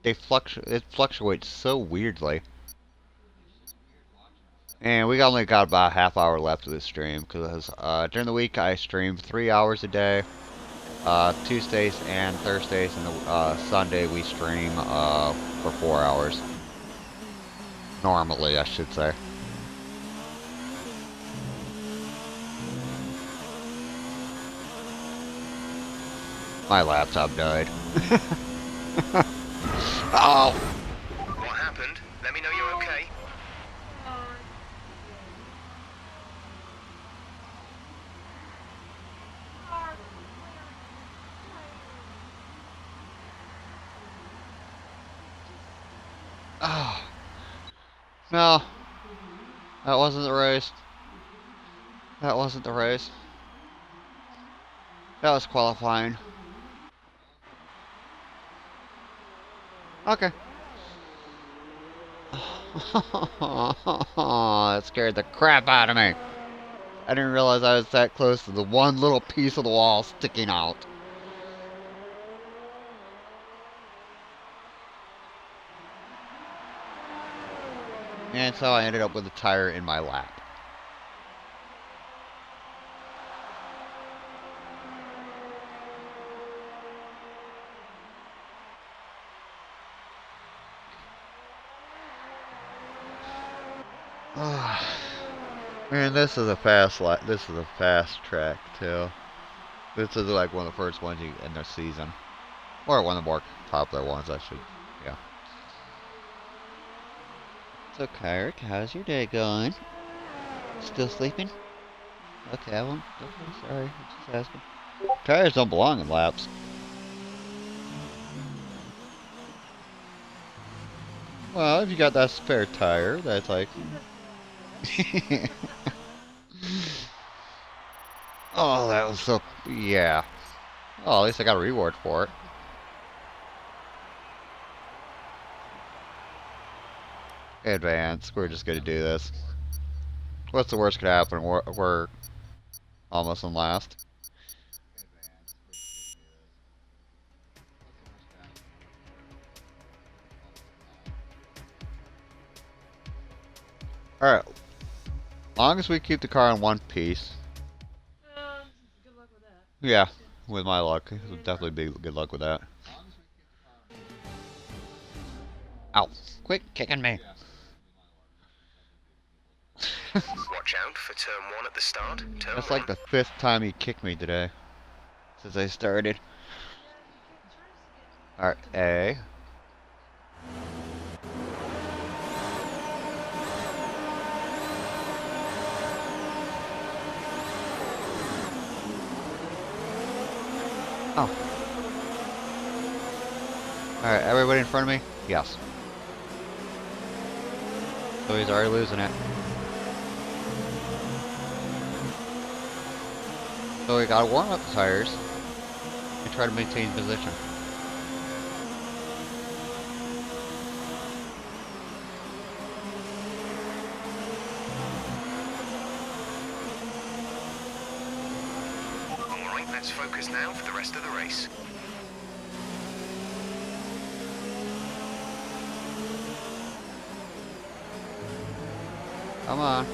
it fluctuates so weirdly. And we only got about a half hour left of this stream because during the week I stream 3 hours a day. Tuesdays and Thursdays and Sunday we stream for 4 hours. Normally, I should say. My laptop died. Oh! What happened? Let me know you're okay. Oh. No. That wasn't the race. That wasn't the race. That was qualifying. Okay. That scared the crap out of me. I didn't realize I was that close to the one little piece of the wall sticking out. And so I ended up with a tire in my lap. Man, this is a fast track too. This is like one of the first ones in the season, or one of the more popular ones, I should. Yeah. So, Kyrick, how's your day going? Still sleeping? Okay, I won't. Okay, sorry, I'm just asking. Tires don't belong in laps. Well, if you got that spare tire, that's like. Oh, that was so. Yeah. Oh, at least I got a reward for it. Advance. We're just gonna do this. What's the worst could happen? We're almost in last. Alright. Long as we keep the car in one piece. Good luck with that. Yeah, with my luck. It would definitely be good luck with that. Ow. Quit kicking me. Watch out for turn 1 at the start. Turn That's 1. like the 5th time he kicked me today. Since I started. Alright, A. Oh. Alright, everybody in front of me? Yes. So he's already losing it. So we gotta warm up the tires and try to maintain position. Alright, let's focus now for the rest of the race. Come on.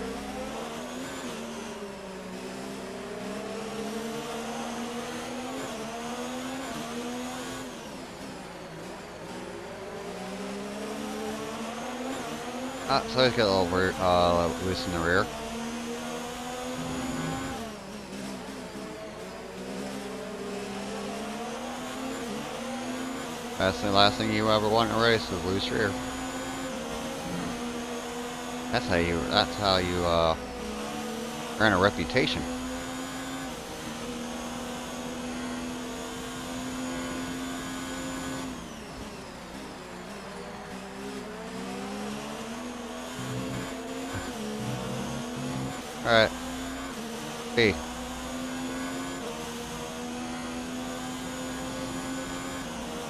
So he's got a little loose in the rear. That's the last thing you ever want in a race is loose rear. That's how you earn a reputation. Alright. B.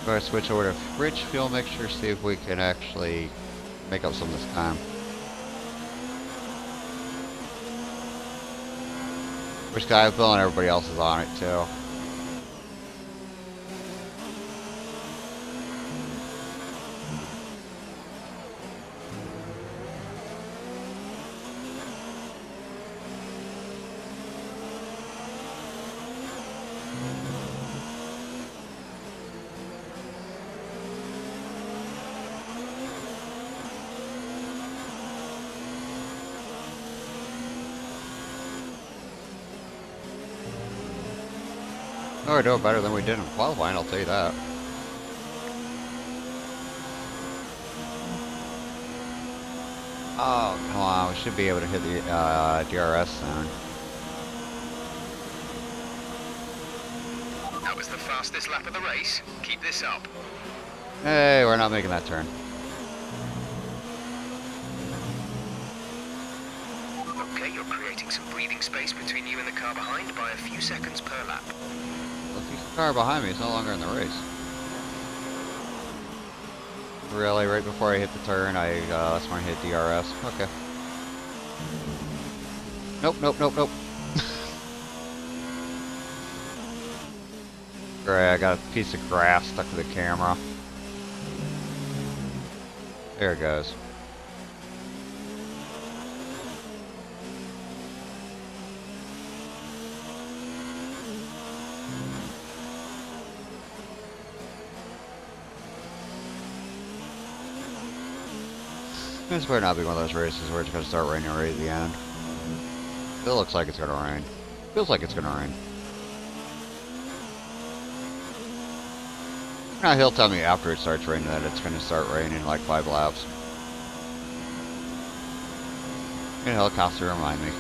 We're going to switch over to rich fuel mixture, see if we can actually make up some of this time. Which guy I'm feeling everybody else is on it too. Oh, we're doing better than we did in qualifying, I'll tell you that. Oh, come on, we should be able to hit the DRS soon. That was the fastest lap of the race. Keep this up. Hey, we're not making that turn. Okay, you're creating some breathing space between you and the car behind by a few seconds per lap. Well, the car behind me is no longer in the race. Really, right before I hit the turn, that's when I hit DRS. Okay. Nope, nope, nope, nope. Great, I got a piece of grass stuck to the camera. There it goes. This better not be one of those races where it's going to start raining right at the end. It looks like it's going to rain. Feels like it's going to rain. Now he'll tell me after it starts raining that it's going to start raining in like 5 laps. And he'll constantly remind me.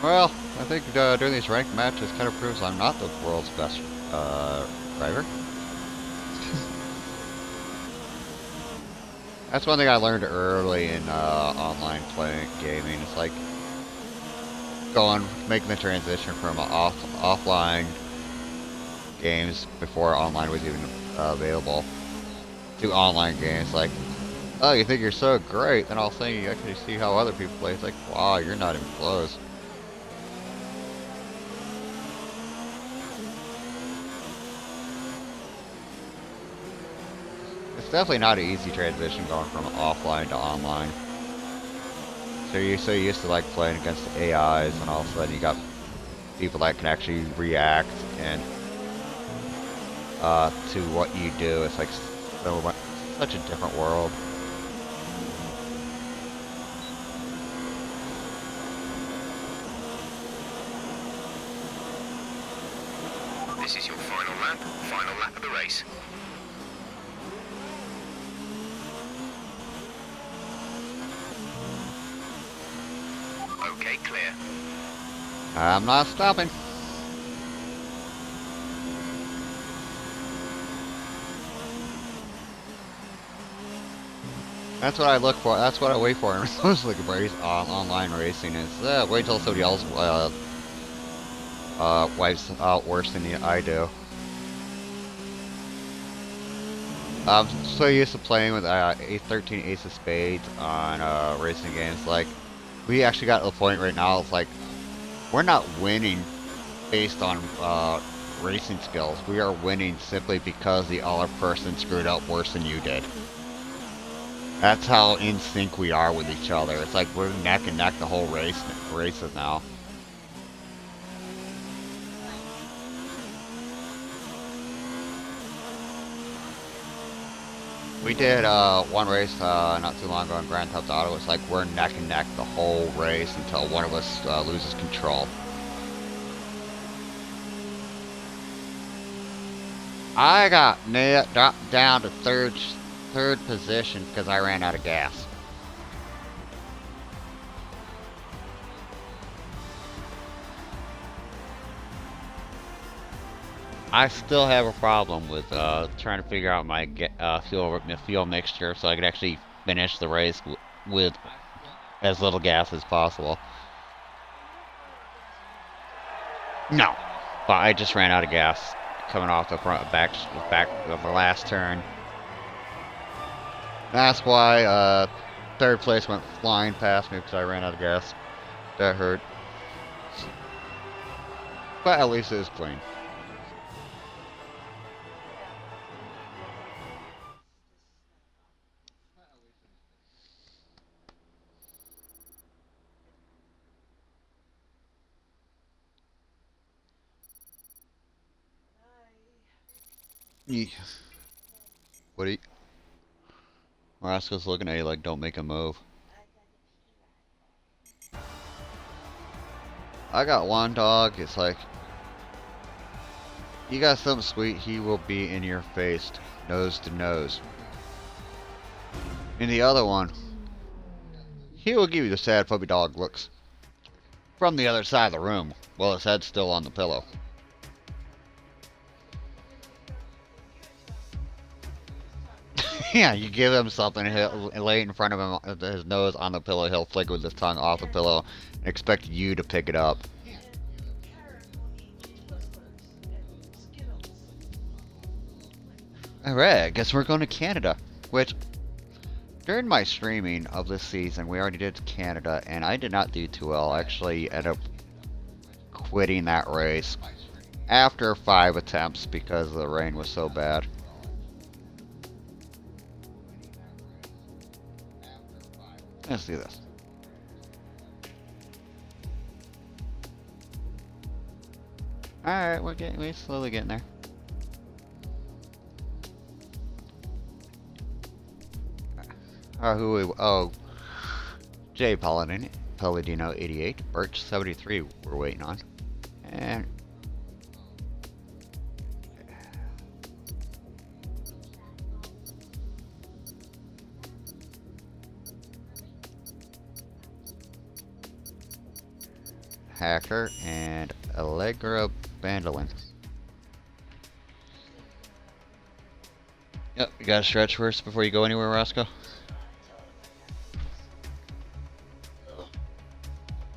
Well, I think doing these ranked matches kind of proves I'm not the world's best driver. That's one thing I learned early in online playing gaming. It's like making the transition from offline games before online was even available to online games. Like, oh, you think you're so great, then all of a sudden you actually see how other people play. It's like, wow, you're not even close. It's definitely not an easy transition going from offline to online. So you're so used to like playing against the AIs, and all of a sudden you got people that can actually react and to what you do. It's like such a different world. This is your final lap of the race. Okay, clear. I'm not stopping. That's what I look for. That's what I wait for in online racing. Is wait till somebody else wipes out worse than I do. I'm so used to playing with 13 Ace of Spades on racing games. Like, we actually got to the point right now. It's like we're not winning based on racing skills. We are winning simply because the other person screwed up worse than you did. That's how in sync we are with each other. It's like we're neck and neck the whole races now. We did one race not too long ago in Grand Theft Auto. It's like we're neck and neck the whole race until one of us loses control. I got dropped down to third position because I ran out of gas. I still have a problem with trying to figure out my fuel mixture so I could actually finish the race with as little gas as possible. No, but I just ran out of gas coming off the back of the last turn. That's why third place went flying past me because I ran out of gas. That hurt. But at least it was clean. Yeah. What are you? Roscoe's looking at you like, don't make a move. I got one dog, it's like, you got something sweet, he will be in your face, nose to nose. And the other one, he will give you the sad puppy dog looks from the other side of the room while his head's still on the pillow. Yeah, you give him something, he'll lay it in front of him, his nose on the pillow, he'll flick with his tongue off the pillow and expect you to pick it up. Alright, I guess we're going to Canada, which, during my streaming of this season, we already did Canada, and I did not do too well. I actually ended up quitting that race after 5 attempts because the rain was so bad. Let's do this. Alright, we're slowly getting there. Jay Palladino 88, Birch 73 we're waiting on. And Hacker and Allegra Bandolin. Yep, you gotta stretch first before you go anywhere, Roscoe.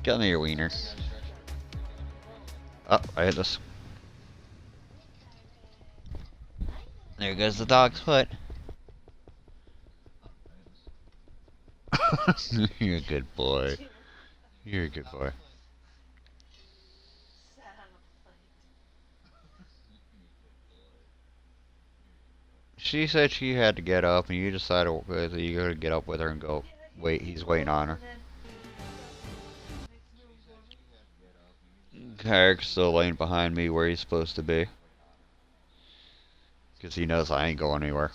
Get me your wiener. Oh, I hit this. There goes the dog's foot. You're a good boy. You're a good boy. She said she had to get up, and you decided that you got to get up with her and go. Wait, he's waiting on her. Carrick's still laying behind me where he's supposed to be, because he knows I ain't going anywhere.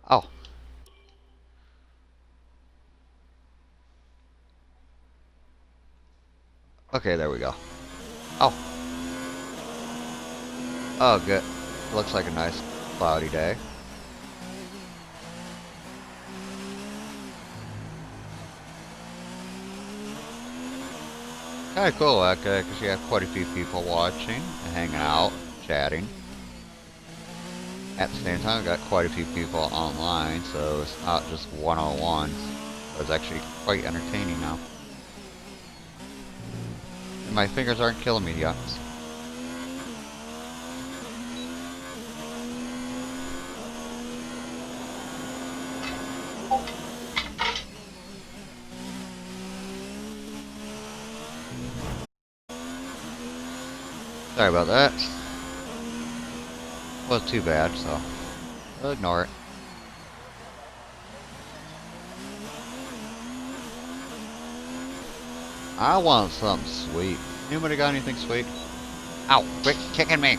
Oh. Okay, there we go. Oh. Oh, good. Looks like a nice cloudy day. Kind of cool, because you have quite a few people watching, hanging out, chatting. At the same time, we got quite a few people online, so it's not just one-on-one. It's actually quite entertaining now. And my fingers aren't killing me yet. Sorry about that. Wasn't too bad, so I'll ignore it. I want something sweet. Anybody got anything sweet? Ow! Quit kicking me!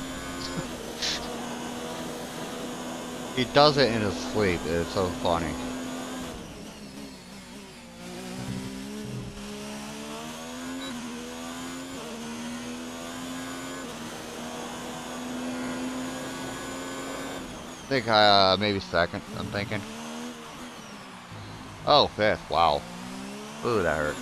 He does it in his sleep. It's so funny. I think maybe second, I'm thinking. Oh, fifth, wow. Ooh, that hurt.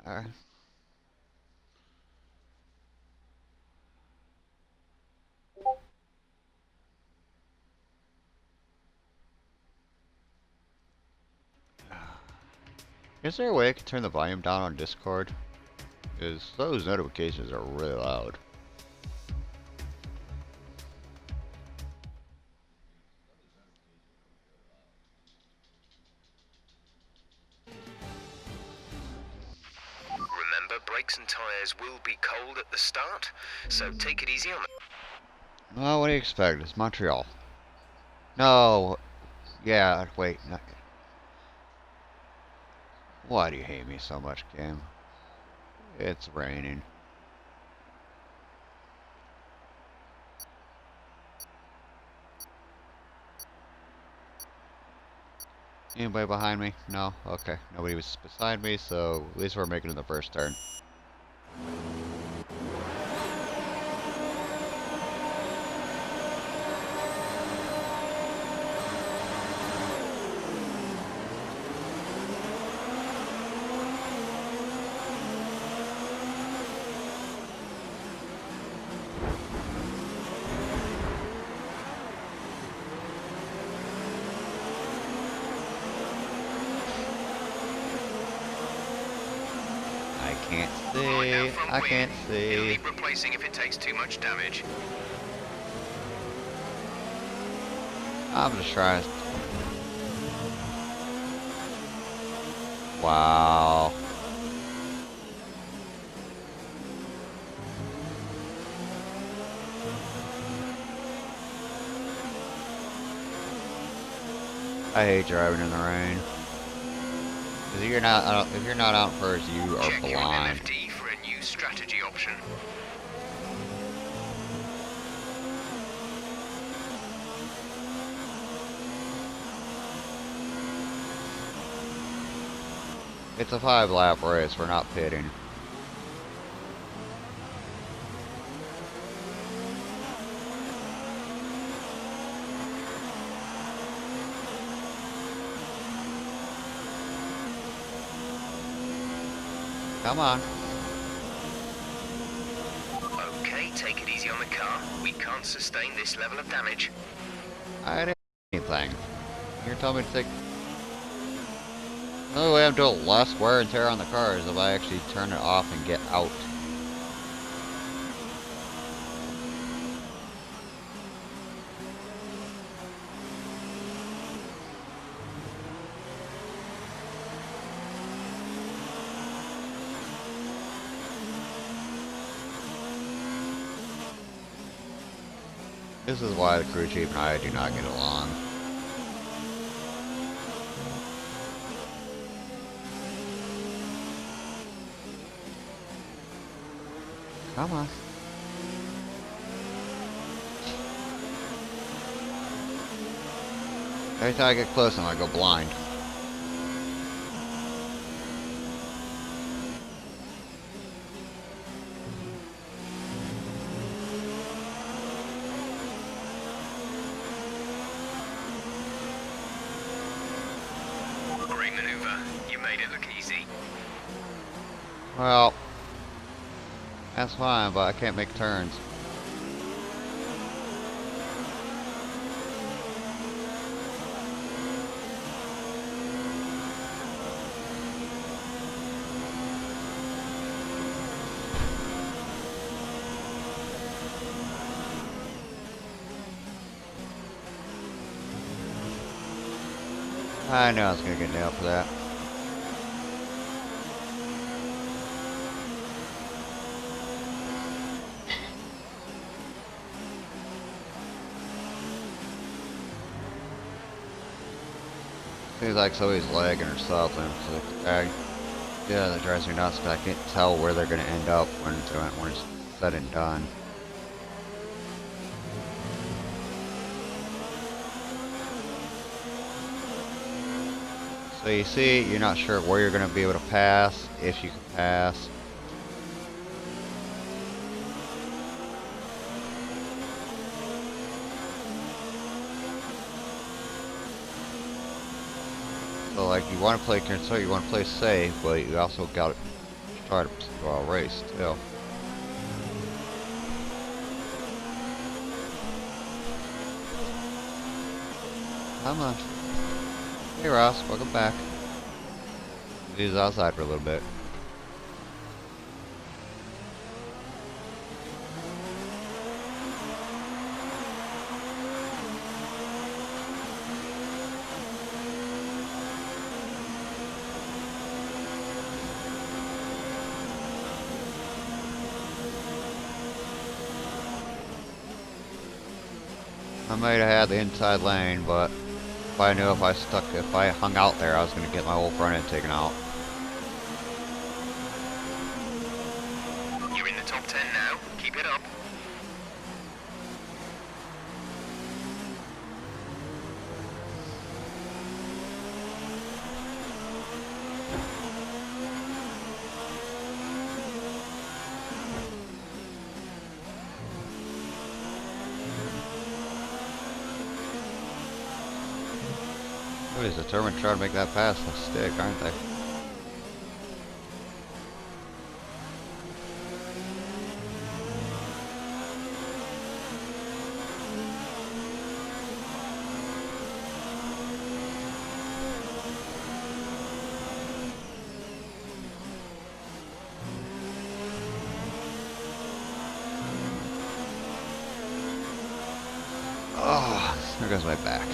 Alright. Is there a way I can turn the volume down on Discord? Because those notifications are really loud. Remember, brakes and tyres will be cold at the start, so take it easy on them. Well, what do you expect? It's Montreal. No. Yeah, wait. Not... Why do you hate me so much, game? It's raining. Anybody behind me? No? Okay. Nobody was beside me, so at least we're making it the first turn. I can't see. It'll need replacing if it takes too much damage. I'm just trying. Wow. I hate driving in the rain. Cause if you're not out first, you are Check blind. your LFD for a new strategy option. It's a 5-lap race. We're not pitting. Come on. Okay, take it easy on the car. We can't sustain this level of damage. I didn't do anything. You're telling me to take... The only way I'm doing less wear and tear on the car is if I actually turn it off and get out. This is why the crew chief and I do not get along. Come on. Every time I get close, I go blind. Great maneuver. You made it look easy. Well, that's fine, but I can't make turns. I know I was gonna get nailed for that. Seems like somebody's lagging or something. Yeah, that drives me nuts because I can't tell where they're gonna end up when it's said and done. So you see, you're not sure where you're going to be able to pass, if you can pass. So like you want to play control, you want to play safe, but you also got to try to race too. Come on. Hey Ross, welcome back. He's outside for a little bit. I might have had the inside lane, but if I knew if I hung out there, I was going to get my whole front end taken out. You're in the top 10 now. Keep it up. Everybody's determined to try to make that pass the stick, aren't they? Oh, there goes my back.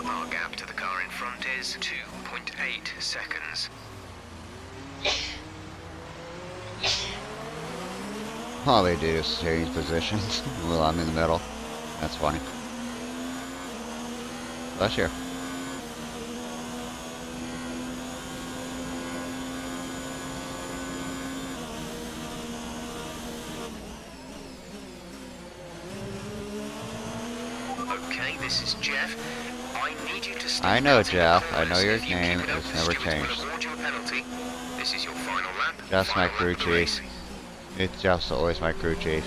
Our gap to the car in front is 2.8 seconds. All they do is change positions while I'm in the middle. That's funny. Bless you. Okay, this is Jeff. I need you to stay I know out in the Jeff. I know corners. your If you name. keep it up, It's the never stewards will changed. award you a penalty. This is your final lap. Jeff's my Final crew lap of the chief. race. It's Jeff's always my crew chief.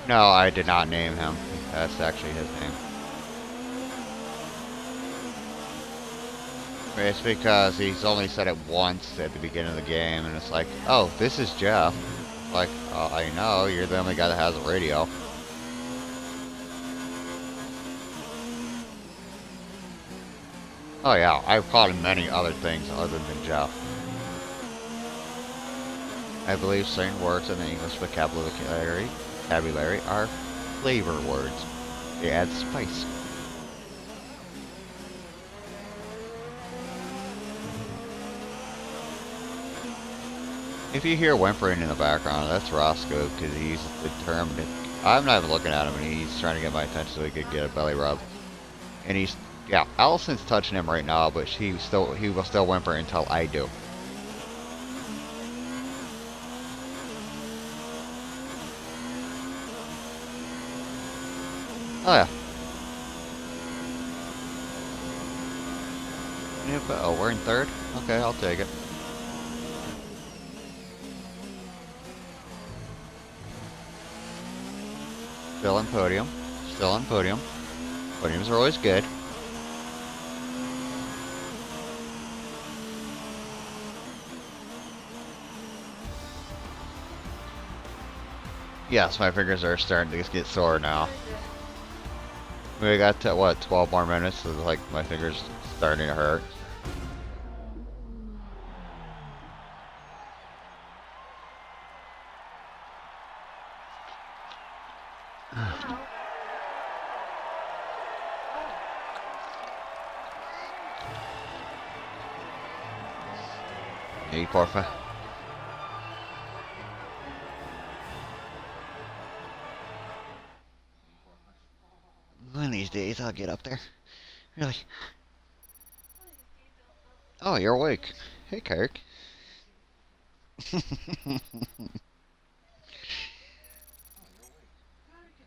No, I did not name him. That's actually his name. It's because he's only said it once at the beginning of the game, and it's like, oh, this is Jeff. Like, I know, you're the only guy that has a radio. Oh yeah, I've called him many other things other than Jeff. I believe certain words in the English vocabulary are flavor words. They add spice. If you hear whimpering in the background, that's Roscoe, because he's determined. I'm not even looking at him, and he's trying to get my attention so he could get a belly rub. And he's, yeah, Allison's touching him right now, but he will still whimper until I do. Oh yeah. Oh, we're in third? Okay, I'll take it. Still on podium. Still on podium. Podiums are always good. Yes, my fingers are starting to get sore now. We got to, what, 12 more minutes? So like my fingers starting to hurt. Hey, porfa. One of these days I'll get up there. Really. Oh, you're awake. Hey, Kirk. Probably could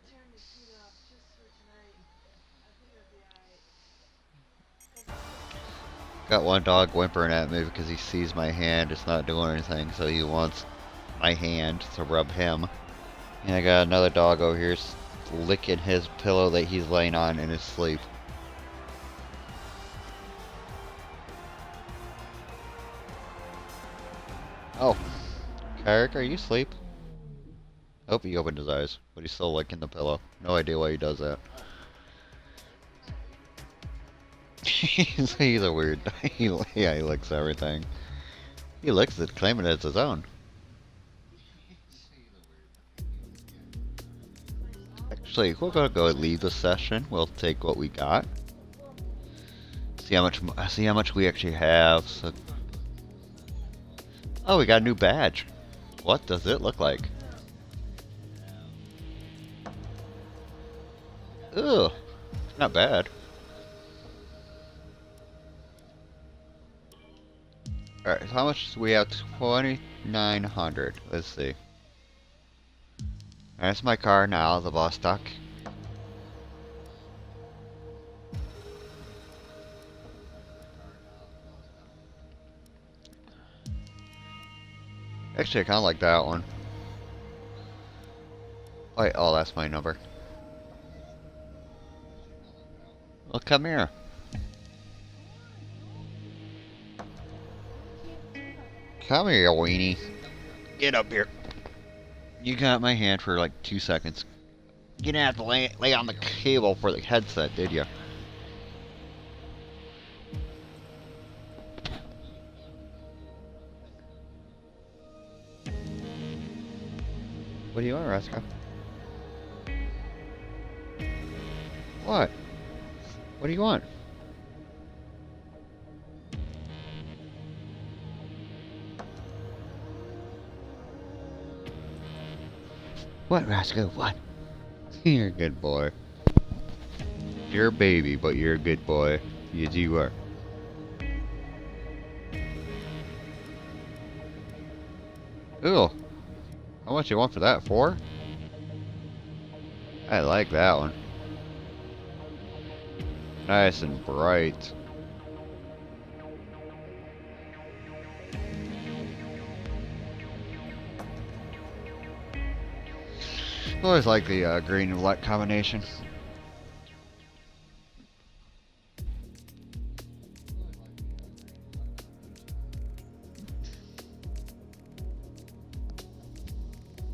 turn the heat off just for tonight. I think it'll be alright. Got one dog whimpering at me because he sees my hand. It's not doing anything, so he wants my hand to rub him. And I got another dog over here licking his pillow that he's laying on in his sleep. Oh, Carrick, are you asleep? Oh, he opened his eyes, but he's still licking the pillow. No idea why he does that. He's a weird. Yeah, he licks everything. He licks it, claiming it's his own. Actually, we're gonna go leave the session. We'll take what we got. See how much we actually have. So. Oh, we got a new badge. What does it look like? Ugh, not bad. Alright, so how much do we have? 2,900. Let's see. That's my car now, the Vostok. Actually, I kind of like that one. Wait, oh, that's my number. Well, come here. Come here, weenie. Get up here. You got my hand for like 2 seconds. You didn't have to lay on the cable for the headset, did you? What do you want, Roscoe? What? What do you want? What, Roscoe? What? You're a good boy. You're a baby, but you're a good boy. Yes, you are. Ooh. How much you want for that? 4? I like that one. Nice and bright. I always like the green and black combination.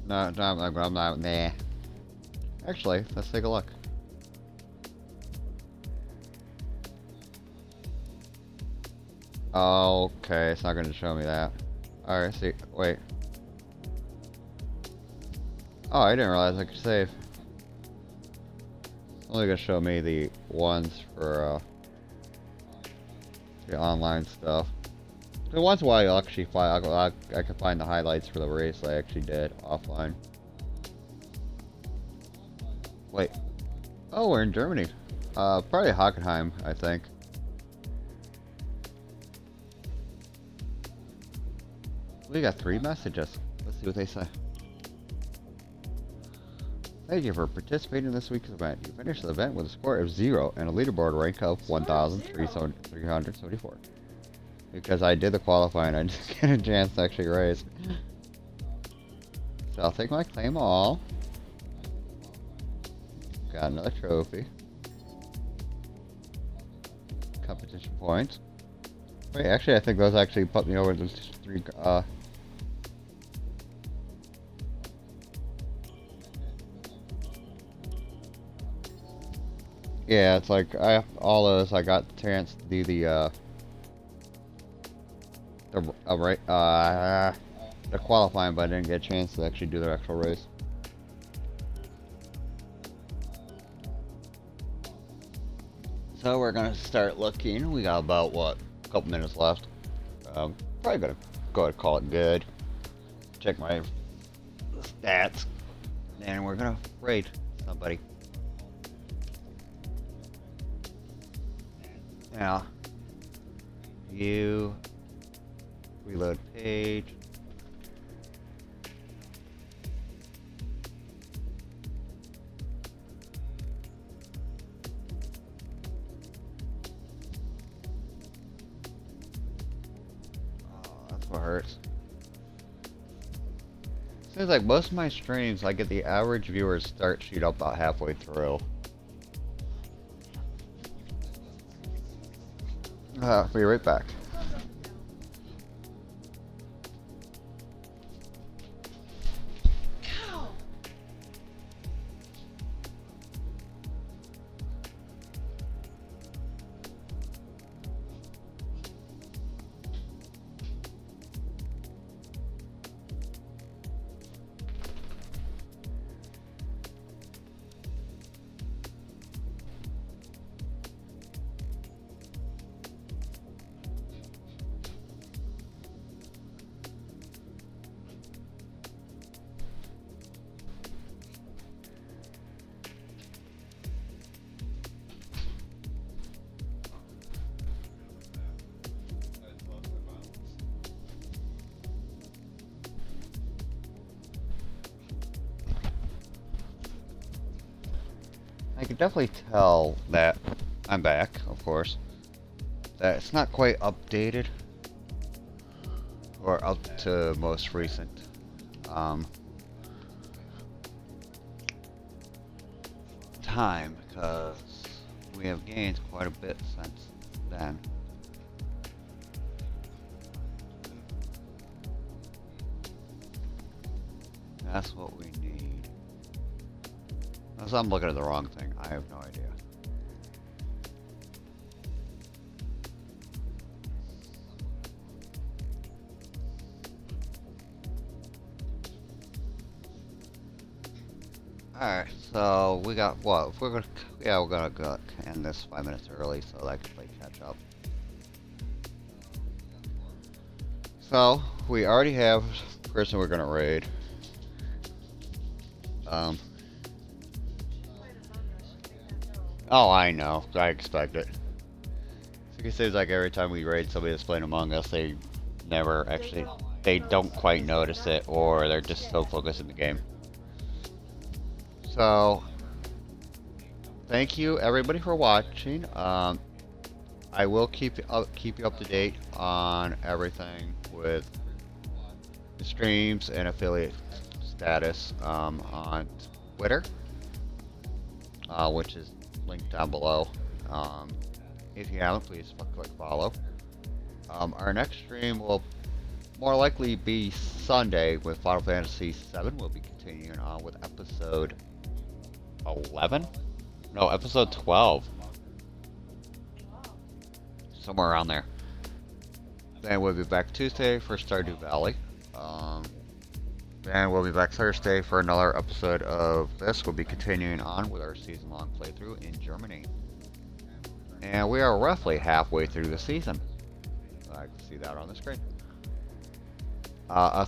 No, I'm not. Nah. Actually, let's take a look. Okay, it's not going to show me that. Alright, see. Wait. Oh, I didn't realize I could save. It's only going to show me the ones for the online stuff. So once in a while, I'll actually find, I can find the highlights for the race I actually did offline. Wait. Oh, we're in Germany. Probably Hockenheim, I think. We got 3 messages. Let's see what they say. Thank you for participating in this week's event. You finished the event with a score of 0 and a leaderboard rank of 1,374. Because I did the qualifying, I didn't get a chance to actually race. So I'll take my claim all. Got another trophy. Competition points. Wait, actually I think those actually put me over the 3, yeah, it's like all those I got the chance to do the qualifying, but I didn't get a chance to actually do the actual race. So we're gonna start looking. We got about what, a couple minutes left. Probably gonna go ahead and call it good. Check my stats. And we're gonna raid somebody. Now, you reload page. Oh, that's what hurts. Seems like most of my streams, I get the average viewers start sheet up about halfway through. Be right back. I can definitely tell that I'm back, of course. That it's not quite updated or up to most recent time, because we have gained quite a bit since then. That's what we need. Unless I'm looking at the wrong thing. I have no idea. Alright, so we got what? We're gonna go end this 5 minutes early so that I can play catch up. So, we already have the person we're gonna raid. Oh, I know. I expect it. It seems like every time we raid somebody that's playing Among Us, they never actually, they don't quite notice it, or they're just so focused in the game. So, thank you everybody for watching. I will keep you up to date on everything with the streams and affiliate status on Twitter, which is linked down below. If you haven't, please click follow. Our next stream will more likely be Sunday with Final Fantasy VII. We'll be continuing on with episode 11? No, episode 12. Somewhere around there. Then we'll be back Tuesday for Stardew Valley. Then we'll be back Thursday for another episode of this. We'll be continuing on with our season-long playthrough in Germany. And we are roughly halfway through the season. I can see that on the screen.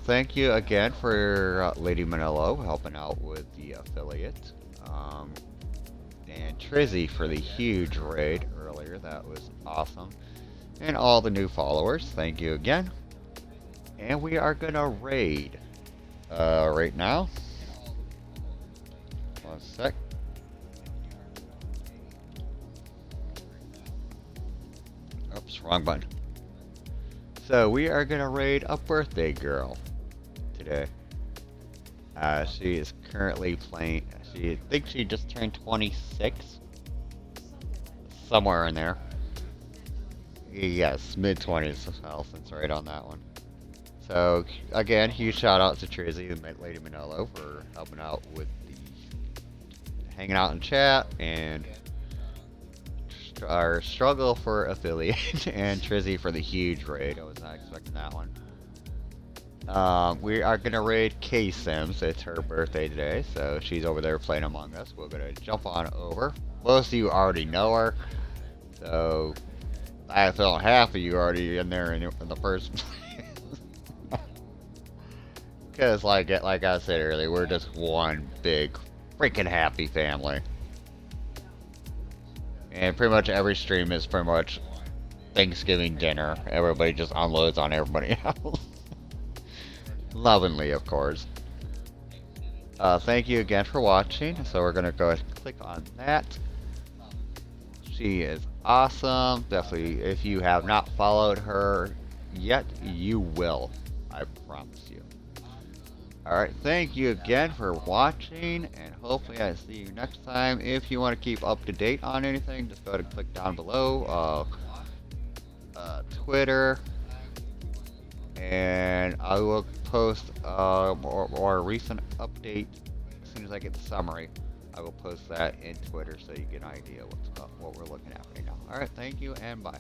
Thank you again for Lady Manillo helping out with the affiliate. And Trizzy for the huge raid earlier. That was awesome. And all the new followers, thank you again. And we are gonna raid right now. 1 sec. Oops, wrong button. So we are gonna raid a birthday girl today. She is currently playing. I think she just turned 26, somewhere in there. Yes, mid-20s. Allison's right on that one. So again, huge shout out to Trizzy and Lady Manillo for helping out with the hanging out in chat and our struggle for affiliate, and Trizzy for the huge raid. I was not expecting that one. We are gonna raid K-Sims. It's her birthday today, so she's over there playing Among Us. We're gonna jump on over. Most of you already know her, so I feel half of you already in there in the first place. because like I said earlier, we're just one big freaking happy family. And pretty much every stream is pretty much Thanksgiving dinner. Everybody just unloads on everybody else. Lovingly, of course. Thank you again for watching. So we're gonna go ahead and click on that. She is awesome. Definitely, if you have not followed her yet, you will. I promise you. Alright, thank you again for watching, and hopefully I see you next time. If you want to keep up to date on anything, just go ahead and click down below. Twitter, and I will post more recent update as soon as I get the summary. I will post that in Twitter so you get an idea what we're looking at right now. Alright, thank you, and bye.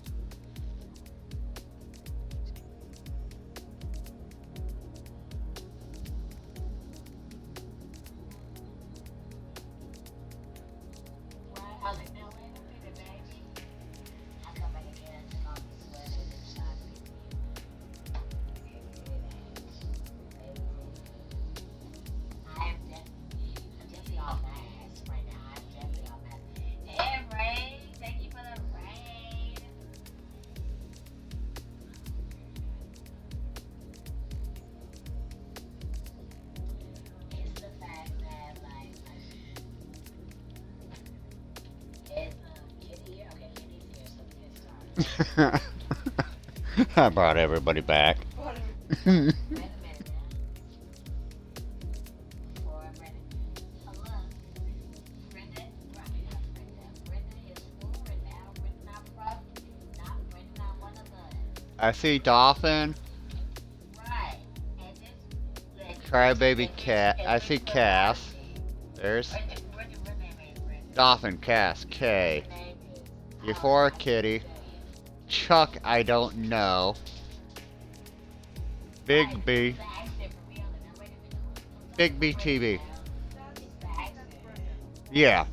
I brought everybody back. I see Dolphin. Crybaby Cat. I see Cass. There's Dolphin, Cass, K. Euphora Kitty. Chuck, I don't know. Big B. Big B TV. Yeah.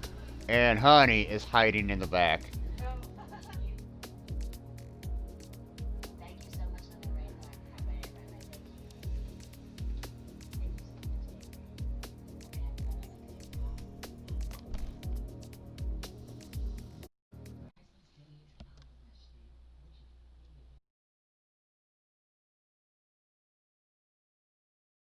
And Honey is hiding in the back.